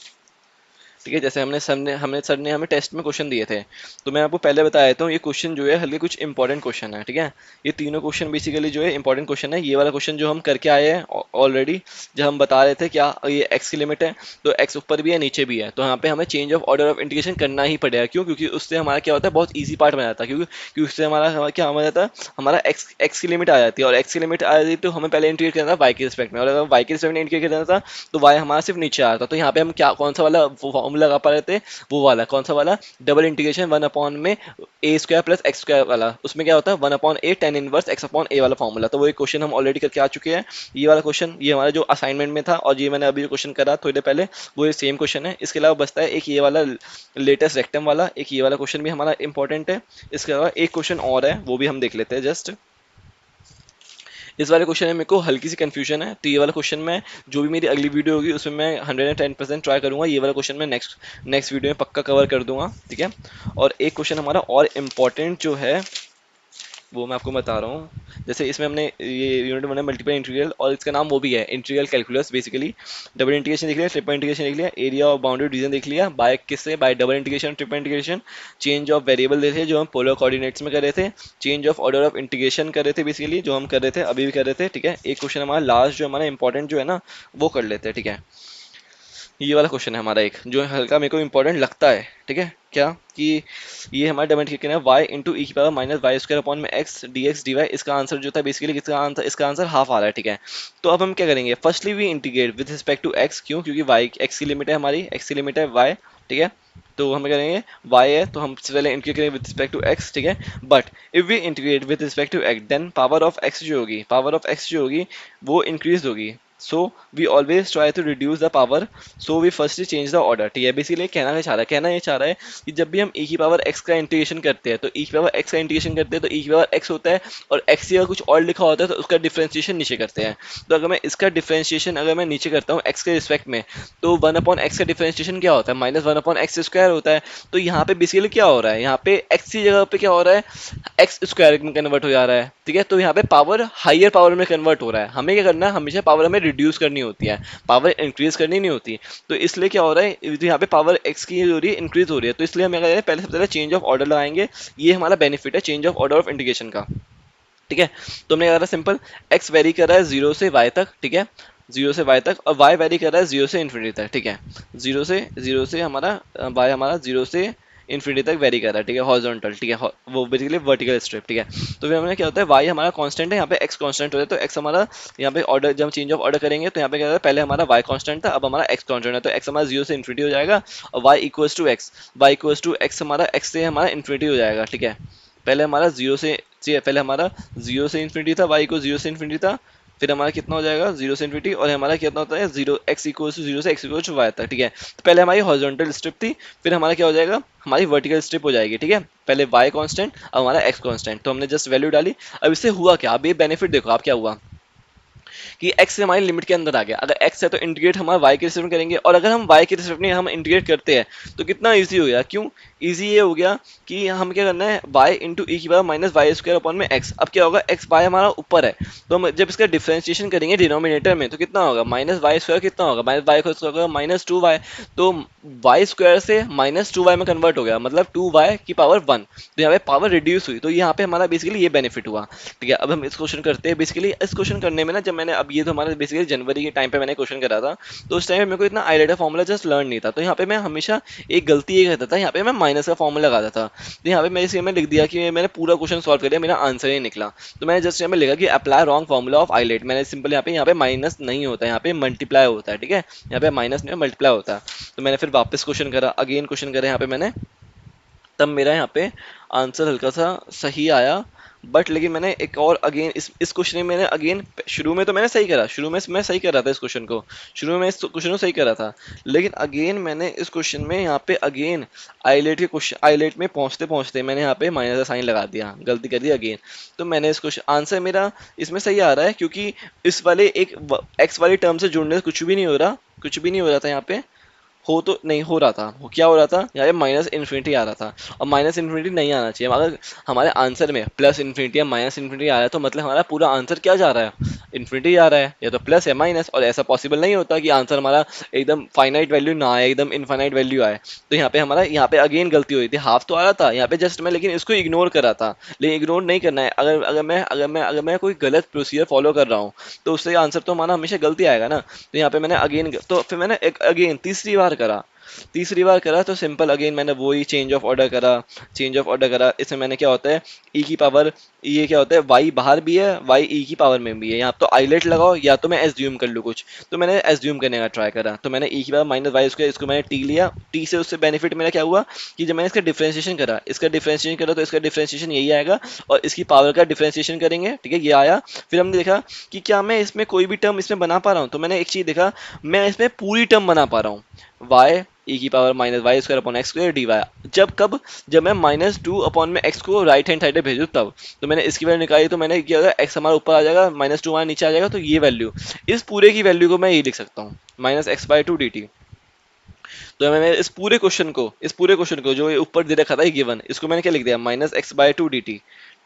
ठीक है। जैसे सर ने हमें टेस्ट में क्वेश्चन दिए थे, तो मैं आपको पहले बता देता हूँ ये क्वेश्चन जो है हल्के कुछ इंपॉर्टेंट क्वेश्चन है, ठीक है। ये तीनों क्वेश्चन बेसिकली जो है इंपॉर्टेंट क्वेश्चन है। ये वाला क्वेश्चन जो हम करके आए हैं ऑलरेडी, जब हम बता रहे थे क्या ये एक्स की लिमिट है, तो एक्स ऊपर भी है नीचे भी है, तो यहाँ पे हमें change of order of integration करना ही पड़ेगा। क्यों? क्योंकि उससे हमारा क्या होता है, बहुत ईजी पार्ट बन जाता है। क्योंकि उससे क्या हो जाता है, हमारा एक्स की लिमिट आ जाती है, और एक्स की लिमिट आ जाती है तो हमें पहले इंटीग्रेट करना था वाई के रिस्पेक्ट में, और अगर वाई के रिस्पेक्ट में इंटीग्रेट करना था तो वाई हमारा सिर्फ नीचे आ रहा था। तो यहाँ पे हम क्या कौन सा वाला फॉर्मूला लगा पा रहे थे, वो वाला कौन सा वाला, डबल इंटीग्रेशन 1 अपॉन में ए स्क्वायर प्लस एक्स स्क्वायर वाला। उसमें क्या होता है 1/a tan inverse x upon a वाला फॉर्मूला। तो वो एक क्वेश्चन हम ऑलरेडी करके आ चुके हैं। ये वाला क्वेश्चन ये हमारा जो असाइनमेंट में था, और ये मैंने अभी जो क्वेश्चन करा थोड़ी देर पहले, वो सेम क्वेश्चन है। इसके अलावा बचता है एक ये वाला लेटेस्ट रेक्टम वाला, एक ये वाला क्वेश्चन भी हमारा इंपॉर्टेंट है। इसके अलावा एक क्वेश्चन और है, वो भी हम देख लेते हैं जस्ट। इस वाले क्वेश्चन में मेरे को हल्की सी कंफ्यूजन है, तो ये वाला क्वेश्चन में जो भी मेरी अगली वीडियो होगी उसमें मैं 110% ट्राई करूंगा। ये वाला क्वेश्चन मैं नेक्स्ट वीडियो में पक्का कवर कर दूंगा, ठीक है। और एक क्वेश्चन हमारा और इम्पॉर्टेंट जो है वो मैं आपको बता रहा हूँ। जैसे इसमें हमने ये यूनिट बना मल्टीपल इंटीग्रल, और इसका नाम वो भी है integral calculus. Basically double integration देख लिया, ट्रिपल इंटीग्रेशन देख लिया, एरिया और बाउंड्री रीजन देख लिया, बाय किससे, bye double integration triple integration. Change of variable देखे थे जो हम पोलर कोऑर्डिनेट्स में कर रहे थे, change of order of integration कर रहे थे बेसिकली, जो हम कर रहे थे अभी भी कर रहे थे, ठीक है। एक क्वेश्चन हमारा लास्ट जो हमारा इंपॉर्टेंट जो है ना, वो कर लेते हैं, ठीक है। ये वाला क्वेश्चन है हमारा एक जो हल्का मेरे को इंपॉर्टेंट लगता है, ठीक है। क्या कि ये हमारा डेमोन्स्ट्रेट है y इंटू ई की power minus Y square upon में X D x D Y. इसका आंसर जो था बेसिकली इसका आंसर हाफ आ रहा है, ठीक है। तो अब हम क्या करेंगे, firstly we integrate with respect to x. क्यों? क्योंकि y एक्स की लिमिट है, हमारी एक्स की लिमिट है y, ठीक है। तो हमें करेंगे y है तो हम सबसे पहले इंटीग्रेट करेंगे विद रिस्पेक्ट टू x, ठीक है। But if we integrate with respect to x then power of x जो होगी, पावर ऑफ x जो होगी वो इंक्रीज होगी। So we always try to reduce the power, so we firstly change the order, ठीक है। बेसिकली कहना ये चाह रहा है कि जब भी हम e की पावर x का इंटीग्रेशन करते हैं तो e की पावर x का इंटीग्रेशन करते हैं तो e की पावर x होता है, और x की अगर कुछ और लिखा होता है तो उसका डिफरेंशिएशन नीचे करते हैं। तो अगर मैं इसका डिफरेंशिएशन अगर मैं नीचे करता हूँ x के रिस्पेक्ट में, तो 1/x का डिफरेंशिएशन क्या होता है, माइनस 1/x स्क्वायर होता है। तो यहाँ पे बेसिकली क्या हो रहा है, यहाँ पे x की जगह पे क्या हो रहा है, एक्स स्क्वायर में कन्वर्ट हो जा रहा है, ठीक है। तो यहाँ पे पावर हायर पावर में कन्वर्ट हो रहा है। हमें क्या करना है, हमेशा पावर हमें रिड्यूस करनी होती है, पावर इंक्रीज करनी नहीं होती। तो इसलिए क्या हो रहा है, तो यहाँ पे पावर एक्स की हो रही है, इंक्रीज हो रही है। तो इसलिए हमें पहले सबसे पहले चेंज ऑफ ऑर्डर लगाएंगे। ये हमारा बेनिफिट है change of order of integration का, ठीक है। तो हमने कहा सिंपल, एक्स वेरी कर रहा है 0 से y तक, ठीक है, 0 से y तक, और y वेरी कर रहा है 0 से इन्फिनिटी तक, ठीक है। 0 से हमारा y हमारा 0 से इन्फिनिटी तक वेरी कर रहा है, ठीक है, हॉरिजॉन्टल, ठीक है, वो बेसिकली वर्टिकल स्ट्रिप, ठीक है। तो फिर हमें क्या होता है, y हमारा कांस्टेंट है, यहाँ पे x कांस्टेंट हो जाता है। तो x हमारा यहाँ पे ऑर्डर जब चेंज ऑफ ऑर्डर करेंगे तो यहाँ पे क्या होता है, पहले हमारा y कांस्टेंट था, अब हमारा x कांस्टेंट है। तो x हमारा 0 से इन्फिनिटी हो जाएगा, और y इक्वल्स टू x, हमारा x से हमारा इन्फिनिटी हो जाएगा, ठीक है। पहले हमारा 0 से इन्फिनिटी था, y को 0 से इन्फिनिटी था, फिर हमारा कितना हो जाएगा 0 से इन्फिनिटी, और हमारा कितना होता है 0 x इक्वल्स टू 0 से x इक्वल्स टू y तक, ठीक है। तो पहले हमारी हॉरिजॉन्टल स्ट्रिप थी, फिर हमारा क्या हो जाएगा, हमारी वर्टिकल स्ट्रिप हो जाएगी, ठीक है। पहले y कांस्टेंट, अब हमारा x कांस्टेंट। तो हमने जस्ट वैल्यू डाली। अब इससे हुआ क्या, अब ये बेनिफिट देखो आप क्या हुआ कि x से हमारी लिमिट के अंदर आ गया। अगर x है तो इंटीग्रेट हमारा y के रिस्पेक्ट में करेंगे, और अगर हम y के रिस्पेक्ट में हम इंटीग्रेट करते हैं तो कितना इजी हो गया। क्यों इजी? ये हो गया कि हम क्या करना है, y इंटू ई की power minus Y square upon में x। अब क्या होगा, x y हमारा ऊपर है, तो हम जब इसका डिफरेंशिएशन करेंगे डिनोमिनेटर में तो कितना होगा, माइनस वाई स्क्वायर कितना होगा, माइनस वाई स्क्वायर होगा -2y। तो y स्क्वायर से -2y में कन्वर्ट हो गया, मतलब 2y की पावर 1। तो यहाँ पे पावर रिड्यूस हुई, तो यहाँ पे हमारा बेसिकली ये बेनिफिट हुआ, ठीक है। अब हम इस क्वेश्चन करते हैं। बेसिकली इस क्वेश्चन करने में ना, जब मैंने अब ये तो हमारा बेसिकली जनवरी के टाइम पे मैंने क्वेश्चन करा था, तो उस टाइम पे मेरे को इतना आईलेटर फॉर्मूला जस्ट लर्न नहीं था। तो यहाँ पे मैं हमेशा एक गलती ये करता था, यहाँ पे मैं माइनस का फॉर्मूला लगाता था। तो यहाँ पे मैं इसलिए मैं लिख दिया कि मैंने पूरा क्वेश्चन सॉल्व कर लिया, मेरा आंसर ही निकला। तो मैंने जस्ट यहाँ पे लिखा कि apply wrong formula of eyelet. मैंने सिंपल यहाँ पे माइनस नहीं होता है, यहाँ पे मल्टीप्लाई होता है, ठीक है। यहाँ पे माइनस नहीं मल्टीप्लाई होता है। तो मैंने फिर वापस क्वेश्चन करा, अगेन क्वेश्चन करा यहाँ पे मैंने, तब मेरा यहाँ पे आंसर हल्का सा सही आया, बट लेकिन मैंने एक और अगेन इस क्वेश्चन में मैंने अगेन शुरू में तो मैंने सही करा, शुरू में मैं सही कर रहा था इस क्वेश्चन को, शुरू में इस क्वेश्चन को सही करा था, लेकिन अगेन मैंने इस क्वेश्चन में यहाँ पे अगेन आइलेट के क्वेश्चन आइलेट में पहुंचते पहुंचते मैंने यहाँ पे माइनस का साइन लगा दिया, गलती कर दी अगेन। तो मैंने इस क्वेश्चन आंसर मेरा इसमें सही आ रहा है, क्योंकि इस वाले एक एक्स वाली टर्म से जुड़ने से कुछ भी नहीं हो रहा, कुछ भी नहीं हो रहा था यहाँ पे, हो तो नहीं हो रहा था, वो क्या हो रहा था यहाँ पे माइनस इन्फिनिटी आ रहा था, और माइनस इन्फिनिटी नहीं आना चाहिए। अगर हमारे आंसर में प्लस इन्फिनिटी या माइनस इन्फिनिटी आ रहा है तो मतलब हमारा पूरा आंसर क्या जा रहा है, इन्फिनिटी आ रहा है, या तो प्लस या माइनस, और ऐसा पॉसिबल नहीं होता कि आंसर हमारा एकदम फाइनाइट वैल्यू ना आए, एकदम इनफाइनाइट वैल्यू आए। तो यहाँ पे हमारा यहाँ पे अगेन गलती हुई थी, हाफ तो आ रहा था यहाँ पे जस्ट मैं, लेकिन इसको इग्नोर कर रहा था, लेकिन इग्नोर नहीं करना है। अगर मैं कोई गलत प्रोसीजर फॉलो कर रहा हूँ तो उससे आंसर तो हमारा हमेशा गलती आएगा ना। तो यहाँ पे मैंने अगेन, तो फिर मैंने एक अगेन तीसरी बार करा तो सिंपल अगेन मैंने वही चेंज ऑफ ऑर्डर करा। इसमें मैंने क्या होता है, ई की पावर, ये क्या होता है, वाई बाहर भी है, वाई ई की पावर में भी है, यहाँ तो आइलेट लगाओ या तो मैं एज्यूम कर लूँ कुछ, तो मैंने एज्यूम करने का ट्राई करा। तो मैंने ई की पावर माइनस वाई स्क्वायर, इसको मैंने टी लिया, टी से उससे बेनिफिट मेरा क्या हुआ कि जब मैंने इसका डिफरेंशिएशन करा तो इसका डिफरेंशिएशन यही आएगा, और इसकी पावर का डिफरेंशिएशन करेंगे, ठीक है, ये आया। फिर हमने देखा कि क्या मैं इसमें कोई भी टर्म इसमें बना पा रहा हूँ, तो मैंने एक चीज देखा, मैं इसमें पूरी टर्म बना पा रहा हूँ, वाई ई की power minus Y square upon x square d y. जब मैं -2 अपॉन में एक्स को राइट हैंड साइड पे भेजूँ तब। तो मैंने इसकी वैल्यू निकाली, तो मैंने क्या होगा, एक्स हमारा ऊपर आ जाएगा, -2 हमारा नीचे आ जाएगा, तो ये वैल्यू, इस पूरे की वैल्यू को मैं ये लिख सकता हूँ, -x/2 dt। तो मैंने इस पूरे क्वेश्चन को जो ये ऊपर दे रखा था गिवन, इसको मैंने क्या लिख दिया, -x/2 dt।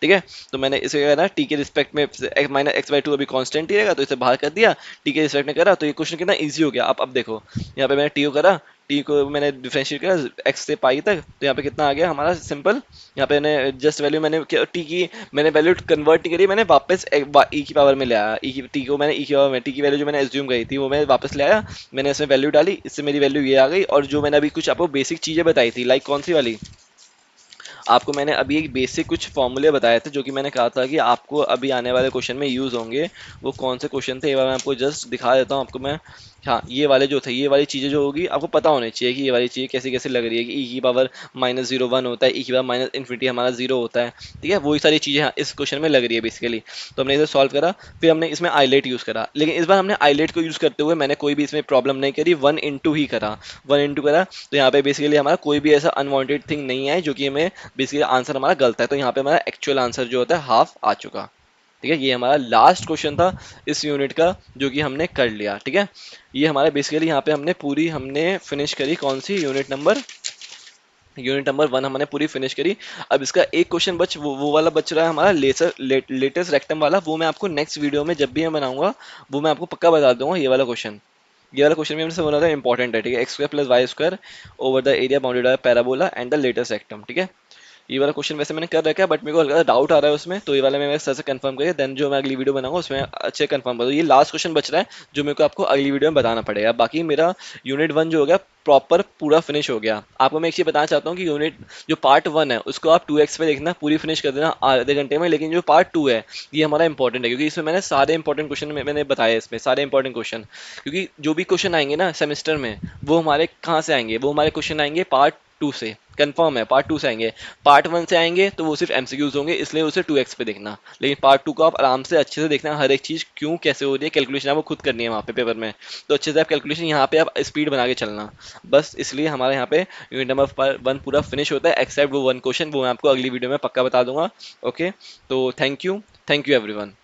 ठीक है, तो मैंने इसे क्या ना टी के रिस्पेक्ट में, -x/2 अभी कांस्टेंट ही रहेगा तो इसे बाहर कर दिया, टी के रिस्पेक्ट में करा, तो ये क्वेश्चन कितना इजी हो गया। अब देखो यहाँ पे मैंने टी को करा, टी को मैंने डिफरेंशिएट करा एक्स से पाई तक, तो यहाँ पे कितना आ गया हमारा सिंपल, यहाँ पे मैंने जस्ट वैल्यू मैंने टी की मैंने वैल्यू कन्वर्ट नहीं करी, मैंने वापस ई की पावर में ले आया, ई की टी को मैंने ई की पावर में, टी की वैल्यू जो मैंने एज्यूम करी थी वो मैं वापस ले आया, मैंने इसमें वैल्यू डाली, इससे मेरी वैल्यू ये आ गई। और जो मैंने अभी कुछ आपको बेसिक चीजें बताई थी, लाइक कौन सी वाली, आपको मैंने अभी एक बेसिक कुछ फॉर्मूले बताए थे जो कि मैंने कहा था कि आपको अभी आने वाले क्वेश्चन में यूज होंगे। वो कौन से क्वेश्चन थे, ये बार मैं आपको जस्ट दिखा देता हूँ आपको मैं। हाँ, ये वाले जो थे, ये वाली चीज़ें जो होगी आपको पता होनी चाहिए कि ये वाली चीज़ें कैसे कैसे लग रही है, कि ई की पावर -0 1 होता है, ई की पावर माइनस इन्फिनिटी हमारा 0 होता है, ठीक है, वही सारी चीज़ें हाँ इस क्वेश्चन में लग रही है बेसिकली। तो हमने इसे सॉल्व करा, फिर हमने इसमें आइलेट यूज़ करा, लेकिन इस बार हमने आइलेट को यूज़ करते हुए मैंने कोई भी इसमें प्रॉब्लम नहीं करी, 1 into ही करा, 1 into करा। तो यहाँ पे बेसिकली हमारा कोई भी ऐसा अनवांटेड थिंग नहीं है जो कि हमें बेसिकली आंसर हमारा गलत है, तो यहाँ पे हमारा एक्चुअल आंसर जो होता है हाफ आ चुका। ठीक है, ये हमारा लास्ट क्वेश्चन था इस यूनिट का जो कि हमने कर लिया। ठीक है, ये हमारे बेसिकली यहाँ पे हमने फिनिश करी कौन सी यूनिट नंबर 1 हमने पूरी फिनिश करी। अब इसका एक क्वेश्चन वो वाला बच रहा है हमारा लेटेस्ट रेक्टम वाला, वो मैं आपको नेक्स्ट वीडियो में जब भी मैं बनाऊंगा वो मैं आपको पक्का बता दूंगा। ये वाला क्वेश्चन भी हमसे बोला था इंपॉर्टेंट है, ठीक है, x² + y² over the area bounded by parabola and the latus rectum. ठीक है, ये वाला क्वेश्चन वैसे मैंने कर रखा है, बट मेरे को हल्का डाउट आ रहा है उसमें, तो ये वाला मैं सर से कंफर्म करके देन जो मैं अगली वीडियो बनाऊंगा उसमें अच्छे कंफर्म कर दूँ। ये लास्ट क्वेश्चन बच रहा है जो मेरे को आपको अगली वीडियो में बताना पड़ेगा। बाकी मेरा यूनिट 1 जो हो गया प्रॉपर पूरा फिनिश हो गया। आपको मैं एक चीज़ बताना चाहता हूँ कि यूनिट जो पार्ट 1 है उसको आप 2x पे देखना, पूरी फिनिश कर देना आधे घंटे में, लेकिन जो पार्ट 2 है ये हमारा इंपॉर्टेंट है, क्योंकि इसमें मैंने सारे इंपॉर्टेंट क्वेश्चन मैंने बताया, इसमें सारे इंपॉर्टेंट क्वेश्चन, क्योंकि जो भी क्वेश्चन आएंगे ना सेमेस्टर में वो हमारे कहाँ से आएंगे, वो हमारे क्वेश्चन आएंगे पार्ट 2 से, कंफर्म है पार्ट 2 से आएंगे। पार्ट 1 से आएंगे तो वो सिर्फ एमसीक्यूज होंगे, इसलिए उसे 2x पे देखना, लेकिन पार्ट 2 को आप आराम से अच्छे से देखना, हर एक चीज़ क्यों कैसे हो रही है, कैलकुलेशन आपको खुद करनी है वहाँ पे पेपर में, तो अच्छे से आप कैलकुलेशन यहाँ पे आप स्पीड बना के चलना। बस इसलिए हमारे यहाँ पे यूनिट नंबर 1 पूरा फिनिश होता है, एक्सेप्ट वो 1 क्वेश्चन, वो मैं आपको अगली वीडियो में पक्का बता दूंगा। ओके, तो थैंक यू एवरीवन।